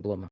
problem.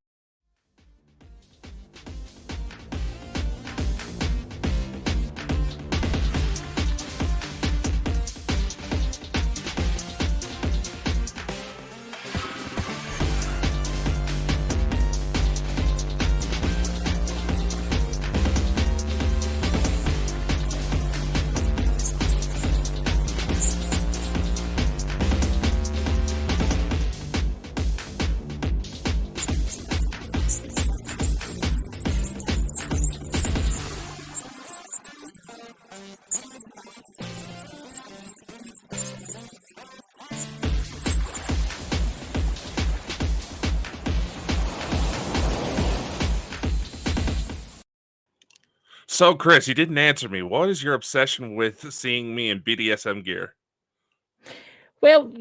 So, Chris, you didn't answer me. What is your obsession with seeing me in BDSM gear? Well,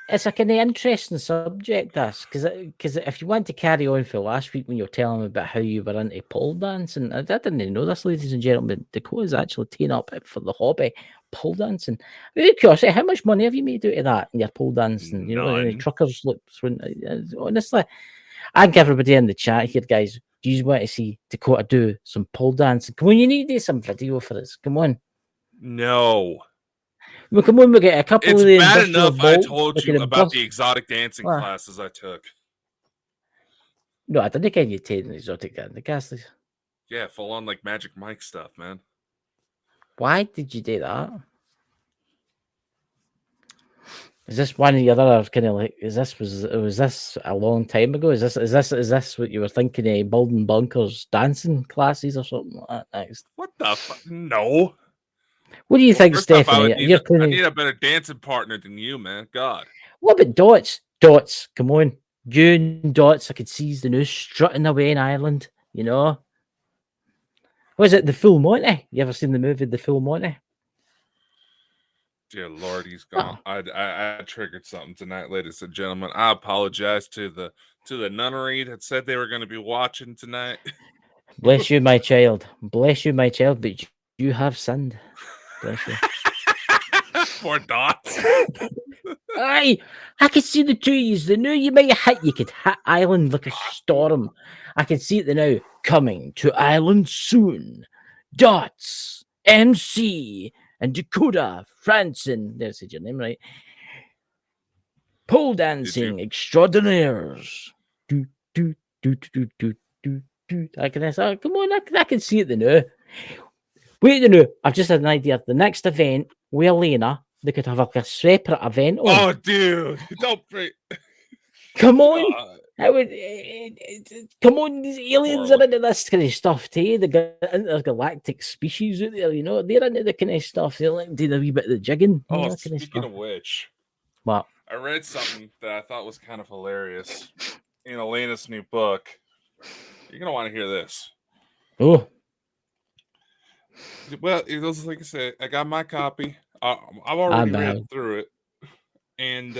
it's a kind of interesting subject, this, because if you want to carry on for last week when you were telling me about how you were into pole dancing, I didn't know this, ladies and gentlemen. Dakota's actually teeing up for the hobby, pole dancing. Out of curiosity, how much money have you made out of that in your pole dancing? Any None. truckers look? Honestly, I think everybody in the chat here, guys, do you want to see Dakota do some pole dancing? Come on, you need to do some video for us. Come on. No. Well, come on, we get a couple It's of the bad industrial enough I bolts. told you about the exotic dancing classes I took. No, I didn't get you taking exotic dancing classes. Yeah, full on like Magic Mike stuff, man. Why did you do that? Is this one of the other kind of like? Was this a long time ago? Is this what you were thinking of? Bald and Bonkers dancing classes or something like that? Next. What the fuck? No. What do you think, Stephanie? I need a better dancing partner than you, man. God. What about Dots? Dots, come on. You and Dots, I could seize the news strutting away in Ireland, Was it The Full Monty? You ever seen the movie The Full Monty? Dear Lord, he's gone. Oh. I triggered something tonight, ladies and gentlemen. I apologize to the nunnery that said they were going to be watching tonight. Bless you, my child. Bless you, my child. But you have sinned. Bless you. Poor Dots. Aye, I could see the two of yous. The new you might hit. You could hit Ireland like a storm. I can see it now. Coming to Ireland soon. Dots, MC, and Dakota Franson. There's your name, right? Pole dancing extraordinaires. Do. I can say, come on, I can see it the now. Wait, no, I've just had an idea. The next event, where Lena, they could have like a separate event on. Oh, dude, don't break. Come on. Come on, these aliens are into this kind of stuff too. The intergalactic species out there, they're into the kind of stuff. They like doing a wee bit of the jigging. Speaking of which, what? I read something that I thought was kind of hilarious in Elena's new book. You're gonna want to hear this. Oh. Well, it was like I said, I got my copy. I've already read through it, and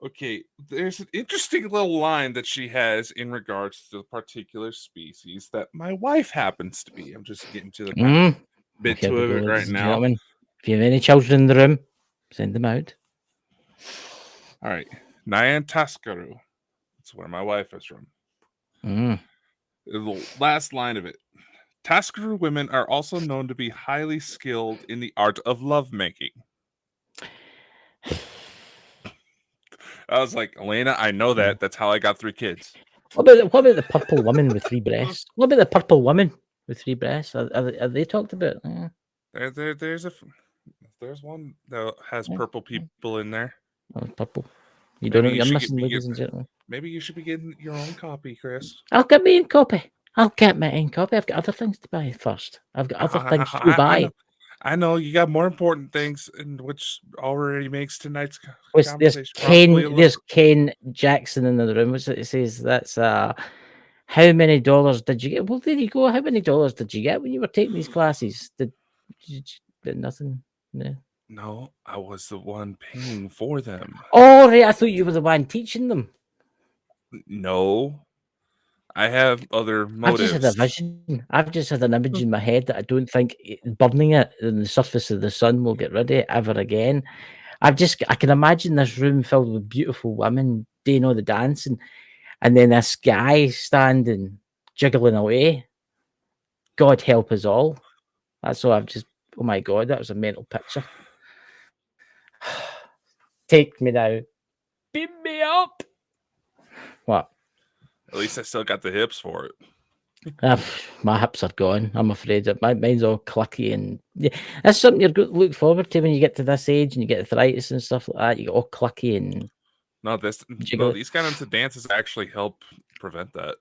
okay, there's an interesting little line that she has in regards to the particular species that my wife happens to be. I'm just getting to the bit to it right now. Gentlemen. If you have any children in the room, send them out. All right, Nyan Taskaru. That's where my wife is from. The last line of it. Taskaru women are also known to be highly skilled in the art of lovemaking. I was like, Elena, I know that. That's how I got 3 kids. What about the purple woman with 3 breasts? What about the purple woman with 3 breasts? Are they talked about? There's one that has purple people in there. Oh, purple. You don't know what you're missing, ladies and gentlemen. Maybe you should be getting your own copy, Chris. I'll get my own copy. I've got other things to buy first. I've got other things to buy. I know you got more important things, which already makes tonight's conversation. There's Ken Jackson in the room. It says that's how many dollars did you get? Well, there you go. How many dollars did you get when you were taking these classes? Did nothing? No. No, I was the one paying for them. Oh, right. I thought you were the one teaching them. No. I have other motives. I've just had a vision. I've just had an image in my head that I don't think burning it on the surface of the sun will get rid of it ever again. I can imagine this room filled with beautiful women doing all the dancing. and then this guy standing, jiggling away. God help us all. That's all I've just. Oh my God, that was a mental picture. Take me now. Beam me up. What? At least I still got the hips for it. My hips are gone. I'm afraid that mine's all clucky, and yeah, that's something you're going to look forward to when you get to this age and you get arthritis and stuff like that. You get all clucky and No, jiggly. these kinds of dances actually help prevent that.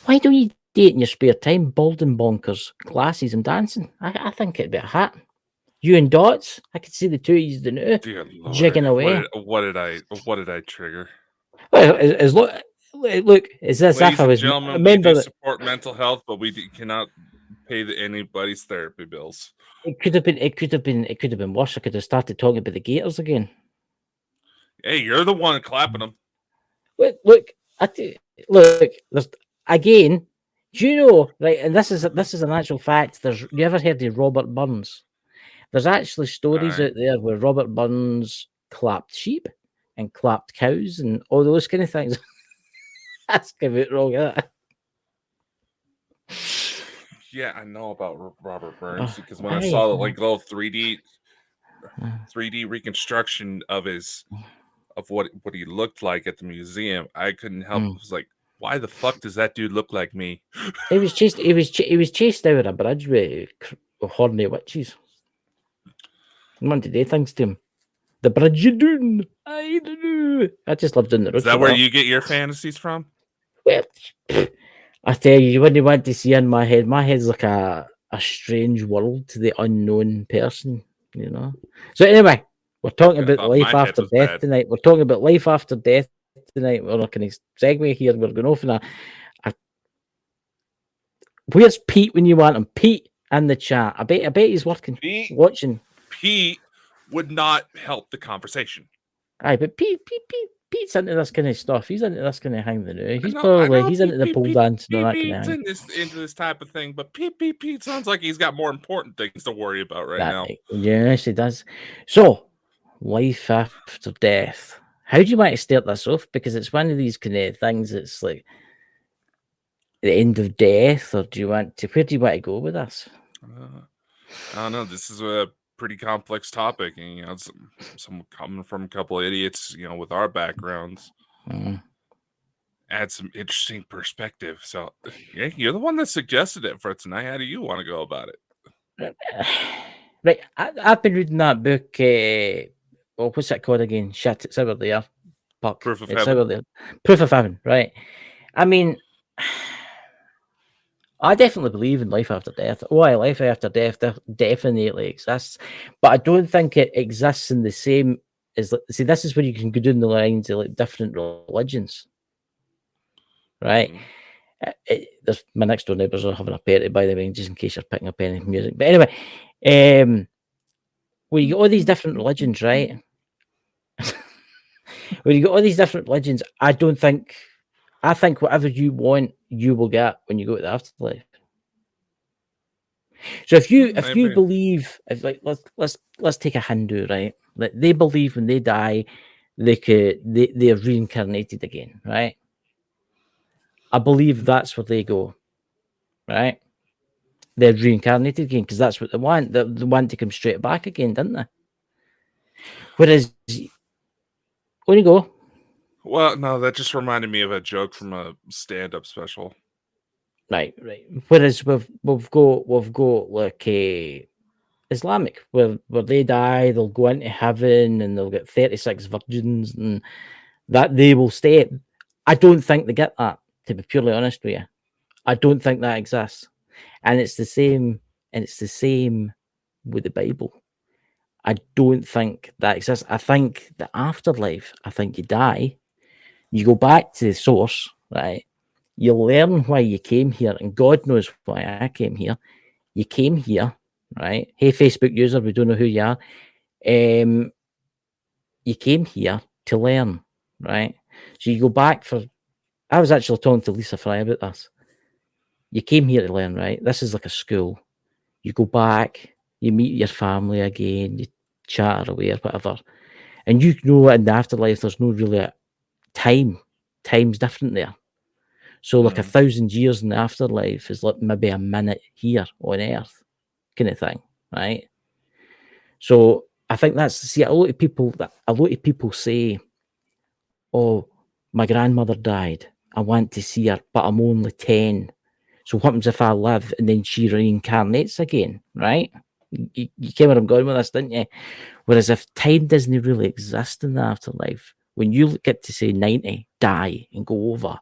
Why don't you date in your spare time? Bald and Bonkers, glasses and dancing. I think it'd be a hat. You and Dots. I could see the two of you the new Dear Lord, jigging away. what did I trigger? Well, look, it's as Ladies if I and was. gentlemen, we Remember do that support mental health, but we cannot pay anybody's therapy bills. it could have been. It could have been. It could have been worse. I could have started talking about the Gators again. Hey, you're the one clapping them. Look, look. There's again. Do you know, right? And this is an actual fact. You ever heard of Robert Burns? There's actually stories Right. out there where Robert Burns clapped sheep and clapped cows and all those kind of things. That's kind of wrong, isn't it? Yeah, I know about Robert Burns Oh, because when I aye. saw the like little 3D reconstruction of what he looked like at the museum, I couldn't help. I was like, why the fuck does that dude look like me? He was chased. He was chased out of a bridge with horny witches. Man, to do things to him. The bridge you doing? I don't know. I just lived in the road. Is that where you get your fantasies from? Well, I tell you, when you want to see in my head's like a strange world to the unknown person, you know. So anyway, we're talking about life after death tonight. We're talking about life after death tonight. We're not going to segue here. We're going off in a. Where's Pete when you want him? Pete in the chat. I bet he's working, watching. Pete would not help the conversation. Aye, but Pete's into this kind of stuff. He's into this kind of thing. He's into the pole dance and all that kind of thing. Into this type of thing, but Pete sounds like he's got more important things to worry about now. Yes, he does. So, life after death. How do you want to start this off? Because it's one of these kind of things. It's like the end of death, or do you want to? Where do you want to go with this? I don't know. This is a pretty complex topic, and it's some coming from a couple of idiots, with our backgrounds, add some interesting perspective. So, yeah, you're the one that suggested it for tonight. How do you want to go about it? Right, I've been reading that book. What's that called again? Shit, it's over there. Puck. Proof of It's Heaven. over there. Proof of Heaven. Right. I mean, I definitely believe in life after death. Life after death definitely exists, but I don't think it exists in the same as. See, this is where you can go down the lines of like different religions, right? There's my next door neighbours are having a party, by the way, just in case you're picking up any music. But anyway, when you get all these different religions, right? When you get all these different religions, I think whatever you want, you will get when you go to the afterlife. So if you believe, let's take a Hindu, right? Like they believe when they die, they're reincarnated again, right? I believe that's where they go, right? They're reincarnated again because that's what they want. They want to come straight back again, didn't they? Whereas, where you go? Well, no, that just reminded me of a joke from a stand-up special. Right. Whereas we've got like a Islamic where they die, they'll go into heaven and they'll get 36 virgins and that they will stay. I don't think they get that, to be purely honest with you. I don't think that exists. And it's the same with the Bible. I don't think that exists. I think the afterlife, I think you die, you go back to the source, right? You learn why you came here, and God knows why I came here. You came here, right? Hey, Facebook user, we don't know who you are. You came here to learn, right? So you go back I was actually talking to Lisa Fry about this. You came here to learn, right? This is like a school. You go back, you meet your family again, you chat away or whatever. And you know in the afterlife, there's no really time. time's different there. So like 1,000 Mm. years in the afterlife is like maybe a minute here on Earth, kind of thing, right? So I think that's a lot of people say, "Oh, my grandmother died. I want to see her, but I'm only 10. So what happens if I live and then she reincarnates again?" Right? You came where I'm going with this, didn't you? Whereas if time doesn't really exist in the afterlife, when you get to say 90, die and go over,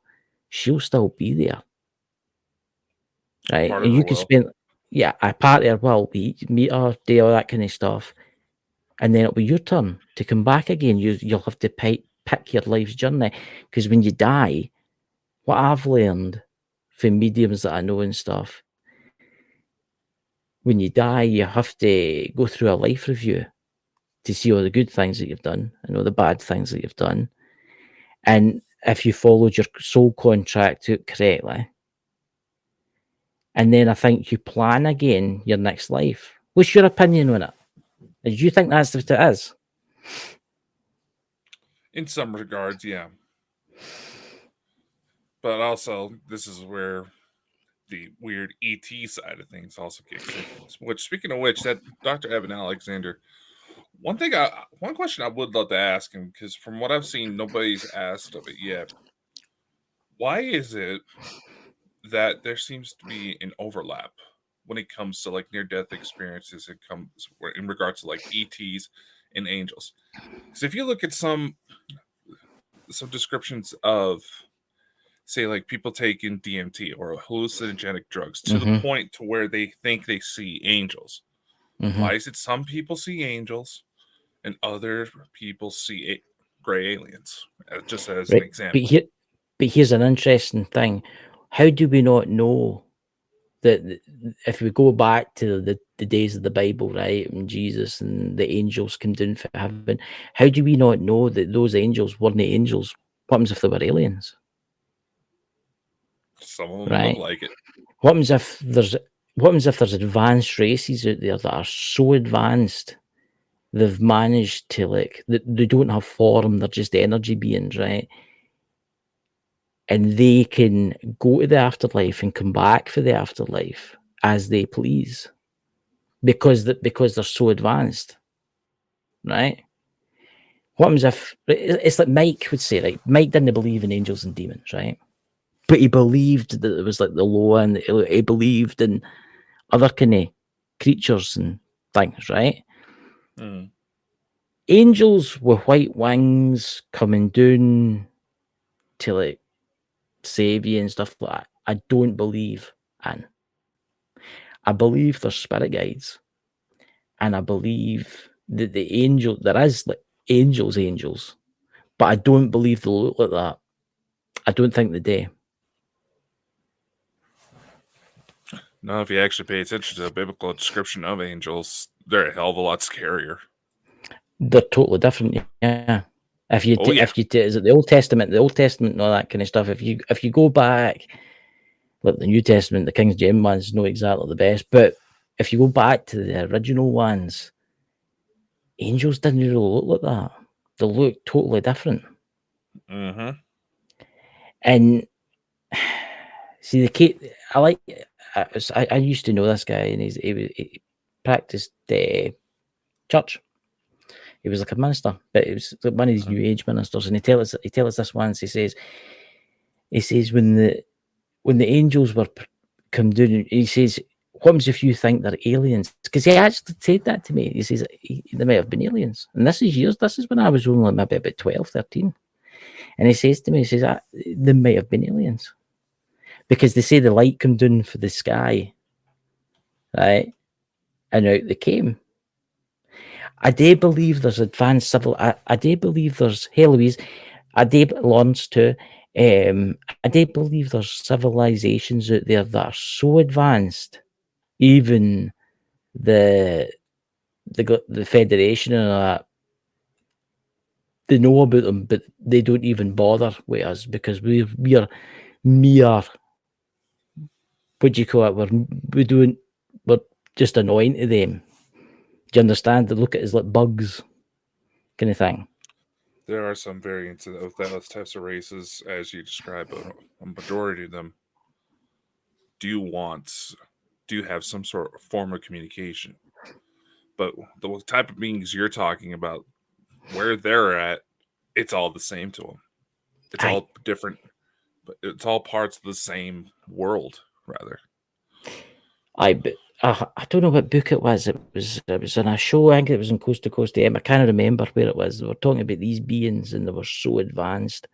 she'll still be there. Right? Part And of you her can will. spend, yeah, a part of her will meet her, do all that kind of stuff. And then it'll be your turn to come back again. You'll have to pick your life's journey. Because when you die, what I've learned from mediums that I know and stuff, when you die, you have to go through a life review to see all the good things that you've done and all the bad things that you've done. And if you followed your soul contract out correctly, and then I think you plan again your next life. What's your opinion on it? Do you think that's what it is? In some regards, yeah. But also, this is where the weird ET side of things also kicks in. Which, speaking of which, that Dr. Evan Alexander, one question I would love to ask him, because from what I've seen, nobody's asked of it yet. Why is it that there seems to be an overlap when it comes to like near-death experiences? It comes in regards to like ETs and angels. Because if you look at some descriptions of, say, like people taking DMT or hallucinogenic drugs to the point to where they think they see angels. Why is it some people see angels and other people see gray aliens? Just as an Right. example. But here's an interesting thing. How do we not know that if we go back to the days of the Bible, right, and Jesus and the angels come down from heaven, how do we not know that those angels weren't angels? What happens if they were aliens? Some of them look Right? like it. What happens if there's advanced races out there that are so advanced they've managed to they don't have form, they're just energy beings, right? And they can go to the afterlife and come back for the afterlife as they please because they're so advanced, right? What happens if it's like Mike would say, right? Mike didn't believe in angels and demons, right? But he believed that it was like the law, and he believed in other kind of creatures and things, right? Mm. Angels with white wings coming down to like save you and stuff like that, I don't believe in. I believe they're spirit guides, and I believe that the angel there is like angels, but I don't believe they look like that. I don't think they do. Now, if you actually pay attention to the biblical description of angels, they're a hell of a lot scarier. They're totally different, yeah. If you is it the Old Testament and all that kind of stuff. If you go back, like the New Testament, the King James ones know exactly the best. But if you go back to the original ones, angels didn't really look like that. They look totally different. Mm-hmm. And see, the kid, I used to know this guy, and he practiced church. He was like a minister, but it was like one of these new age ministers. And he tell us this once. He says when the angels were come down, he says, "What happens if you think they're aliens?" Because he actually said that to me. He says they might have been aliens, and this is years. This is when I was only maybe about 12, 13. And he says to me, he says, "They might have been aliens." Because they say the light come down for the sky, right? And out they came. I do believe there's advanced civil. I do believe there's Louise. I do Lawrence too. I do believe there's civilizations out there that are so advanced, even the Federation and all that. They know about them, but they don't even bother with us because we're mere. What do you call it? We're just annoying to them. Do you understand? They look at us like bugs, kind of thing. There are some variants of those types of races, as you described, but a majority of them do have some sort of form of communication. But the type of beings you're talking about, where they're at, it's all the same to them. It's all different, but it's all parts of the same world, rather. But I don't know what book it was. It was in a show. I think it was in Coast to Coast AM. I can't remember where it was. They were talking about these beings, and they were so advanced,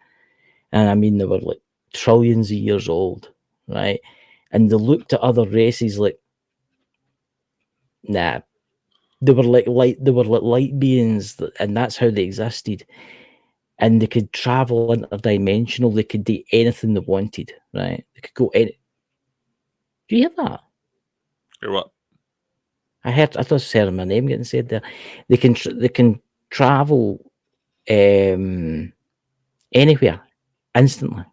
and I mean they were like trillions of years old, right? And they looked at other races like, nah, they were like light beings, and that's how they existed. And they could travel interdimensional. They could do anything they wanted, right? They could go any. Do you hear that? Hear what? I thought I heard my name getting said there. They can travel anywhere instantly,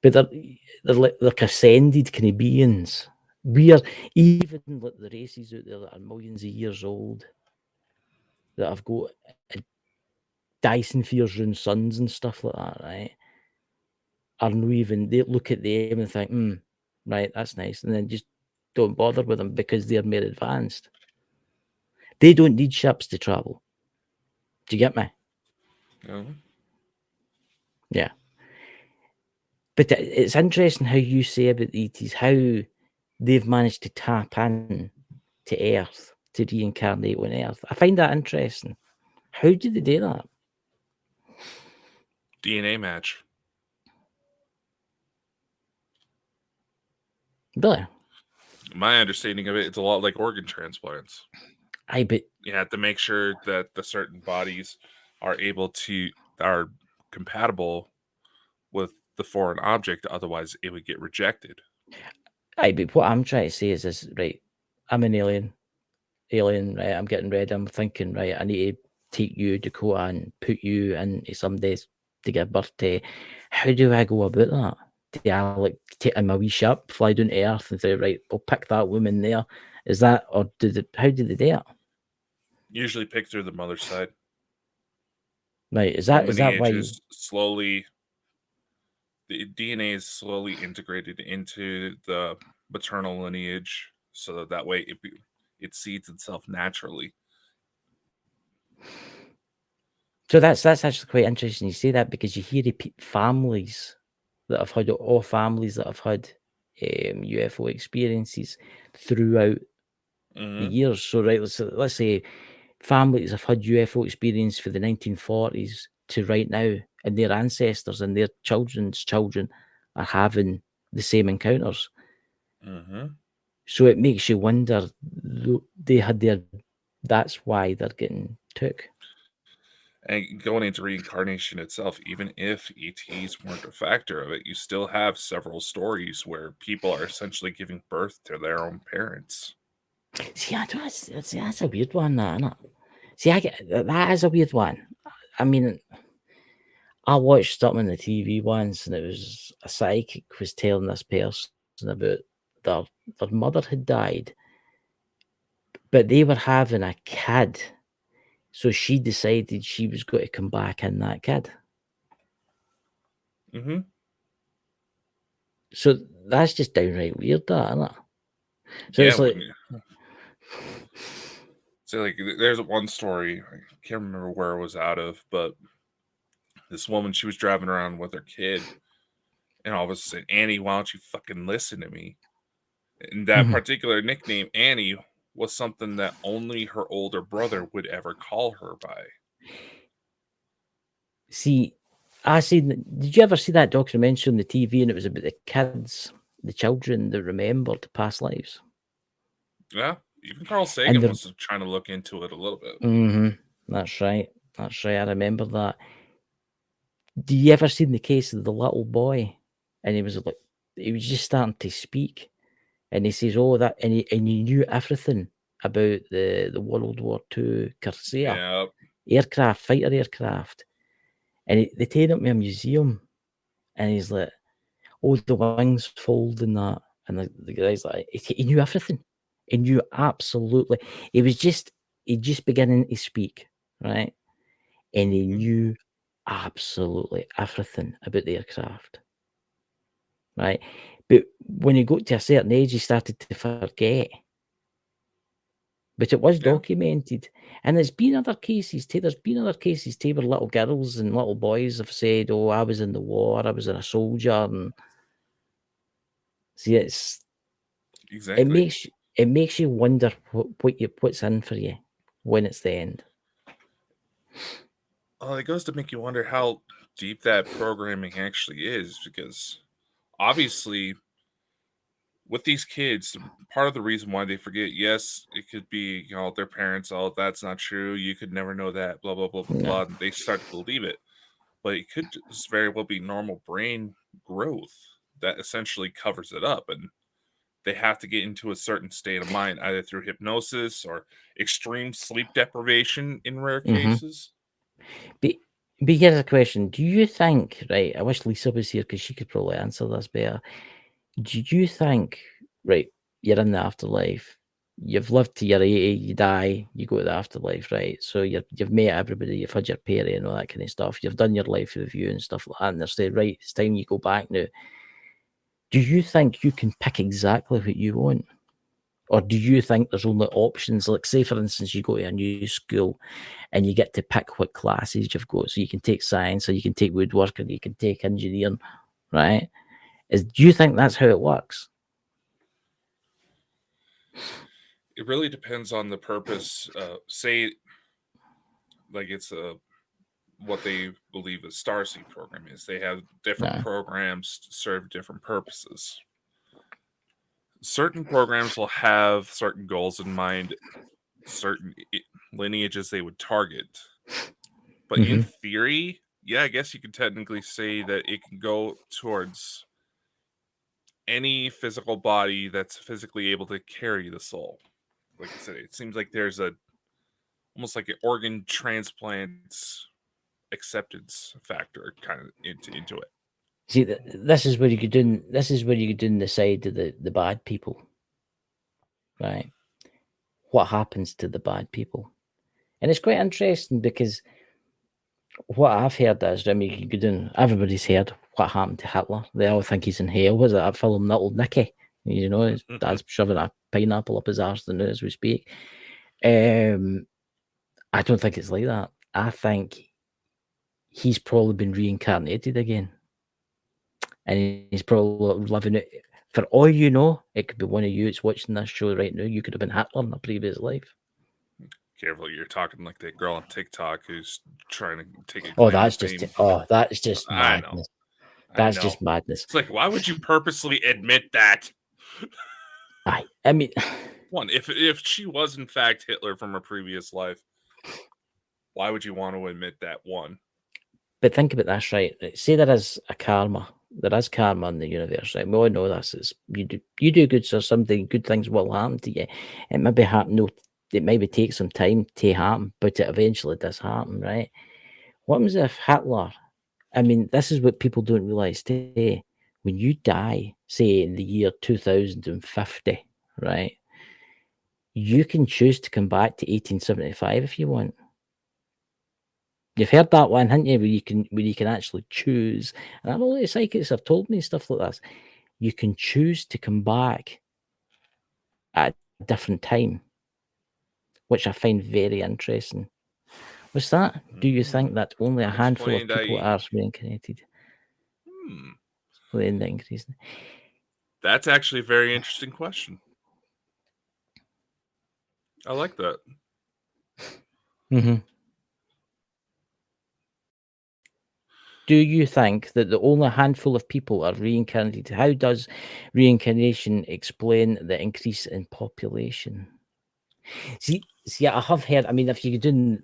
but they're like ascended kind of beings. We are even like the races out there that are millions of years old that have got Dyson spheres around suns and stuff like that, right? Are no even they look at them and think, right, that's nice, and then just don't bother with them because they're more advanced. They don't need ships to travel. Do you get me? Yeah. But it's interesting how you say about the ETs, how they've managed to tap in to Earth, to reincarnate on Earth. I find that interesting. How do they do that? DNA match. Really? My understanding of it, it's a lot like organ transplants. But you have to make sure that the certain bodies are compatible with the foreign object, otherwise it would get rejected. but what I'm trying to say is this, right? I'm an alien, right? I'm getting ready. I'm thinking, right, I need to take you, Dakota, and put you into somebody to give birth to. How do I go about that? Do I like take in my wee ship, fly down to Earth, and say, right, I'll pick that woman there? Is that, or how do they do it? Usually pick through the mother's side. Right, is that why? Is slowly, the DNA is slowly integrated into the maternal lineage, so that way it seeds itself naturally. So that's actually quite interesting you say that, because you hear families that have had UFO experiences throughout the years. So right, let's say families have had UFO experience for the 1940s to right now, and their ancestors and their children's children are having the same encounters. So it makes you wonder, they had their, that's why they're getting took. And going into reincarnation itself, even if ETs weren't a factor of it, you still have several stories where people are essentially giving birth to their own parents. See, that's a weird one, that, isn't it? See, that is a weird one. I mean, I watched something on the TV once, and it was a psychic was telling this person about their mother had died, but they were having a kid, so she decided she was going to come back in that kid. So that's just downright weird, that, isn't it? So it's like, so like, there's one story, I can't remember where it was out of, but this woman, she was driving around with her kid, and all of a sudden, Annie, why don't you fucking listen to me? And that particular nickname, Annie, was something that only her older brother would ever call her by. See, did you ever see that documentary on the TV, and it was about the kids, the children that remembered past lives? Yeah, even Carl Sagan was trying to look into it a little bit. That's right. I remember that. Do you ever seen the case of the little boy? And he was just starting to speak, and he says, "Oh, that," and he knew everything about the World War II Corsair aircraft, fighter aircraft, and they take him to a museum, and he's like, "Oh, the wings fold and that," and the guy's like, he knew everything. He knew absolutely. He just beginning to speak, right? and he knew absolutely everything about the aircraft, right? But when he got to a certain age, he started to forget. But it was Yeah. documented, and there's been other cases too. There's been other cases too where little girls and little boys have said, "Oh, I was in the war. I was a soldier." And see, it Exactly. makes you wonder what's in for you when it's the end. Well, it goes to make you wonder how deep that programming actually is, because obviously, with these kids, part of the reason why they forget, yes, it could be, their parents, oh, that's not true. You could never know that, blah, blah, blah, blah, No. blah. And they start to believe it. But it could just very well be normal brain growth that essentially covers it up. And they have to get into a certain state of mind, either through hypnosis or extreme sleep deprivation in rare Mm-hmm. cases. But, but here's a question: do you think? Right, I wish Lisa was here because she could probably answer this better. Do you think? Right, you're in the afterlife. You've lived to your 80, you die, you go to the afterlife, right? So you've met everybody, you've had your party and all that kind of stuff. You've done your life review and stuff like that, and they're saying, right, it's time you go back now. Do you think you can pick exactly what you want? Or do you think there's only options? Like, say, for instance, you go to a new school and you get to pick what classes you've got. So you can take science, or you can take woodwork, or you can take engineering, right? Do you think that's how it works? It really depends on the purpose. Say, like it's what they believe a Starseed program is. They have different No. programs to serve different purposes. Certain programs will have certain goals in mind, certain lineages they would target. But in Mm-hmm. theory, yeah, I guess you could technically say that it can go towards any physical body that's physically able to carry the soul. Like I said, it seems like there's almost like an organ transplant acceptance factor kind of into it. See, this is where you could do. This is where you could do on the side of the bad people, right? What happens to the bad people? And it's quite interesting because what I've heard is, I mean, you could do. Everybody's heard what happened to Hitler. They all think he's in hell. Was it that film, Little Nicky? You know, his dad's shoving a pineapple up his arse now as we speak. I don't think it's like that. I think he's probably been reincarnated again, and he's probably living it. For all you know, it could be one of you that's watching this show right now. You could have been Hitler in a previous life. Careful, you're talking like that girl on TikTok who's trying to take a Oh, claim to fame. that is just I know. madness. I That's know. just madness. It's like, why would you purposely admit that? I mean, One, if she was in fact Hitler from her previous life, why would you want to admit that? One. but think about this, right? Say there is a karma. There is karma in the universe, right? We all know this. Is you do good, so something good things will happen to you. It maybe happen. No, it maybe take some time to happen, but it eventually does happen, right? What happens if Hitler? I mean, this is what people don't realize today. When you die, say in the year 2050, right? You can choose to come back to 1875 if you want. You've heard that one, haven't you? Where you can actually choose. And I know the psychics have told me stuff like this. You can choose to come back at a different time, which I find very interesting. What's that? Do you think that only a handful of Unexplained, people i.e. are reincarnated? With the increase. That's actually a very interesting question. I like that. Mm-hmm. Do you think that the only handful of people are reincarnated? How does reincarnation explain the increase in population? See, I have heard. I mean, if you could do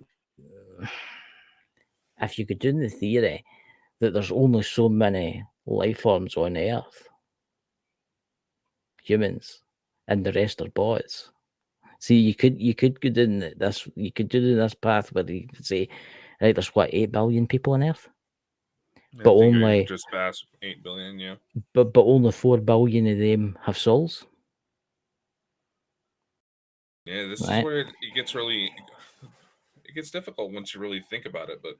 the theory that there's only so many life forms on Earth, humans, and the rest are bots. See, you could go down this. You could do this path where you could say, right, there's what 8 billion people on Earth, I but think you're only just past 8 billion, yeah. but only 4 billion of them have souls. Yeah, this is Right. where it gets really it gets difficult once you really think about it. But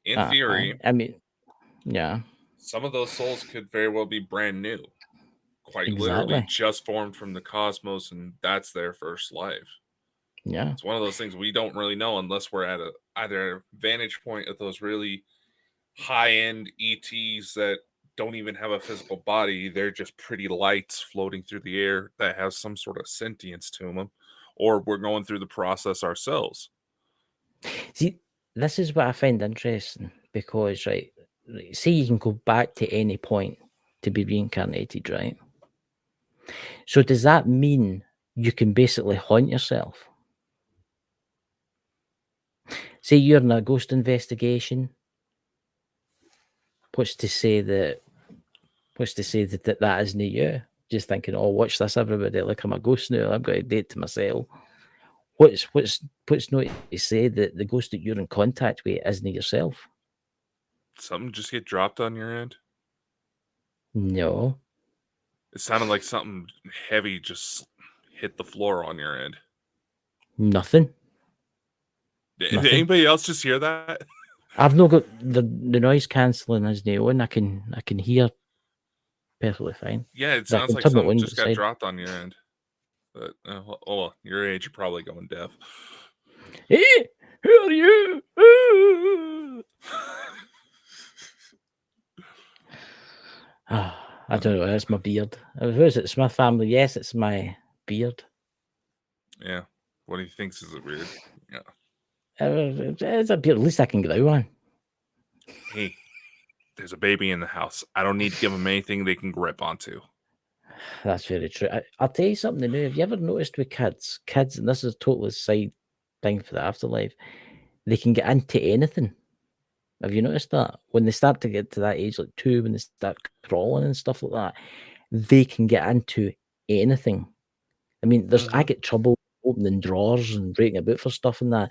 in theory, I mean, yeah, some of those souls could very well be brand new, quite literally exactly. just formed from the cosmos, and that's their first life. Yeah. It's one of those things we don't really know unless we're at either a vantage point of those really high-end ETs that don't even have a physical body. They're just pretty lights floating through the air that have some sort of sentience to them, or we're going through the process ourselves. See, this is what I find interesting because, right, say you can go back to any point to be reincarnated, right? So does that mean you can basically haunt yourself? Say you're in a ghost investigation. What's to say that that isn't you? Just thinking, oh, watch this, everybody! Look, I'm a ghost now. I've got a date to myself. What's not to say that the ghost that you're in contact with isn't yourself? Something just get dropped on your end. No, It sounded like something heavy just hit the floor on your end. nothing. Did Nothing. anybody else just hear that? I've not got the noise cancelling isn't on. I can hear perfectly fine. Yeah, it But I sounds can like turn it something on just got outside. dropped on your end. But well, your age, you're probably going deaf. Hey, who are you? I don't know. It's my beard. Who is it? It's my family. Yes, it's my beard. Yeah. What he thinks is it weird. Yeah. It's a beard. At least I can grow one. Hey, there's a baby in the house. I don't need to give them anything they can grip onto. That's very true. I'll tell you something new. Have you ever noticed with kids, and this is a totally side thing for the afterlife, they can get into anything. Have you noticed that? When they start to get to that age, like 2, when they start crawling and stuff like that, they can get into anything. I mean, I get trouble opening drawers and breaking about for stuff and that.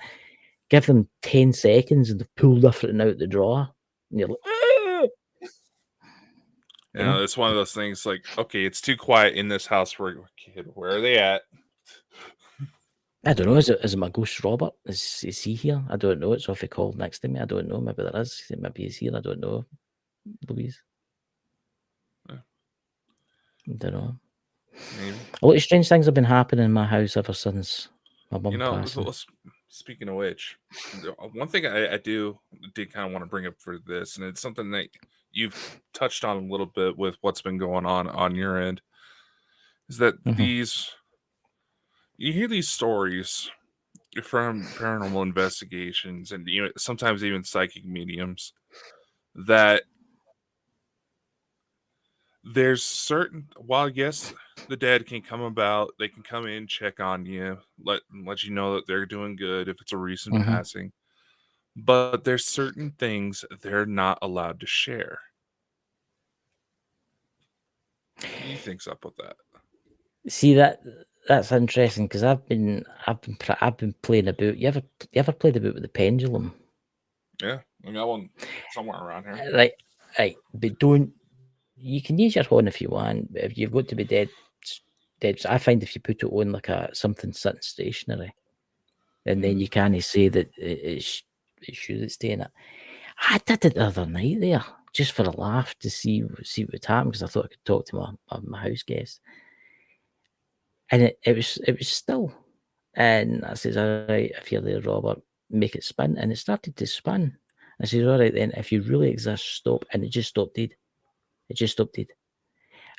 Give them 10 seconds and they've pulled everything out the drawer. And you're like, "Ah!" You know, it's one of those things like, okay, it's too quiet in this house for a kid. Where are they at? I don't know. Is it my ghost Robert? Is he here? I don't know. It's off he called next to me. I don't know. Maybe there is. Maybe he's here. I don't know. Louise. Yeah. I don't know. Maybe. A lot of strange things have been happening in my house ever since my mum passed. Speaking of which, one thing I did kind of want to bring up for this, and it's something that you've touched on a little bit with what's been going on your end, is that you hear these stories from paranormal investigations and sometimes even psychic mediums that there's certain, while yes, the dead can come about, they can come in, check on you, let you know that they're doing good if it's a recent passing, but there's certain things they're not allowed to share. What do you think's up with that? See that's interesting because I've been playing about. You ever played about with the pendulum? Yeah, I got one somewhere around here. Right, but don't. You can use your horn if you want. If you've got to be dead. I find if you put it on like something sitting stationary, and then you can't say that it's should stay in it. I did it the other night there just for a laugh to see what would happen because I thought I could talk to my house guest, and it was still. And I says, all right, if you're there, Robert, make it spin. And it started to spin. I says, all right, then, if you really exist, stop. And it just stopped dead. It just stopped dead.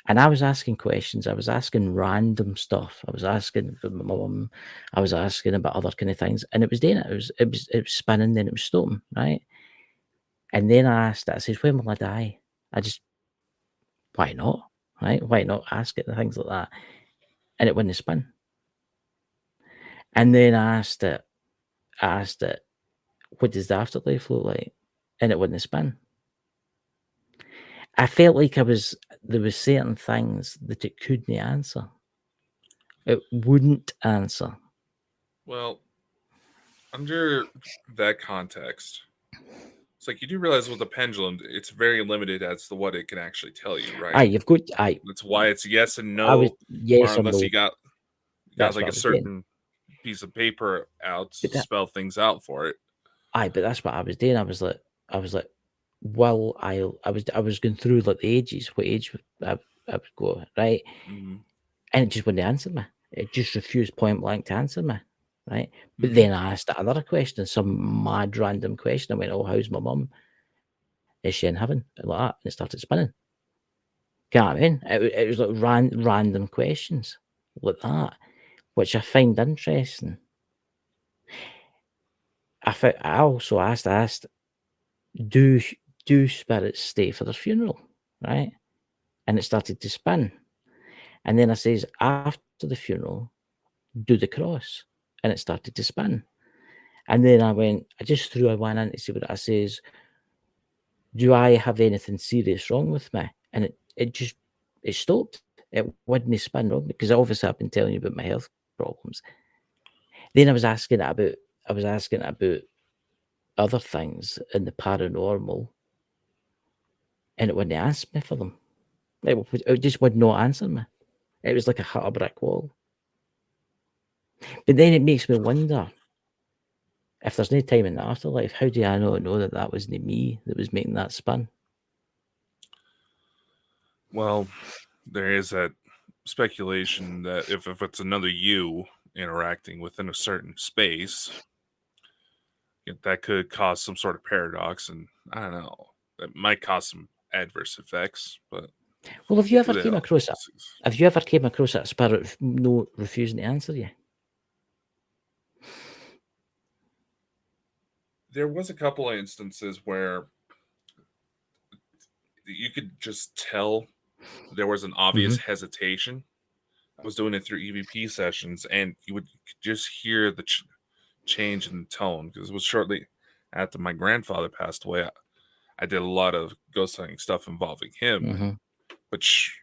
And I was asking questions. I was asking random stuff. I was asking for my mum. I was asking about other kind of things. And it was doing it. It was spinning, then it was stopping, right? And then I asked it, I says, when will I die? Why not? Right? Why not ask it and things like that? And it wouldn't spin. And then I asked it, what does the afterlife look like? And it wouldn't spin. I felt like there was certain things that it couldn't answer. It wouldn't answer. Well, under that context, it's like you do realize with the pendulum, it's very limited as to what it can actually tell you, right? You've got That's why it's yes and no, yes or or unless no. you got That's like what I a was getting. certain piece of paper out to But that, spell things out for it. but that's what I was doing. I was like, well, I was going through like the ages, what age I would go, right? Mm-hmm. And it just wouldn't answer me. It just refused point blank to answer me, right? But Mm-hmm. then I asked it another question, some mad random question. I went, "Oh, how's my mum? Is she in heaven?" And like that, and it started spinning. You know what I mean? It was like random questions like that, which I find interesting. I also asked, do spirits stay for their funeral, right? And it started to spin. And then I says, after the funeral, do the cross, and it started to spin. And then I just threw a one in to see what I says, do I have anything serious wrong with me? And it stopped. It wouldn't spin wrong because obviously I've been telling you about my health problems. Then I was asking it about other things in the paranormal, and it wouldn't answer me for them. It just would not answer me. It was like a hit a brick wall. But then it makes me wonder, if there's no time in the afterlife, how do I not know that that wasn't me that was making that spin? Well, there is that speculation that if it's another you interacting within a certain space, that could cause some sort of paradox, and I don't know, that might cause some adverse effects. But Well, have you who ever the came hell across that? knows? Have you ever came across that spirit no refusing to answer you? There was a couple of instances where you could just tell there was an obvious Mhm, hesitation. I was doing it through EVP sessions, and you could just hear the change in the tone because it was shortly after my grandfather passed away. I did a lot of ghost hunting stuff involving him, mhm, which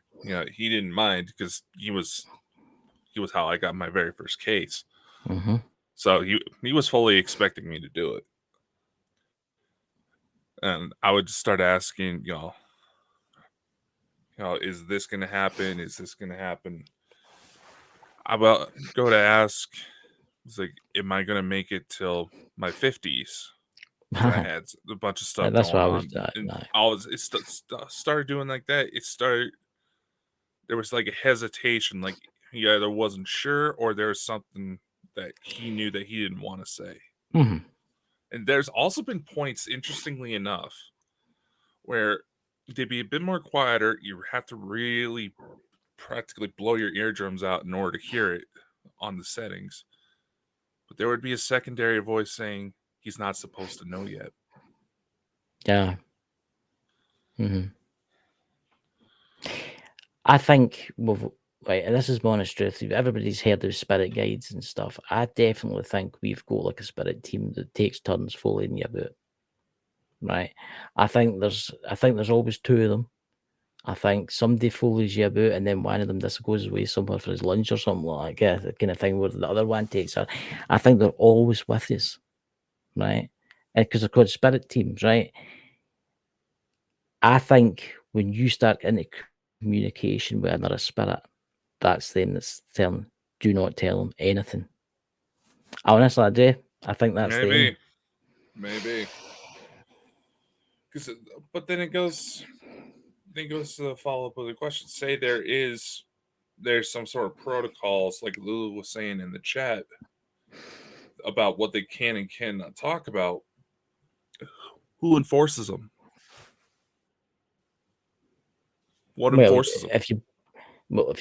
he didn't mind because he was how I got my very first case. mhm. So he was fully expecting me to do it, and I would start asking, is this going to happen? Is this going to happen? I will go to ask. It's like, am I going to make it till my 50s? Because I had a bunch of stuff That's what going I was on, and no. started doing like that. There was like a hesitation, like he either wasn't sure or there was something that he knew that he didn't want to say. Mhm, And there's also been points, interestingly enough, where they'd be a bit more quieter. You have to really practically blow your eardrums out in order to hear it on the settings. But there would be a secondary voice saying, he's not supposed to know yet. yeah, mhm. I think right, and this is my honest truth, everybody's heard of spirit guides and stuff. I definitely think we've got, like, a spirit team that takes turns following you about, right? I think there's always 2 of them. I think somebody follows you about and then one of them just goes away somewhere for his lunch or something like that, yeah, the kind of thing where the other one takes her. I think they're always with us, right? Because they're called spirit teams, right? I think when you start into communication with another spirit, that's them that's telling, do not tell them anything. Honestly, I do. I think that's them. Maybe. Because, but then it goes to the follow up with the question. Say there's some sort of protocols, like Lulu was saying in the chat, about what they can and cannot talk about. Who enforces them? What Well, enforces them? if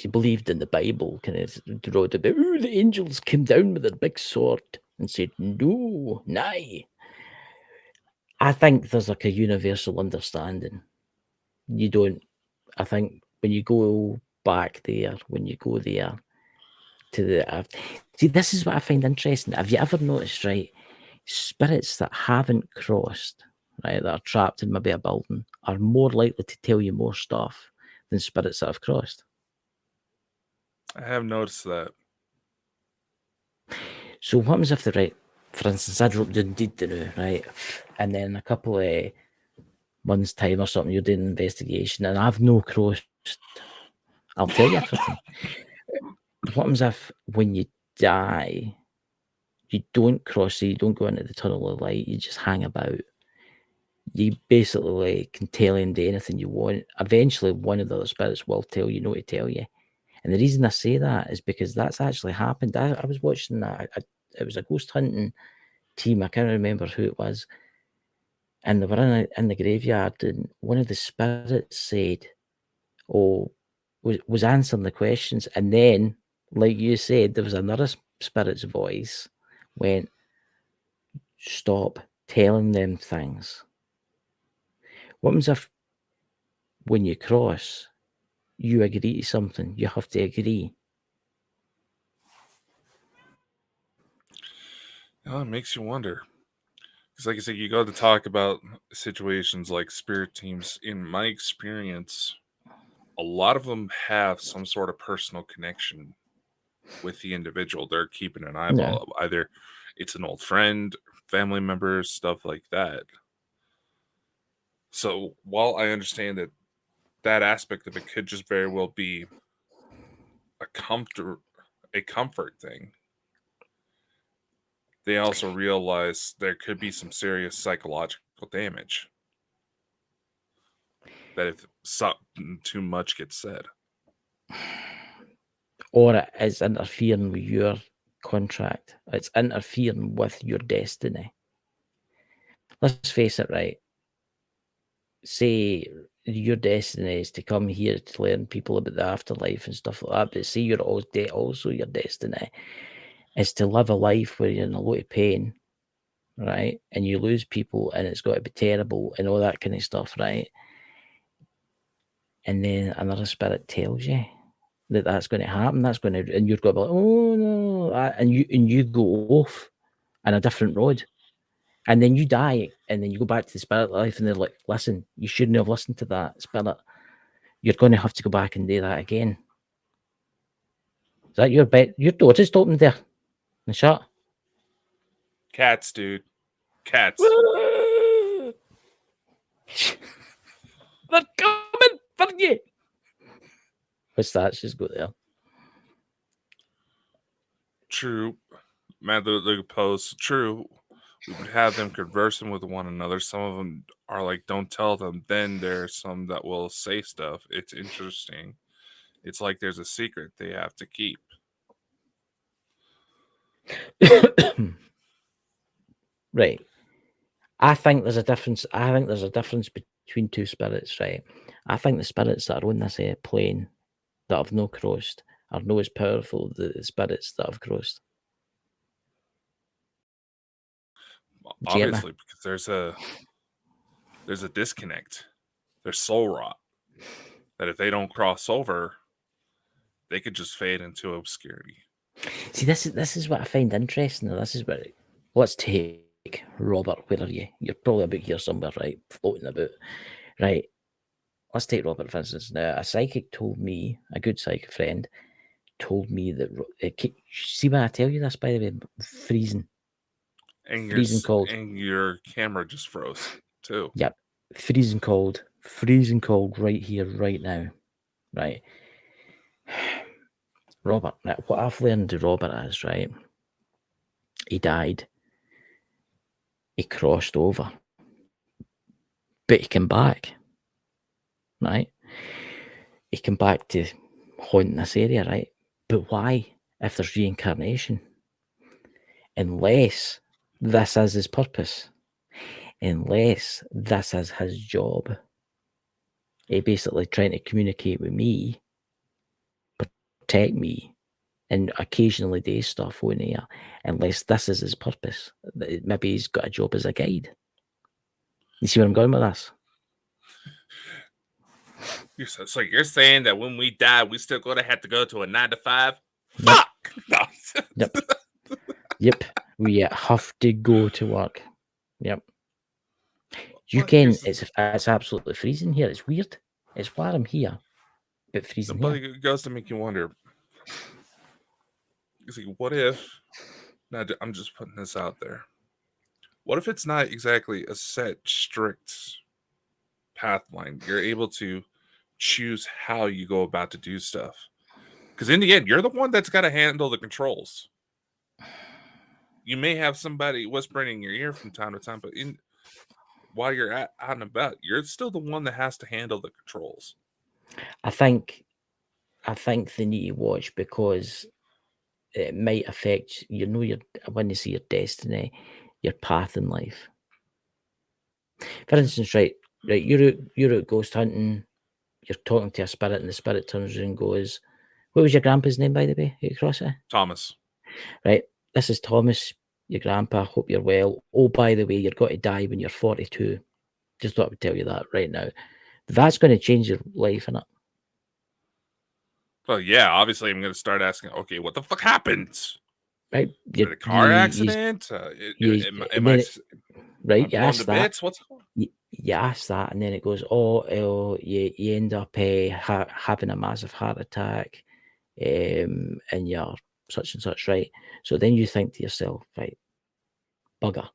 you believed in the Bible, kind of wrote about, oh, the angels came down with their big sword and said, no, nay. I think there's like a universal understanding. You don't, I think when you go back there, when you go there to the, see, this is what I find interesting. Have you ever noticed, right? Spirits that haven't crossed, right, that are trapped in maybe a building, are more likely to tell you more stuff than spirits that have crossed. I have noticed that. So what happens if they're right? For instance, I dropped down deed now, right? And then a couple of months' time or something, you're doing an investigation, and I've no crossed. I'll tell you everything. What happens if when you die, You don't cross, you don't go into the tunnel of light, you just hang about. You basically can tell him to anything you want. Eventually, one of the other spirits will tell you no to tell you. And the reason I say that is because that's actually happened. I was watching that. It was a ghost hunting team. I can't remember who it was. And they were in the graveyard, and one of the spirits said, "Oh," was answering the questions, and then, like you said, there was another spirit's voice went, "Stop telling them things." What happens if, when you cross, you agree to something? You have to agree. Oh, it makes you wonder. Because, like I said, you got to talk about situations like spirit teams. In my experience, a lot of them have some sort of personal connection with the individual they're keeping an eyeball of. Either it's an old friend, family member, stuff like that. So while I understand that that aspect of it could just very well be a comfort thing, they also realize there could be some serious psychological damage that if something too much gets said. Or it is interfering with your contract. It's interfering with your destiny. Let's face it, right? Say your destiny is to come here to learn people about the afterlife and stuff like that, but say you're also your destiny is to live a life where you're in a lot of pain, right? And you lose people and it's got to be terrible and all that kind of stuff, right? And then another spirit tells you that that's going to happen, and you're going to be like, oh no, and you go off on a different road, and then you die, and then you go back to the spirit life, and they're like, listen, you shouldn't have listened to that spirit. You're going to have to go back and do that again. Is that your bet? Your door just opened there and shut. Cats, dude. Cats. They're coming for you. What's that? She's got there. True. Man, the post. True. We would have them conversing with one another. Some of them are like, don't tell them. Then there's some that will say stuff. It's interesting. It's like there's a secret they have to keep. Right. I think there's a difference. I think there's a difference between two spirits, right? I think the spirits that are on this plane that have no crossed are no as powerful as the spirits that have crossed. Obviously, because there's a disconnect. There's soul rot. That if they don't cross over, they could just fade into obscurity. See, this is what I find interesting. This is what. Let's take Robert. Where are you? You're probably about here somewhere, right? Floating about, right? Let's take Robert, for instance. Now, a psychic told me, a good psychic friend, told me that. See when I tell you this, by the way, freezing. And Freezing cold. And your camera just froze too. Yep. Freezing cold right here, right now. Right. Robert, now, what I've learned to Robert is, right, he died. He crossed over. But he came back. Right? He came back to haunt this area, right? But why, if there's reincarnation? Unless this is his purpose. Unless this is his job. He basically trying to communicate with me, protect me, and occasionally do stuff on here. Unless this is his purpose. Maybe he's got a job as a guide. You see where I'm going with this? So you're saying that when we die, we still gonna have to go to a 9 to 5? Yep. Fuck! No. Yep. Yep. We have to go to work. Yep. You can. It's absolutely freezing here. It's weird. It's warm here, but freezing here. It goes to make you wonder. See, what if? Now, I'm just putting this out there. What if it's not exactly a set, strict path line? You're able to choose how you go about to do stuff. Because in the end, you're the one that's got to handle the controls. You may have somebody whispering in your ear from time to time, but while you're out and about, you're still the one that has to handle the controls. I think they need to watch because it might affect your when you see your destiny, your path in life. For instance, right, you're out ghost hunting, you're talking to a spirit, and the spirit turns around and goes, "What was your grandpa's name, by the way? Out across it?" Thomas. Right. This is Thomas, your grandpa. Hope you're well. Oh, by the way, you're going to die when you're 42. Just thought I would tell you that right now. That's going to change your life, innit? Well, yeah, obviously I'm going to start asking, okay, what the fuck happens? Right? Is it a car accident? Am And I then, right? You blown to ask that. bits? What's going on? You ask that, and then it goes, you end up having a massive heart attack, and you're such and such, right? So then you think to yourself, right, bugger,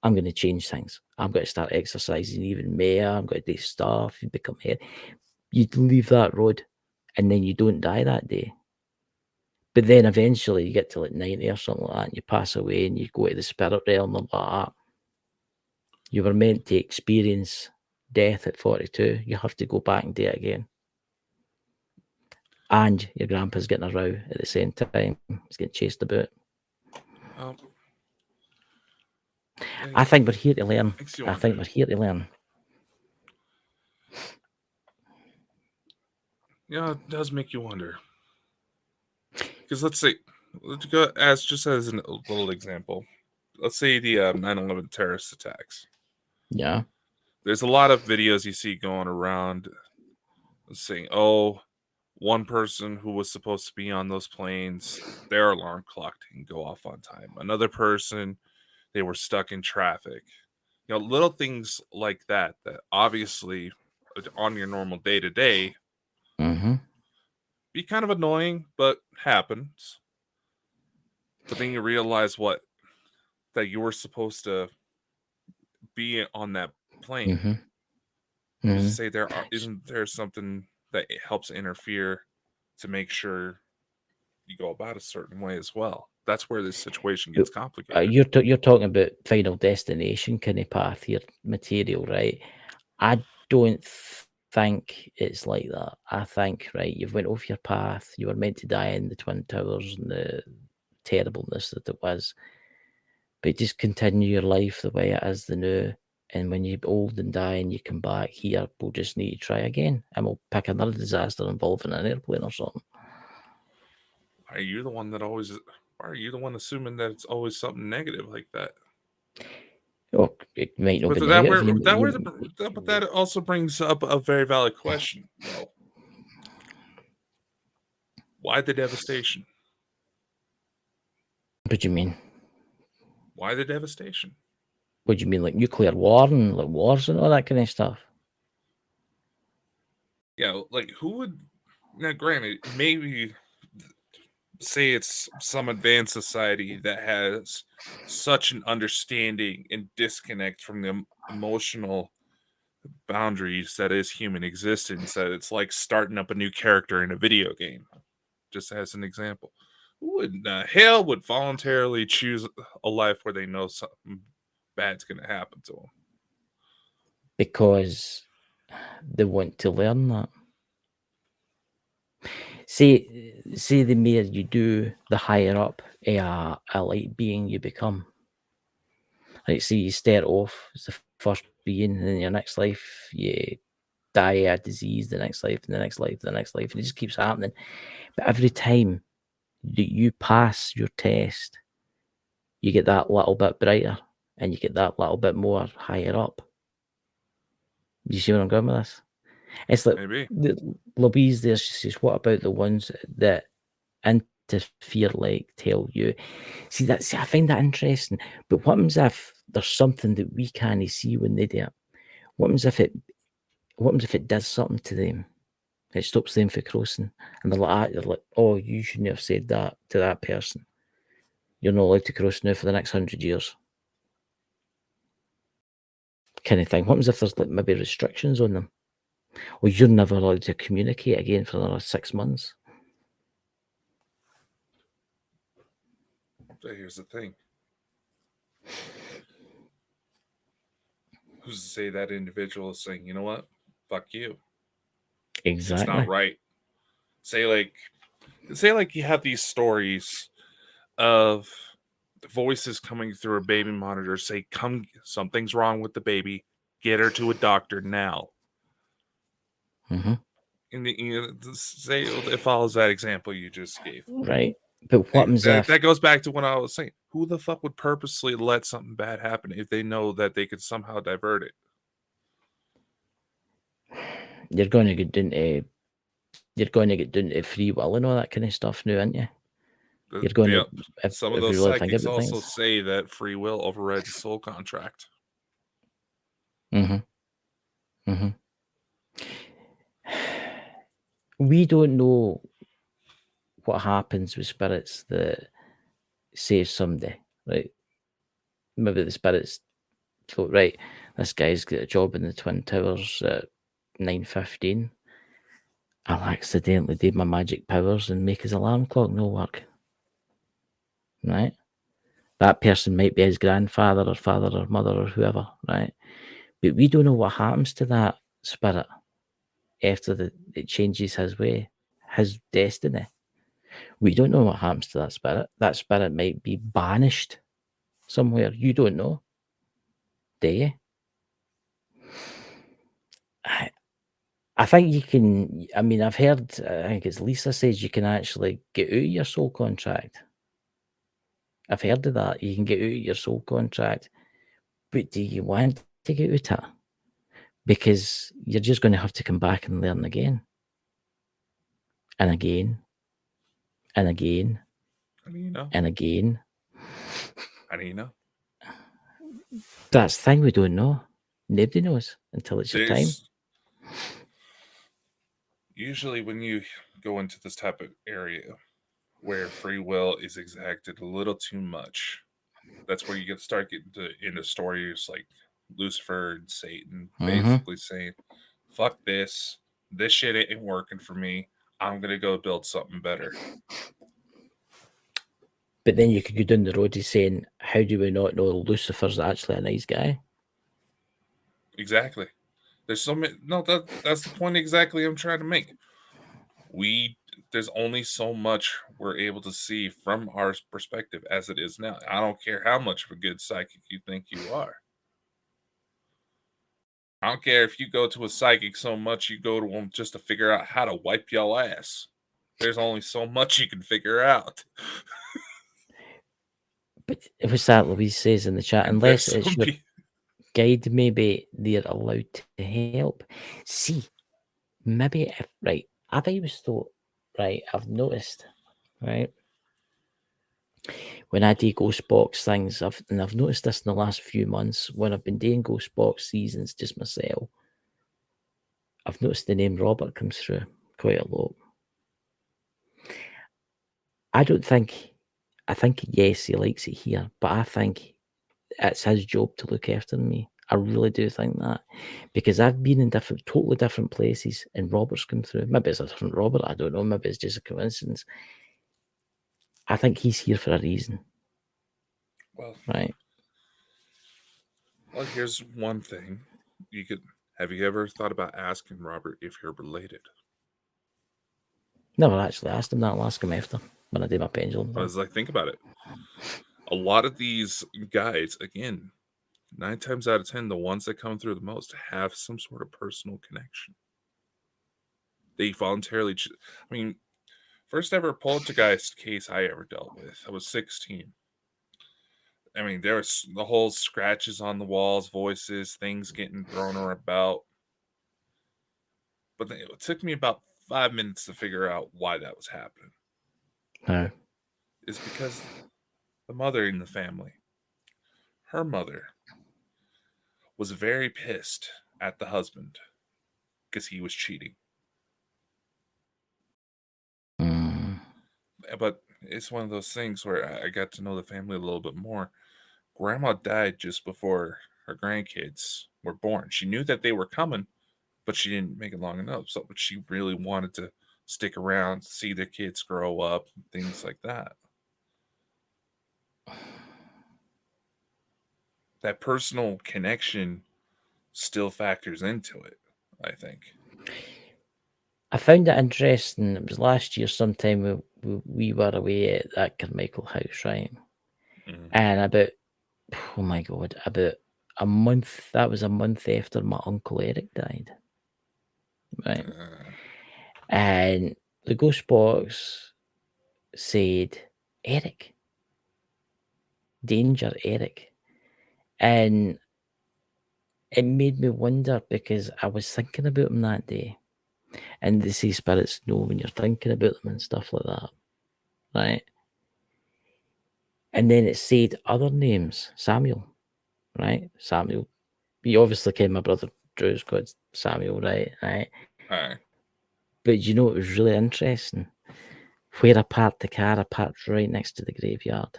I'm going to change things. I'm going to start exercising even more. I'm going to do stuff. You become head. You leave that road, and then you don't die that day. But then eventually you get to like 90 or something like that, and you pass away, and you go to the spirit realm and like that. You were meant to experience death at 42. You have to go back and do it again. And your grandpa's getting a row at the same time. He's getting chased about. I think we're here to learn. I think we're here to learn. Yeah, it does make you wonder. Because let's go as a little example. Let's say the 9/11 terrorist attacks. Yeah. There's a lot of videos you see going around saying, oh, one person who was supposed to be on those planes, their alarm clock didn't go off on time. Another person, they were stuck in traffic. Little things like that obviously on your normal day-to-day be kind of annoying, but happens. But then you realize that you were supposed to be on that plane. Just say isn't there something that helps interfere to make sure you go about a certain way as well? That's where this situation gets complicated. You're talking about Final Destination kind of path here material, right? I don't think it's like that. I think, right, you've went off your path. You were meant to die in the Twin Towers and the terribleness that it was. But just continue your life the way it is the new. And when you're old and die and you come back here, we'll just need to try again. And we'll pick another disaster involving an airplane or something. Are you the one assuming that it's always something negative like that? Oh, it might not But be negative. but that also brings up a very valid question. Why the devastation? What do you mean? Why the devastation? What do you mean, like nuclear war and like wars and all that kind of stuff? Yeah, like who would? Now, granted, maybe say it's some advanced society that has such an understanding and disconnect from the emotional boundaries that is human existence that it's like starting up a new character in a video game. Just as an example, who in the hell would voluntarily choose a life where they know something bad's going to happen to them? Because they want to learn that. See, the more you do, the higher up a light being you become. Like, see, you start off as the first being, and in your next life, you die of a disease, the next life, and the next life, the next life, and it just keeps happening. But every time that you pass your test, you get that little bit brighter, and you get that little bit more higher up. You see where I'm going with this? It's like Louise there, she says, what about the ones that interfere, like tell you? See, I find that interesting. But what happens if there's something that we can't see when they do it? What happens if it does something to them? It stops them from crossing. And they're like, oh, you shouldn't have said that to that person. You're not allowed to cross now for the next 100 years. Kind of thing. What happens if there's like maybe restrictions on them? Or you're never allowed to communicate again for another 6 months? So here's the thing. Who's to say that individual is saying, you know what, fuck you, it's just not Exactly. right. Say like you have these stories of voices coming through a baby monitor say, come, something's wrong with the baby, get her to a doctor now. Hmm. And say it follows that example you just gave. Right. But what happens if That goes back to when I was saying, who the fuck would purposely let something bad happen if they know that they could somehow divert it? you're going to get down to free will and all that kind of stuff now, aren't you? You're going to, Some of if those you really think psychics about also things. say that free will overrides a soul contract. Hmm. Hmm. We don't know what happens with spirits that save somebody, right? Maybe the spirits thought, right, this guy's got a job in the Twin Towers at 9:15. I'll accidentally do my magic powers and make his alarm clock no work. Right? That person might be his grandfather or father or mother or whoever, right? But we don't know what happens to that spirit after it changes his way, his destiny. We don't know what happens to that spirit. That spirit might be banished somewhere. You don't know, do you? I think you can. I mean, I've heard. I think it's Lisa says you can actually get out of your soul contract. I've heard of that. You can get out of your soul contract, but do you want to get out it? Because you're just going to have to come back and learn again, and again, and again, How do you know? and again. How do you know? That's the thing, we don't know. Nobody knows until it's your time. There's usually when you go into this type of area where free will is exacted a little too much, that's where you get start getting into stories like Lucifer and Satan Mm-hmm. basically saying, fuck this shit ain't working for me, I'm gonna go build something better. But then you could go down the road to saying, how do we not know Lucifer's actually a nice guy? Exactly. There's so many. No, that's the point exactly I'm trying to make. There's only so much we're able to see from our perspective as it is now. I don't care how much of a good psychic you think you are. I don't care if you go to a psychic so much you go to them just to figure out how to wipe your ass. There's only so much you can figure out. But it was that Louise says in the chat, And there's unless it's some your people. guide, maybe they're allowed to help. See, maybe if, right, I've always thought, right, I've noticed, right, when I do ghost box things, I've noticed this in the last few months when I've been doing ghost box seasons just myself. I've noticed the name Robert comes through quite a lot. I don't think, I think yes, he likes it here, but I think it's his job to look after me. I really do think that, because I've been in totally different places, and Robert's come through. Maybe it's a different Robert. I don't know. Maybe it's just a coincidence. I think he's here for a reason, Well, right? well, here's one thing. Have you ever thought about asking Robert if you're related? Never actually asked him that. I'll ask him after when I do my pendulum I thing. was like, think about it. A lot of these guys, again, 9 times out of 10, the ones that come through the most have some sort of personal connection. They voluntarily, I mean, first ever poltergeist case I ever dealt with, I was 16. I mean, there was the whole scratches on the walls, voices, things getting thrown about. But it took me about 5 minutes to figure out why that was happening. No. It's because the mother in the family, her mother, was very pissed at the husband because he was cheating. Mm. But it's one of those things where I got to know the family a little bit more. Grandma died just before her grandkids were born. She knew that they were coming, but she didn't make it long enough. So, but she really wanted to stick around, see their kids grow up, things like that. that personal connection still factors into it, I think. I found it interesting. It was last year sometime we were away at that Carmichael house, right? Mhm. And about, oh my God, about a month, that was a month after my Uncle Eric died, right? And the ghost box said, Eric, danger, Eric. And it made me wonder because I was thinking about him that day. And they say spirits know when you're thinking about them and stuff like that, right? And then it said other names, Samuel, right? Samuel. You obviously ken my brother Drew's got Samuel, right? Right. Aye. But you know, it was really interesting. Where I parked the car, I parked right next to the graveyard.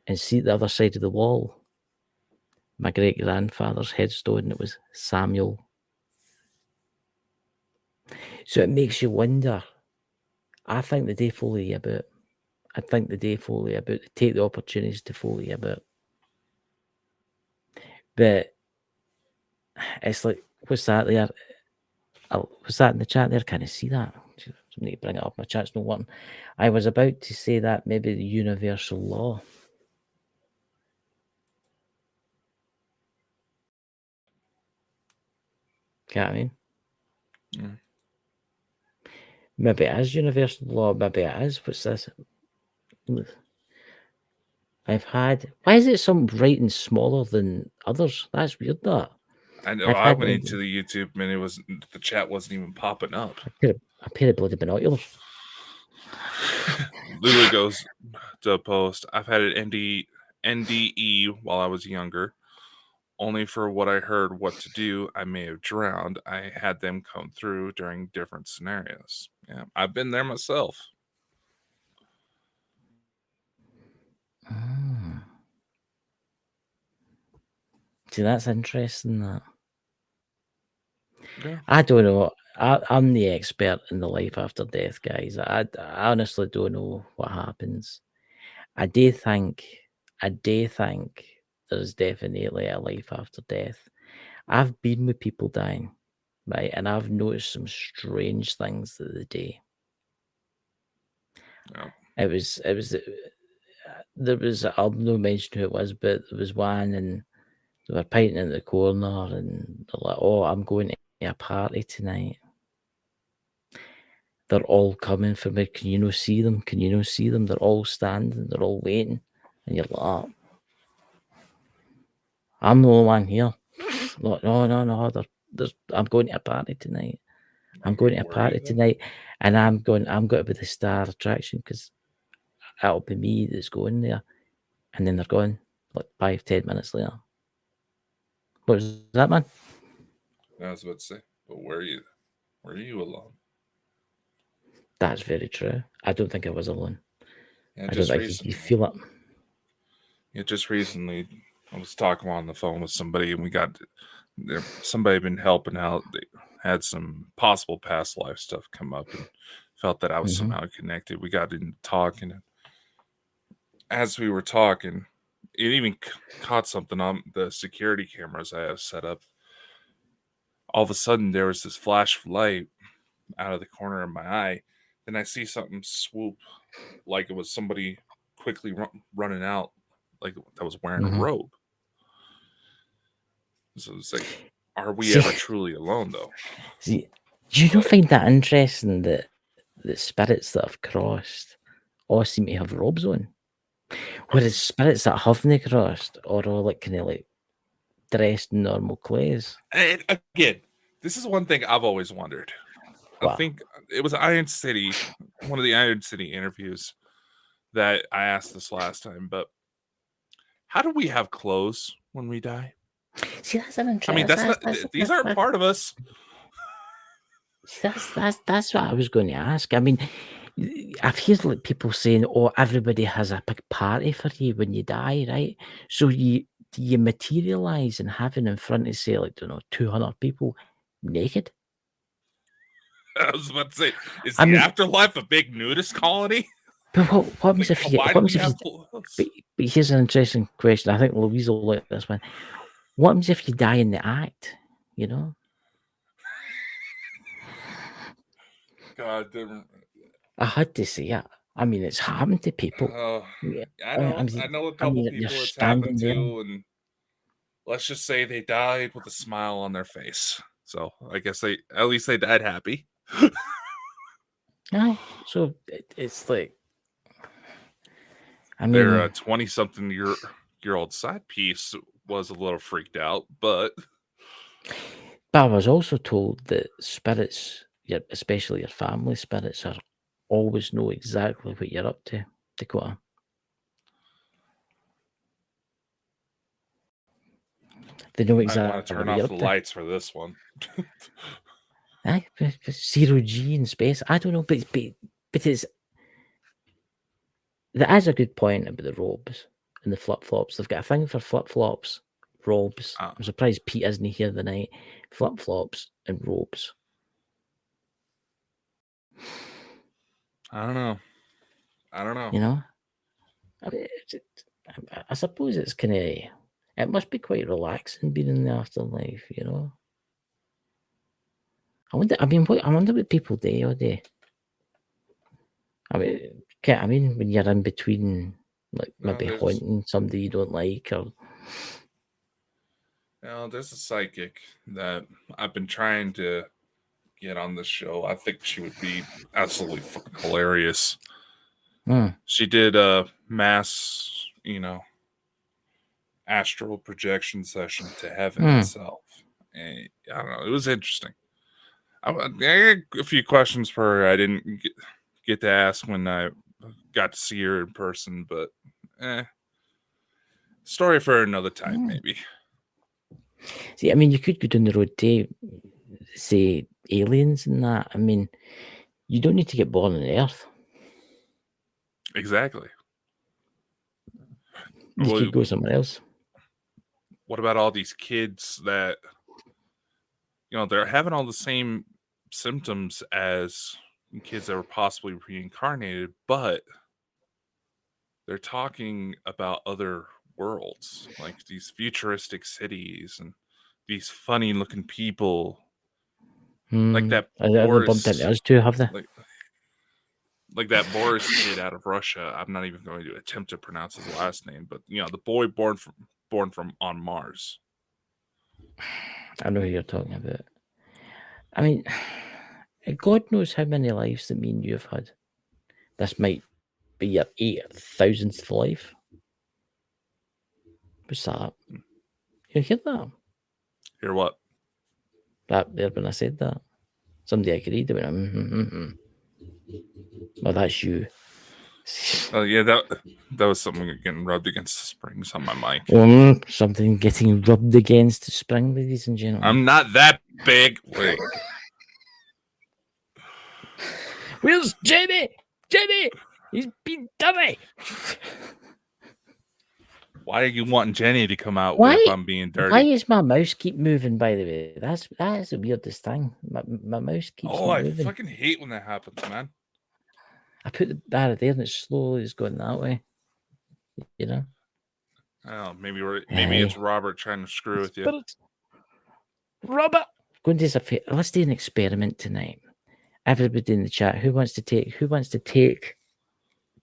And see the other side of the wall, my great grandfather's headstone, it was Samuel. So it makes you wonder. I think the day follow about. I think the day follow about. Take the opportunities to follow about. But it's like, what's that there? Was that in the chat there? Can I see that? I need to bring it up. My chat's not working. I was about to say that maybe the universal law. Get what I mean? Mm. Maybe it is universal law. Maybe it is. What's this? I've had. Why is it some writing smaller than others? That's weird. That I know. I've I had. went into the YouTube and the chat wasn't even popping up. A pair of bloody binoculars. Lulu goes to post. I've had an NDE while I was younger. Only for what I heard what to do, I may have drowned. I had them come through during different scenarios. Yeah, I've been there myself. Ah. See, that's interesting. That Yeah. I don't know. I'm the expert in the life after death, guys. I honestly don't know what happens. I do think there's definitely a life after death. I've been with people dying, right, and I've noticed some strange things that they do. Yeah. It was there was, I'll no mention who it was, but there was one, and they were painting in the corner, and they're like, "Oh, I'm going to a party tonight." They're all coming for me. Can you not see them? Can you not see them? They're all standing. They're all waiting, and you're like, oh, "I'm the only one here." Like, no. I'm going to a party tonight. I'm going to a party tonight, and I'm going to be the star attraction because it'll be me that's going there. And then they're gone like 5-10 minutes later. What was that, man? I was about to say, but were you alone? That's very true. I don't think I was alone. Yeah, I don't think you feel it. Yeah, just recently, I was talking on the phone with somebody, and somebody had been helping out. They had some possible past life stuff come up, and felt that I was somehow connected. We got into talking, and as we were talking, it even caught something on the security cameras I have set up. All of a sudden, there was this flash of light out of the corner of my eye. Then I see something swoop, like it was somebody quickly running out, like that was wearing a robe. So it's like, are we ever truly alone, though? See, do you not find that interesting that the spirits that have crossed all seem to have robes on? Whereas spirits that haven't crossed are all like kind of like dressed in normal clothes. And again, this is one thing I've always wondered. Wow. I think it was Iron City, one of the Iron City interviews that I asked this last time, but how do we have clothes when we die? See, that's an interesting. I mean, these aren't part of us. That's what I was going to ask. I mean, I've heard like people saying, "Oh, everybody has a big party for you when you die, right?" So do you materialize and having in front of say, like, 200 people naked? I was about to say, is the afterlife a big nudist colony? But what happens if you? Why do we have clothes? But here's an interesting question. I think Louise will like this one. What happens if you die in the act? You know? God damn. I had to say it. I mean, it's happened to people. Yeah, I know a couple you're people it's standing happened there. to, and let's just say they died with a smile on their face. So I guess at least they died happy. Aye, so it's like, I Their mean, 20-something-year-old side piece was a little freaked out, but I was also told that spirits, especially your family spirits, always know exactly what you're up to, Dakota. They know I exactly want to turn what you're off up the to. lights for this one. Aye, zero G in space. I don't know, but it's there is a good point about the robes and the flip flops. They've got a thing for flip flops, robes. I'm surprised Pete isn't here tonight. Flip flops and robes. I don't know. You know, I mean, I suppose it's kind of. It must be quite relaxing being in the afterlife. You know. I wonder what people do all day. I mean, when you're in between, like maybe haunting somebody you don't like, or there's a psychic that I've been trying to get on this show. I think she would be absolutely fucking hilarious. She did a mass, astral projection session to heaven itself. And I don't know. It was interesting. I got a few questions for her I didn't get to ask when I got to see her in person, but story for another time, maybe. See, I mean, you could go down the road to, say, aliens and that. I mean, you don't need to get born on Earth. Exactly. You could go somewhere else. What about all these kids that, they're having all the same symptoms as kids that were possibly reincarnated, but they're talking about other worlds, like these futuristic cities and these funny looking people. Like that Boris, bumped into us too, have they? Like that Boris kid out of Russia. I'm not even going to attempt to pronounce his last name, but the boy born from on Mars. I know who you're talking about. I mean, God knows how many lives that me and you have had. This might be your 8,000th life. What's that? You hear that? Hear what? That there when I said that. Somebody agreed with him. Well, that's you. Oh yeah, that was something getting rubbed against the springs on my mic. Something getting rubbed against the spring, ladies and gentlemen. I'm not that big. Wait. Where's Jenny? Jenny! He's been dummy. Why are you wanting Jenny to come out if I'm being dirty? Why is my mouse keep moving, by the way? That is the weirdest thing. My mouse keeps moving. I fucking hate when that happens, man. I put the arrow there and it slowly is going that way. You know? Oh, maybe it's Robert trying to screw with you. Robert! Let's do an experiment tonight. Everybody in the chat, who wants to take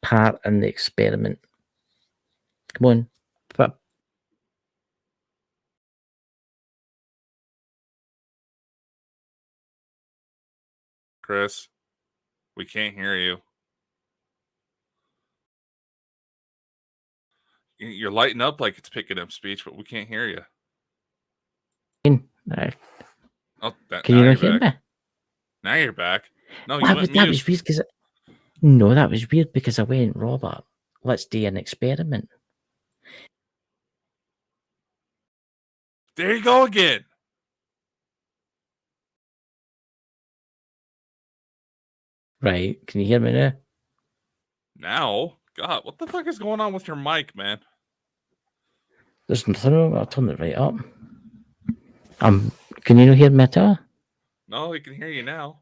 part in the experiment? Come on. Chris, we can't hear you. You're lighting up like it's picking up speech, but we can't hear you. Oh, can you not hear me? Now you're back. No, that was weird because that was weird because I went, Robert, let's do an experiment. There you go again. Right. Can you hear me now? Now? God, what the fuck is going on with your mic, man? There's nothing wrong. I'll turn it right up. Can you not hear me at all? No, I can hear you now.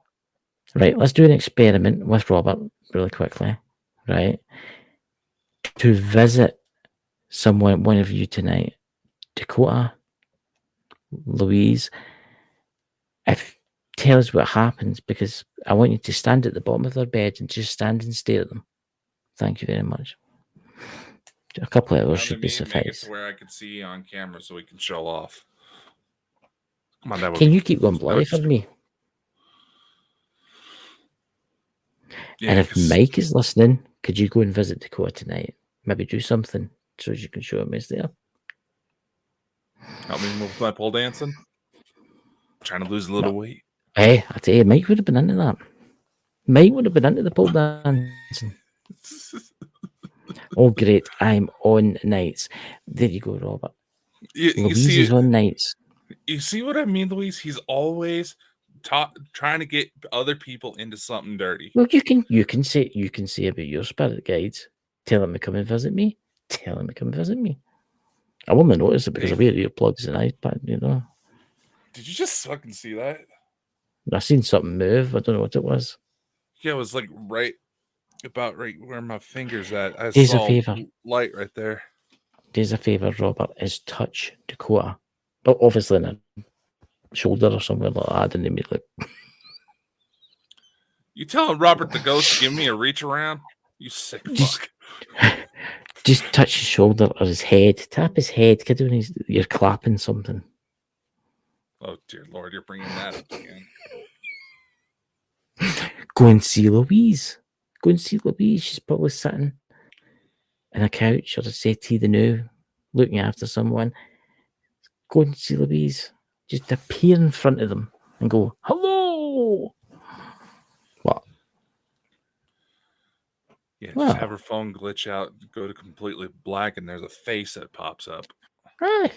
Right, let's do an experiment with Robert really quickly. Right. To visit one of you tonight. Dakota, Louise, tell us what happens, because I want you to stand at the bottom of their bed and just stand and stare at them. Thank you very much. A couple of hours Come to should be me and make it to suffice. where I can see you on camera so we can show off. Come on, that would Can be. you keep going That blurry would for just be. me? Yeah, And if 'cause- Mike is listening, could you go and visit Dakota tonight? Maybe do something so you can show him he's there. help me with my pole dancing. Trying to lose a little weight. Hey, I tell you, Mike would have been into that. Mike would have been into the pole dancing. Oh, great. I'm on nights. There you go, Robert. You Louise see, is on nights. you see what I mean, Louise? He's always trying to get other people into something dirty. Well, you can say about your spirit guides. Tell them to come and visit me. Tell them to come visit me. I won't notice it because I wear earplugs and iPad, you know. Did you just fucking see that? I seen something move. I don't know what it was. Yeah, it was like about right where my finger's at. I Here's a saw favour. light right there. Does a favour, Robert, is touch Dakota. But obviously in a shoulder or somewhere like that. I didn't immediately. You telling Robert the Ghost to give me a reach around? You sick fuck. Just touch his shoulder or his head. Tap his head. Kid, when you're clapping something. Oh dear Lord, you're bringing that up again. Go and see Louise. Go and see Louise. She's probably sitting in a couch or a settee the new, looking after someone. Go and see Louise. Just appear in front of them and go, hello. What? Yeah, just have her phone glitch out, go to completely black, and there's a face that pops up. Aye.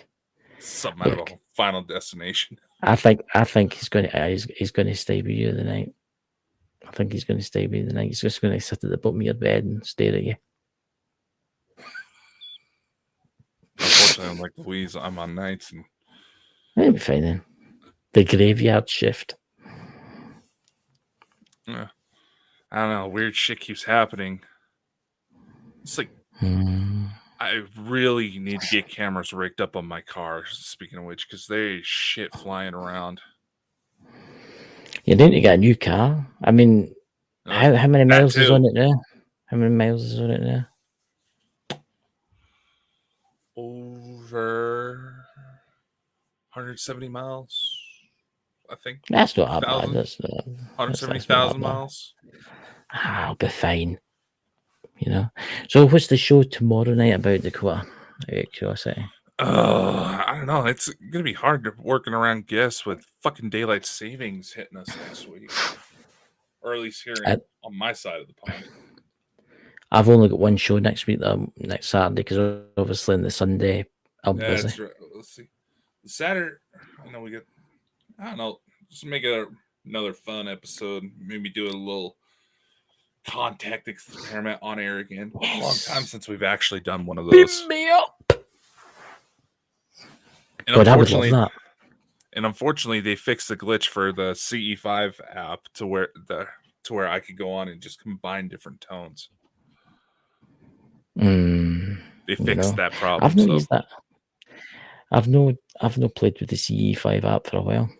Something out of a Final Destination. I think he's going to stay with you tonight. I think he's going to stay with you tonight. He's just going to sit at the bottom of your bed and stare at you. Unfortunately, I'm like Louise. I'm on nights, and That'll be fine then. The graveyard shift. I don't know. Weird shit keeps happening. It's like I really need to get cameras rigged up on my car. Speaking of which, because there's shit flying around. You need to get a new car. I mean, how many miles is on it now? How many miles is on it now? Over 170 miles, I think. That's not that bad. That's 170,000 miles. I'll be fine. You know. So, what's the show tomorrow night about, Dakota? Out of curiosity. I don't know. It's gonna be hard working around guests with fucking daylight savings hitting us next week, or at least here on my side of the pond. I've only got one show next week, next Saturday, because obviously on the Sunday I'll be busy. That's right. Let's see. Saturday, I know we get. I don't know. Just make it another fun episode. Maybe do a little contact experiment on air again. Yes. A long time since we've actually done one of those. Beam me up. And unfortunately, they fixed the glitch for the CE5 app to where I could go on and just combine different tones. They fixed that problem. I've not used that. I've not played with the CE5 app for a while.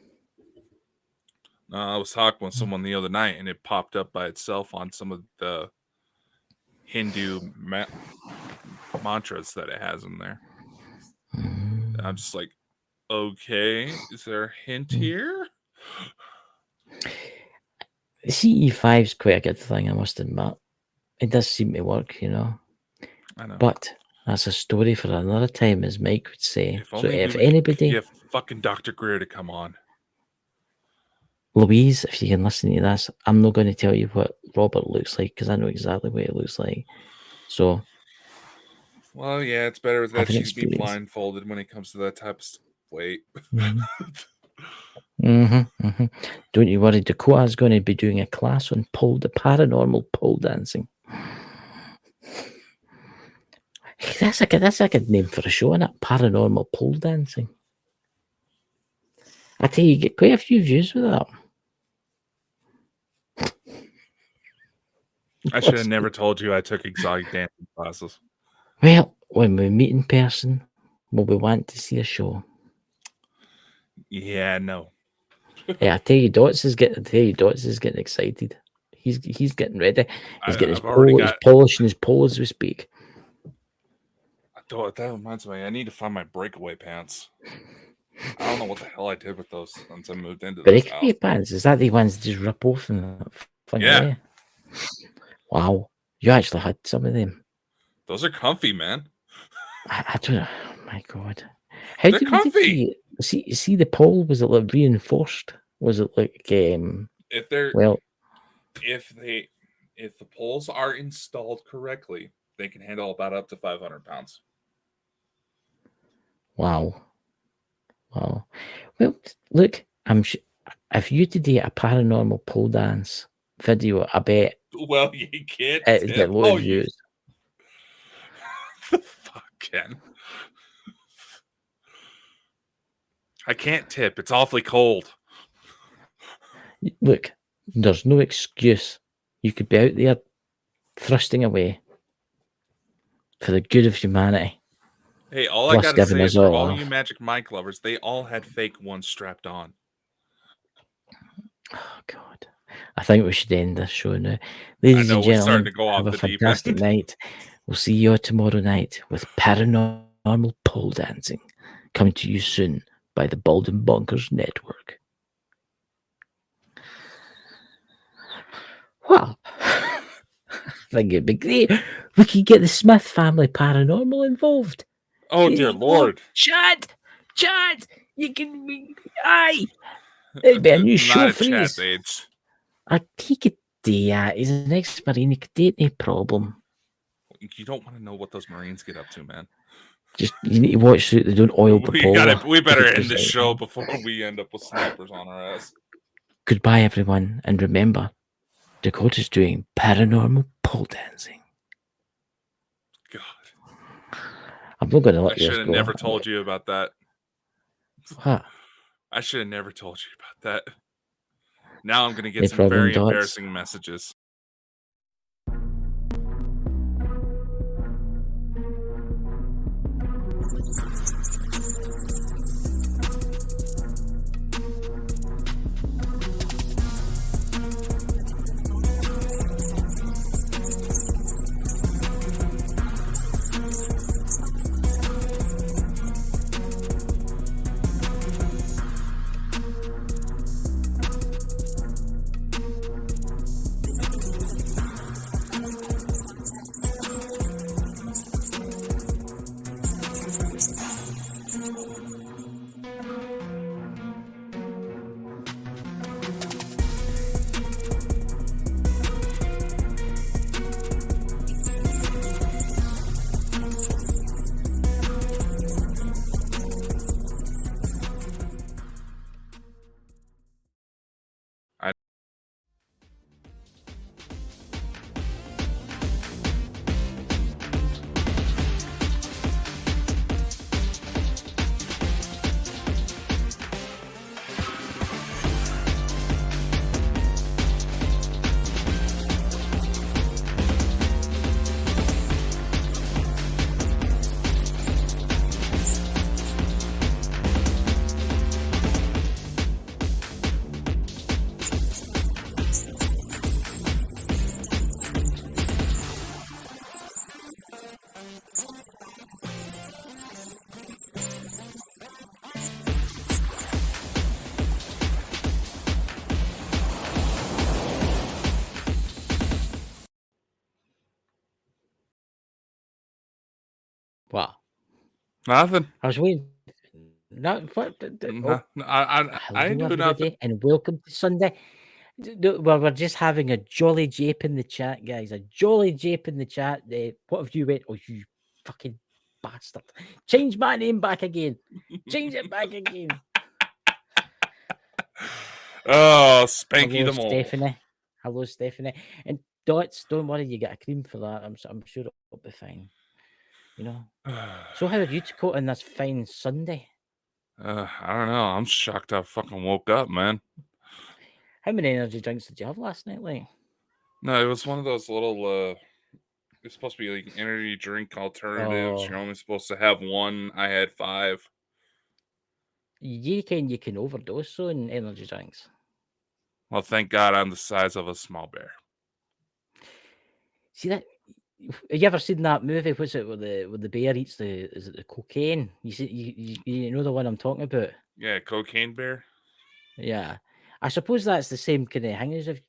I was talking with someone the other night, and it popped up by itself on some of the Hindu mantras that it has in there. And I'm just like, okay, is there a hint here? The CE5 is quite a good thing, I must admit. It does seem to work, you know. I know. But that's a story for another time, as Mike would say. If anybody... get fucking Dr. Greer to come on. Louise, if you can listen to this, I'm not going to tell you what Robert looks like, because I know exactly what he looks like. So... Well, yeah, it's better that she'd be blindfolded when it comes to that type of stuff. Wait. Don't you worry, Dakota's going to be doing a class on paranormal pole dancing. That's a good name for a show, isn't it? Paranormal pole dancing. I tell you, get quite a few views with that. I should have never told you I took exotic dancing classes. Well, when we meet in person, we'll be wanting to see a show. Yeah, no. Yeah, I tell you, Dots is getting excited. He's getting ready. He's getting his I've already pole, his got. polish, and his pole as we speak. That reminds me. I need to find my breakaway pants. I don't know what the hell I did with those since I moved into this house. Breakaway pants, is that the ones that just rip off and fling Yeah, away? Wow, you actually had some of them. those are comfy, man. I don't know. Oh my God, how They're did comfy. you see the pole? Was it like reinforced? Was it like If they're well? if the poles are installed correctly, they can handle about up to 500 pounds. Wow. Well, look, if you to do a paranormal pole dance video, I bet Well, you can't it'd get tip. loads Oh, of you views. the fuck, Ken. I can't tip. It's awfully cold. Look, there's no excuse. You could be out there thrusting away for the good of humanity, Hey, all I plus gotta giving say us is for all all off. you Magic Mike lovers, they all had fake ones strapped on. Oh God, I think we should end this show now, I ladies know and we're starting gentlemen. to go Have off a the deep fantastic end. night. We'll see you all tomorrow night with paranormal pole dancing, coming to you soon by the Bald and Bonkers Network. Well, I think it'd be great. We could get the Smith family paranormal involved. Oh There dear you go. lord. Chad, you can be. Aye. It'd be a new Not show a for chat us. age. He could do that. He's an ex-Marine. He could do it, no problem. You don't want to know what those Marines get up to, man. Just, you need to watch so they don't oil the polar. We better end this show before we end up with snipers on our ass. Goodbye, everyone. And remember, Dakota's doing paranormal pole dancing. God. I'm not going to I let yours should have go. never told you about that. What? I should have never told you about that. Now I'm going to get No some problem, very Dots. embarrassing messages. What? Nothing. I was waiting. No, what? Oh, I hello, do nothing. everybody, and welcome to Sunday. Well, we're just having a jolly jape in the chat, guys. A jolly jape in the chat. What have you went? Oh, you fucking bastard! Change my name back again. Change it back again. Oh, Spanky Hello, the Mole. Stephanie. Hello, Stephanie. And Dots, don't worry, you get a cream for that. I'm sure it'll be fine. You know. So, how are you two on this fine Sunday? I don't know. I'm shocked I fucking woke up, man. How many energy drinks did you have last night, like? No, it was one of those little it's supposed to be like energy drink alternatives. Oh. You're only supposed to have one. I had 5. you can overdose on energy drinks. Well, thank God I'm the size of a small bear. See that? Have you ever seen that movie? What's it where the bear eats is it the cocaine? You see, you know the one I'm talking about? Yeah, cocaine bear. Yeah, I suppose that's the same kind of thing as if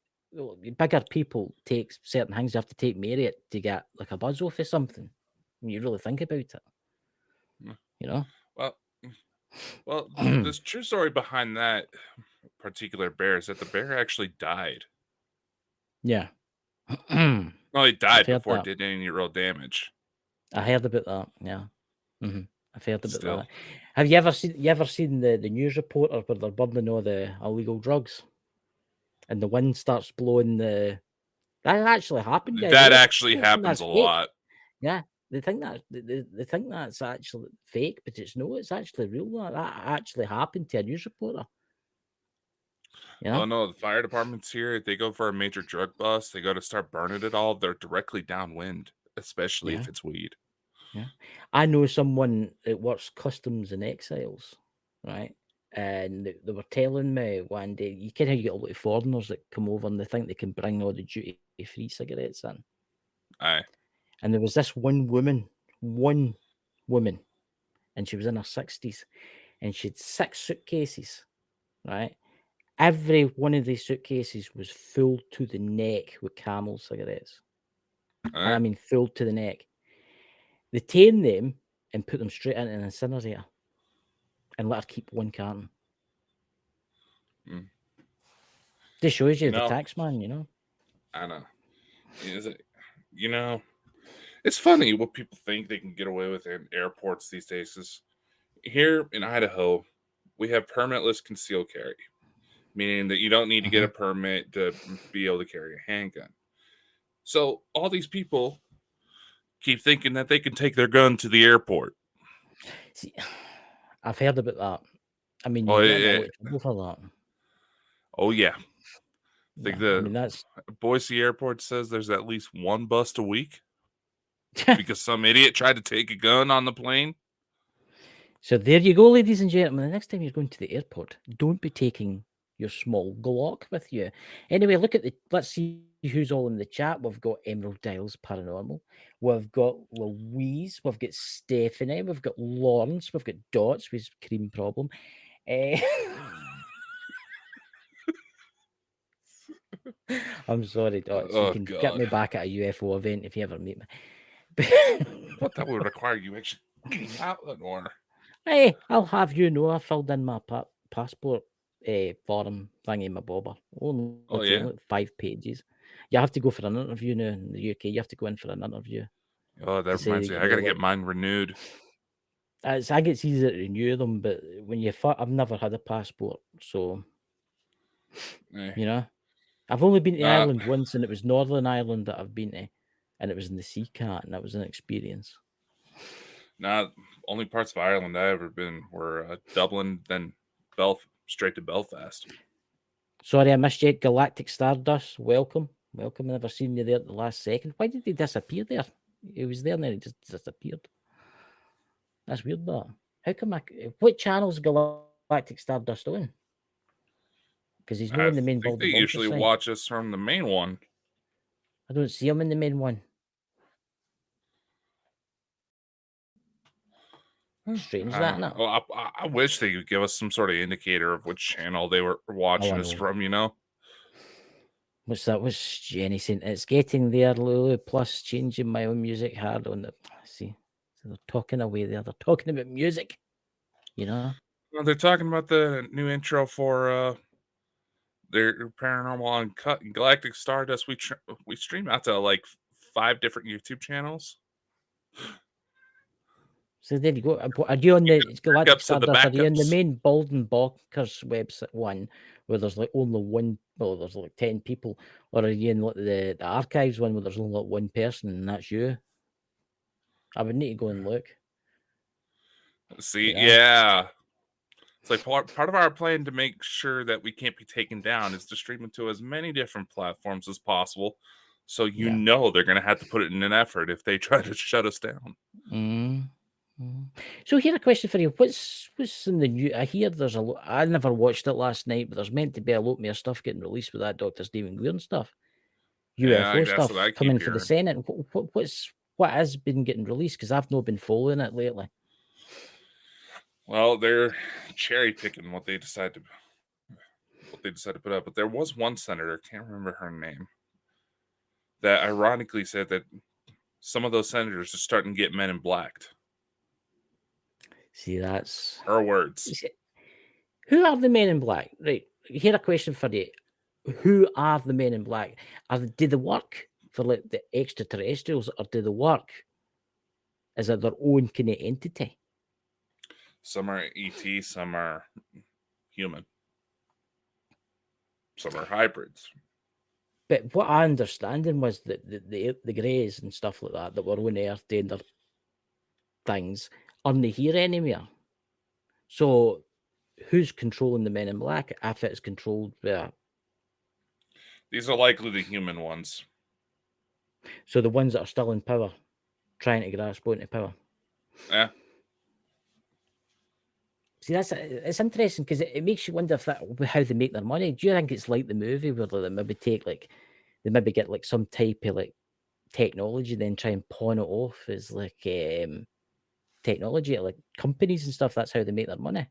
bigger people take certain things. You have to take Marriott to get like a buzz off or something. When you really think about it, Mm, you know. Well, well, the true story behind that particular bear is that the bear actually died. Yeah, Well, it I've died heard before it that. did any real damage. I heard about that. Yeah, I've heard about Still, that. Have you ever seen the news reporter where they're burning all the illegal drugs and the wind starts blowing the? That actually happened, guys. A that lot of actually people think happens that's a fake. lot. Yeah, they think that's actually fake, but it's no, it's actually real. That actually happened to a news reporter. You Oh know? no, the fire department's here. They go for a major drug bust. They go to start burning it all. They're directly downwind, especially Yeah, if it's weed. yeah. I know someone that works customs and exiles, right? And they were telling me one day, you can how you get a lot of foreigners that come over and they think they can bring all the duty-free cigarettes in. Aye. And there was this one woman, and she was in her 60s, and she had 6 suitcases, right? Every one of these suitcases was full to the neck with Camel cigarettes. And I Aye. mean full to the neck. They tamed them and put them straight into an incinerator and let her keep one carton. Mm. This shows You you the know, tax man, you know? I know. Is it? You know, it's funny what people think they can get away with in airports these days. Is here in Idaho, we have permitless concealed carry, meaning that you don't need to get a Mhm. permit to be able to carry a handgun. So all these people keep thinking that they can take their gun to the airport. See, I've heard about that. I mean, Oh, you get in a lot of trouble for that. oh yeah. I think Yeah, I the mean, that's Boise airport says there's at least one bust a week because some idiot tried to take a gun on the plane. so there you go, ladies and gentlemen. The next time you're going to the airport, don't be taking your small Glock with you. Anyway, let's see who's all in the chat. We've got Emerald Dials Paranormal. We've got Louise. We've got Stephanie. We've got Lawrence. We've got Dots with cream problem. Eh, I'm sorry, Dots. You Oh can get God. me back at a UFO event if you ever meet me. What that would require you actually getting out the door. Hey, I'll have you know I filled in my passport form thingy, my bobber. Only Oh took yeah. like 5 pages. You have to go for an interview now in the UK. You have to go in for an interview Oh, to that say reminds that me. you I know, gotta get like, mine renewed. I think it's easier to renew them, but when I've never had a passport, so Eh. you know, I've only been to Nah, Ireland once, and it was Northern Ireland that I've been to, and it was in the Sea Cat, and that was an experience. nah. Only parts of Ireland I ever been were Dublin, then straight to Belfast. Sorry, I missed you. Galactic Stardust, welcome. Welcome. I never seen you there at the last second. Why did he disappear there? He was there and then he just disappeared. That's weird, that. How come what channel's Galactic Stardust on? Because he's no I in the main think Bald they and Bonkers usually thing. watch us from the main one. I don't see him in the main one. Strange I that, don't. innit? Oh, I wish they could give us some sort of indicator of which channel they were Oh, watching I us know. from. You know. What's that? What's Jenny saying? It's getting there, Lulu. Plus, changing my own music hard on the. See, so they're talking away there. They're talking about music, you know? Well, they're talking about the new intro for their Paranormal Uncut and Galactic Stardust. We stream out to like 5 different YouTube channels. So there you go. Are you on You the got Galactic backups of the Stardust? Are you in the backups. main Bald and Bonkers website one where there's like only one? Well, there's like 10 people, or are you in like the archives one where there's only like one person and that's you? I would need to go and look. See, You know? yeah. It's like part of our plan to make sure that we can't be taken down is to stream it to as many different platforms as possible. So Yeah. they're going to have to put it in an effort if they try to shut us down. Mm. So here a question for you. What's in the new? I hear there's a lot. I never watched it last night, but there's meant to be a lot more stuff getting released with that Dr. Stephen Greer stuff, Yeah, UFO that's what stuff I keep coming for the hearing. Senate. What has been getting released? Because I've not been following it lately. Well, they're cherry picking what they decide to put up. But there was one senator, can't remember her name, that ironically said that some of those senators are starting to get Men in Blacked. See, that's Her words. see, who are the Men in Black? Right. Here a question for you. Who are the Men in Black? Do they work for like the extraterrestrials, or do they work as their own kind of entity? Some are ET, some are human, some are hybrids. But what I understanding was that the Greys and stuff like that were on Earth doing their things aren't here anymore. So who's controlling the Men in Black if it's controlled by? These are likely the human ones. So the ones that are still in power, trying to grasp onto power. Yeah. See, it's interesting because it makes you wonder if how they make their money. Do you think it's like the movie where they maybe they maybe get like some type of like technology, then try and pawn it off as like technology at like companies and stuff? That's how they make their money.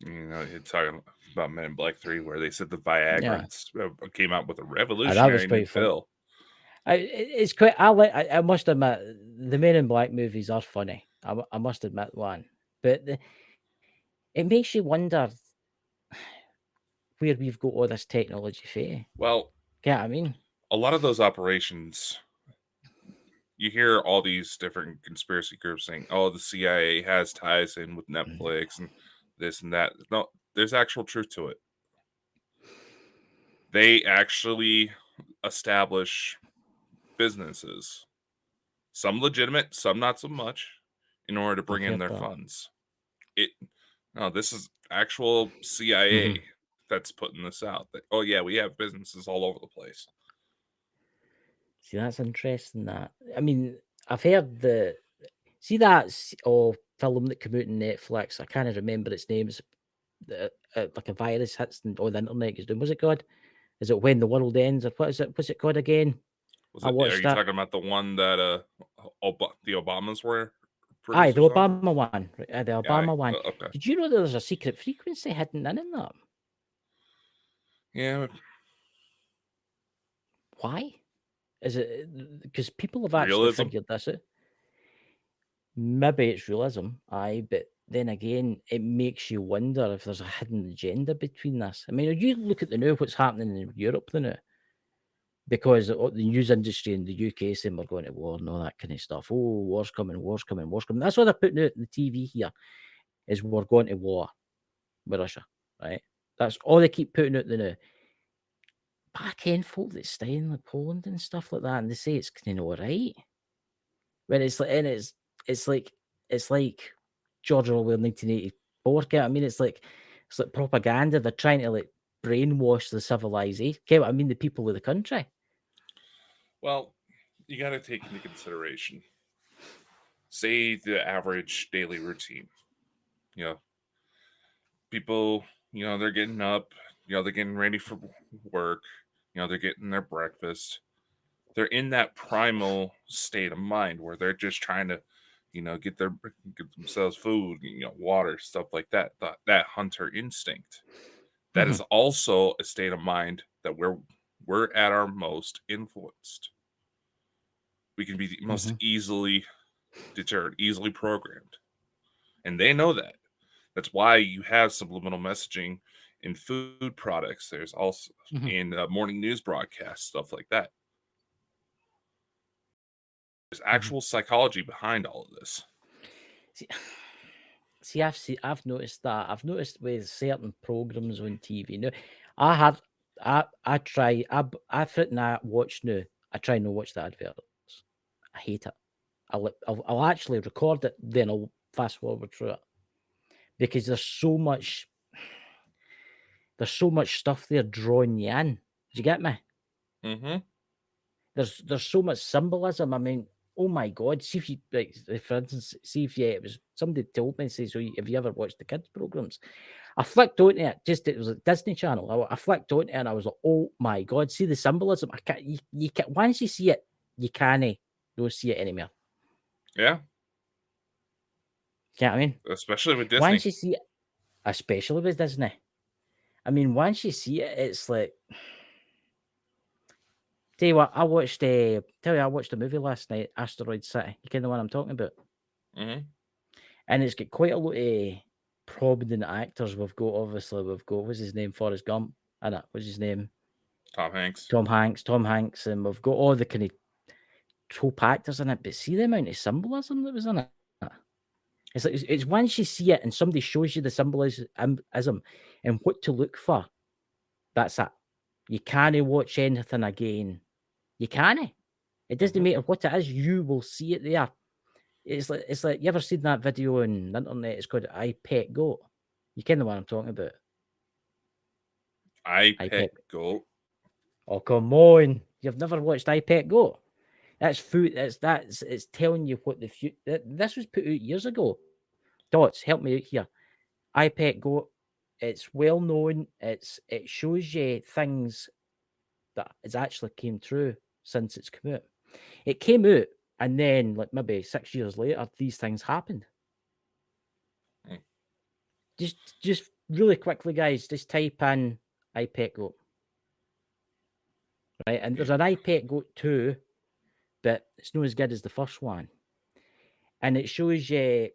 You know, you're talking about Men in Black 3, where they said the Yeah, Viagra came out with a and that revolutionary was new quite fun. pill. It's quite. I must admit, the Men in Black movies are funny. I must admit one, but it makes you wonder where we've got all this technology for. Well, Get what I mean? a lot of those operations, you hear all these different conspiracy groups saying, "Oh, the CIA has ties in with Netflix and this and that." No, there's actual truth to it. They actually establish businesses, some legitimate, some not so much, in order to I've bring in heard their that. funds. It no, this is actual CIA that's putting this out. That, oh yeah, we have businesses all over the place. See, that's interesting. That I mean, I've heard see that film that came out on Netflix. I can't remember its name. It's like a virus hits all the internet is doing. What's it called? Is it When the World Ends, or what is it? What's it called again? Was I it? Are watched you that. talking about the one that the Obamas were Aye, the producers on? Obama one. Right, the Yeah. Obama one. Okay. Did you know there's a secret frequency hidden in that? Yeah. Why? Is it because people have actually Realism. figured this out? Maybe it's realism, aye, but then again, it makes you wonder if there's a hidden agenda between this. I mean, you look at the now what's happening in Europe now, because the news industry in the UK saying we're going to war and all that kind of stuff. Oh, war's coming, war's coming, war's coming. That's what they're putting out on the TV here, is we're going to war with Russia, right? That's all they keep putting out the now. Back in folk that's staying in Poland and stuff like that, and they say it's kind of all right. When it's like, and it's like George Orwell 1984. Get what I mean? It's like propaganda. They're trying to like brainwash the civilization. Get what I mean? The people of the country. Well, you got to take into consideration, say, the average daily routine. You know, people, they're getting up, they're getting ready for work, they're getting their breakfast. They're in that primal state of mind where they're just trying to, get themselves food, water, stuff like that. That hunter instinct. That is also a state of mind that we're at our most influenced. We can be the most easily deterred, easily programmed. And they know that. That's why you have subliminal messaging in food products. There's also in morning news broadcasts, stuff like that. There's actual psychology behind all of this. See, I've noticed that. I've noticed with certain programs on TV now. I try. I fit and I watch now. I try not to watch the adverts. I hate it. I'll actually record it, then I'll fast forward through it because there's so much stuff there drawing you in. Do you get me? Mm-hmm. There's so much symbolism. I mean, oh my God, see if you, like, for instance, see if it was somebody told me, says, so have you ever watched the kids' programs? I flicked onto it, it was a Disney Channel. I flicked onto it and I was like, oh my God, see the symbolism. I can't, you can't, once you see it, you can't don't see it anymore. Yeah. You know what I mean? Especially with Disney. Once you see it, especially with Disney. I mean, once you see it, it's like, tell you what, I watched a movie last night, Asteroid City. You kind of what I'm talking about. Mm-hmm. And it's got quite a lot of prominent actors. We've got what's his name, Forrest Gump, and what's his name, Tom Hanks. Tom Hanks, and we've got all the kind of top actors in it. But see the amount of symbolism that was in it. It's like it's once you see it and somebody shows you the symbolism and what to look for. That's it. You can't watch anything again. You can't. It doesn't matter what it is. You will see it there. It's like you ever seen that video on the internet? It's called I Pet Goat. You kind of what I'm talking about. I Pet Goat. Oh, come on. You've never watched I Pet Goat. That's food. It's telling you what the future. This was put out years ago. Dots, help me out here. I Pet Goat. It's well known. It shows you things that has actually came true since it's come out. It came out, and then like maybe 6 years later, these things happened. Just really quickly, guys, just type in I Pet Goat. Right, and there's an I Pet Goat 2, but it's not as good as the first one. And it shows you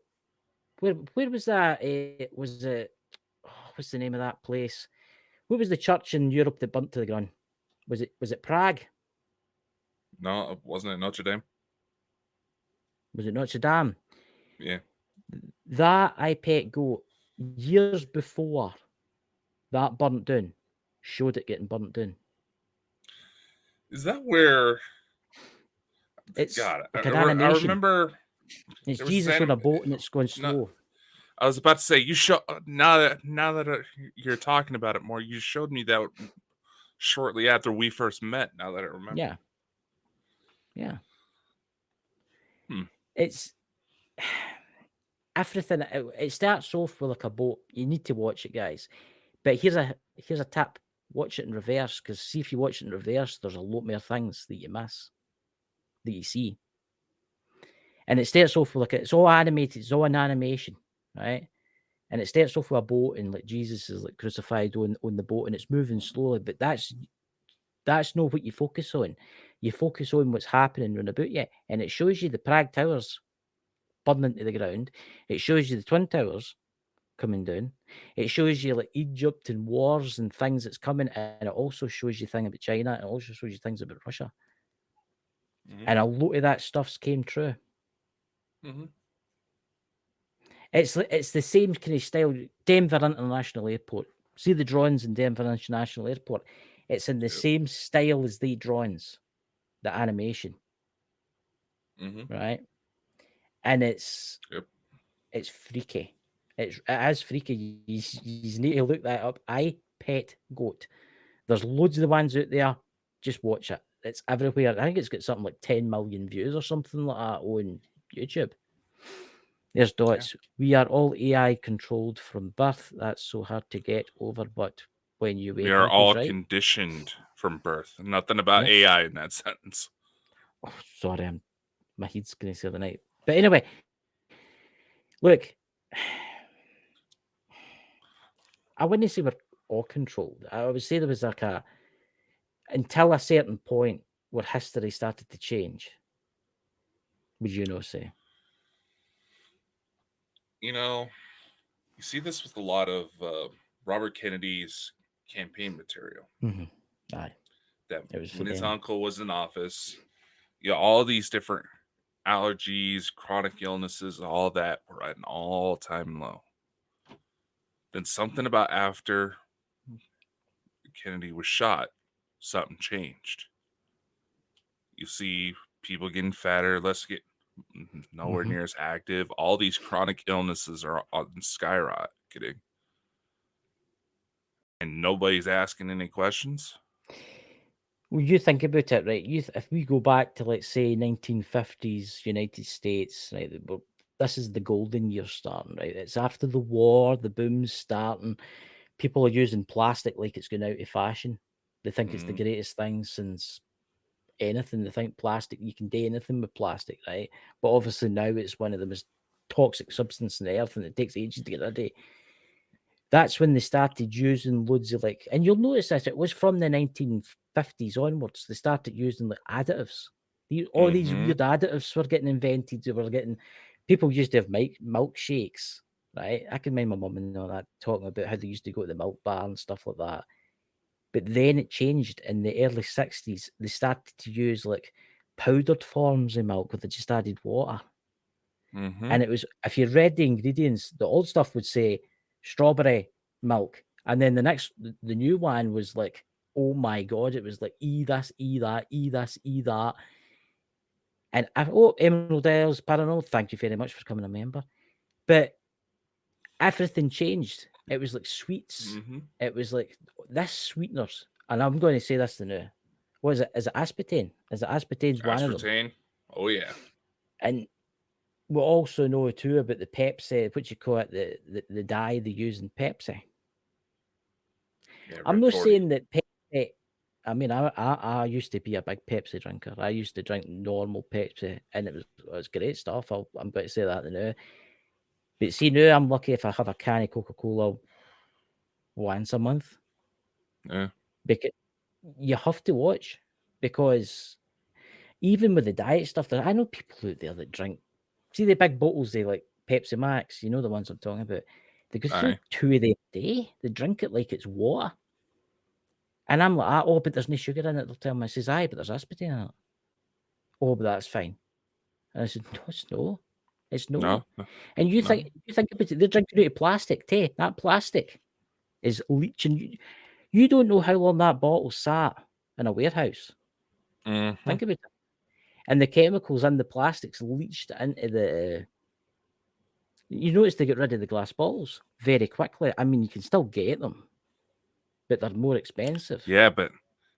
where was that? Was it what's the name of that place? What was the church in Europe that burnt to the ground? Was it Prague? No, wasn't it Notre Dame? Was it Notre Dame? Yeah. That I Pet Goat years before that burnt down showed it getting burnt down. Is that where? It's God, like an I animation. remember. It's Jesus on a boat and it's going slow. No, I was about to say you show now that you're talking about it more. You showed me that shortly after we first met. Now that I remember. Yeah. It's everything. It starts off with like a boat. You need to watch it, guys. But here's a tip: watch it in reverse. Because see, if you watch it in reverse, there's a lot more things that you miss, that you see. And it starts off with like it's all animated. It's all an animation, right? And it starts off with a boat, and like Jesus is like crucified on the boat, and it's moving slowly. But that's not what you focus on. You focus on what's happening round about you, and it shows you the Prague Towers burning to the ground. It shows you the Twin Towers coming down. It shows you like Egypt and wars and things that's coming, and it also shows you things about China, and it also shows you things about Russia. And a lot of that stuff's came true. It's the same kind of style. Denver International Airport. See the drawings in Denver International Airport. It's in the same style as the drawings, the animation, right? And it's freaky. It is freaky. You need to look that up. I Pet Goat. There's loads of the ones out there. Just watch it. It's everywhere. I think it's got something like 10 million views or something like that on YouTube. There's Dots. Yeah. We are all AI controlled from birth. That's so hard to get over. But when you wake up, we are all conditioned from birth. Nothing about AI in that sentence. Oh, sorry, my head's going to say the night. But anyway, look, I wouldn't say we're all controlled. I would say there was like until a certain point where history started to change. Would you know say? You know, you see this with a lot of Robert Kennedy's campaign material. Aye. That when his uncle was in office, all these different allergies, chronic illnesses, all that were at an all-time low. Then something about after Kennedy was shot, something changed. You see people getting fatter, nowhere near as active. All these chronic illnesses are skyrocketing. And nobody's asking any questions. Well, you think about it, right? If we go back to, let's say, 1950s United States, right? This is the golden years starting, right? It's after the war, the boom's starting. People are using plastic like it's going out of fashion. They think it's the greatest thing since anything. They think plastic, you can do anything with plastic, right? But obviously now it's one of the most toxic substances on the earth, and it takes ages to get rid of. That's when they started using loads of and you'll notice this, it was from the 1950s onwards, they started using additives. All these weird additives were getting invented. They were getting, people used to have milkshakes, right? I can remember my mum and all that talking about how they used to go to the milk bar and stuff like that. But then it changed in the early 60s. They started to use powdered forms of milk where they just added water. And it was, if you read the ingredients, the old stuff would say strawberry milk. And then the new one was oh my God, it was E this, E that, E this, E that. And Emerald Isles Paranormal, thank you very much for coming a member. But everything changed. It was sweets. It was this sweeteners. And I'm going to say this to now. What is it? Is it aspartame? Is it aspartame's one of them? Aspartame? Oh, yeah. And we also know too about the Pepsi, what you call it, the dye they use in Pepsi. Yeah, I'm not 40. saying that Pepsi. I mean, I used to be a big Pepsi drinker. I used to drink normal Pepsi, and it was great stuff. I'm about to say that now. But see, now I'm lucky if I have a can of Coca-Cola once a month. Yeah. Because you have to watch, because even with the diet stuff, I know people out there that drink. See the big bottles, they like Pepsi Max. You know the ones I'm talking about. They go through 2 of them a day. They drink it like it's water. And I'm like, oh, but there's no sugar in it. They'll tell me, I says, aye, but there's aspartame in it. Oh, but that's fine. And I said, no, it's no. It's no. And you think about it, they're drinking out of plastic, too. That plastic is leaching. You don't know how long that bottle sat in a warehouse. Think about it. And the chemicals in the plastics leached into the. You notice they get rid of the glass bottles very quickly. I mean, you can still get them, but they're more expensive. Yeah, but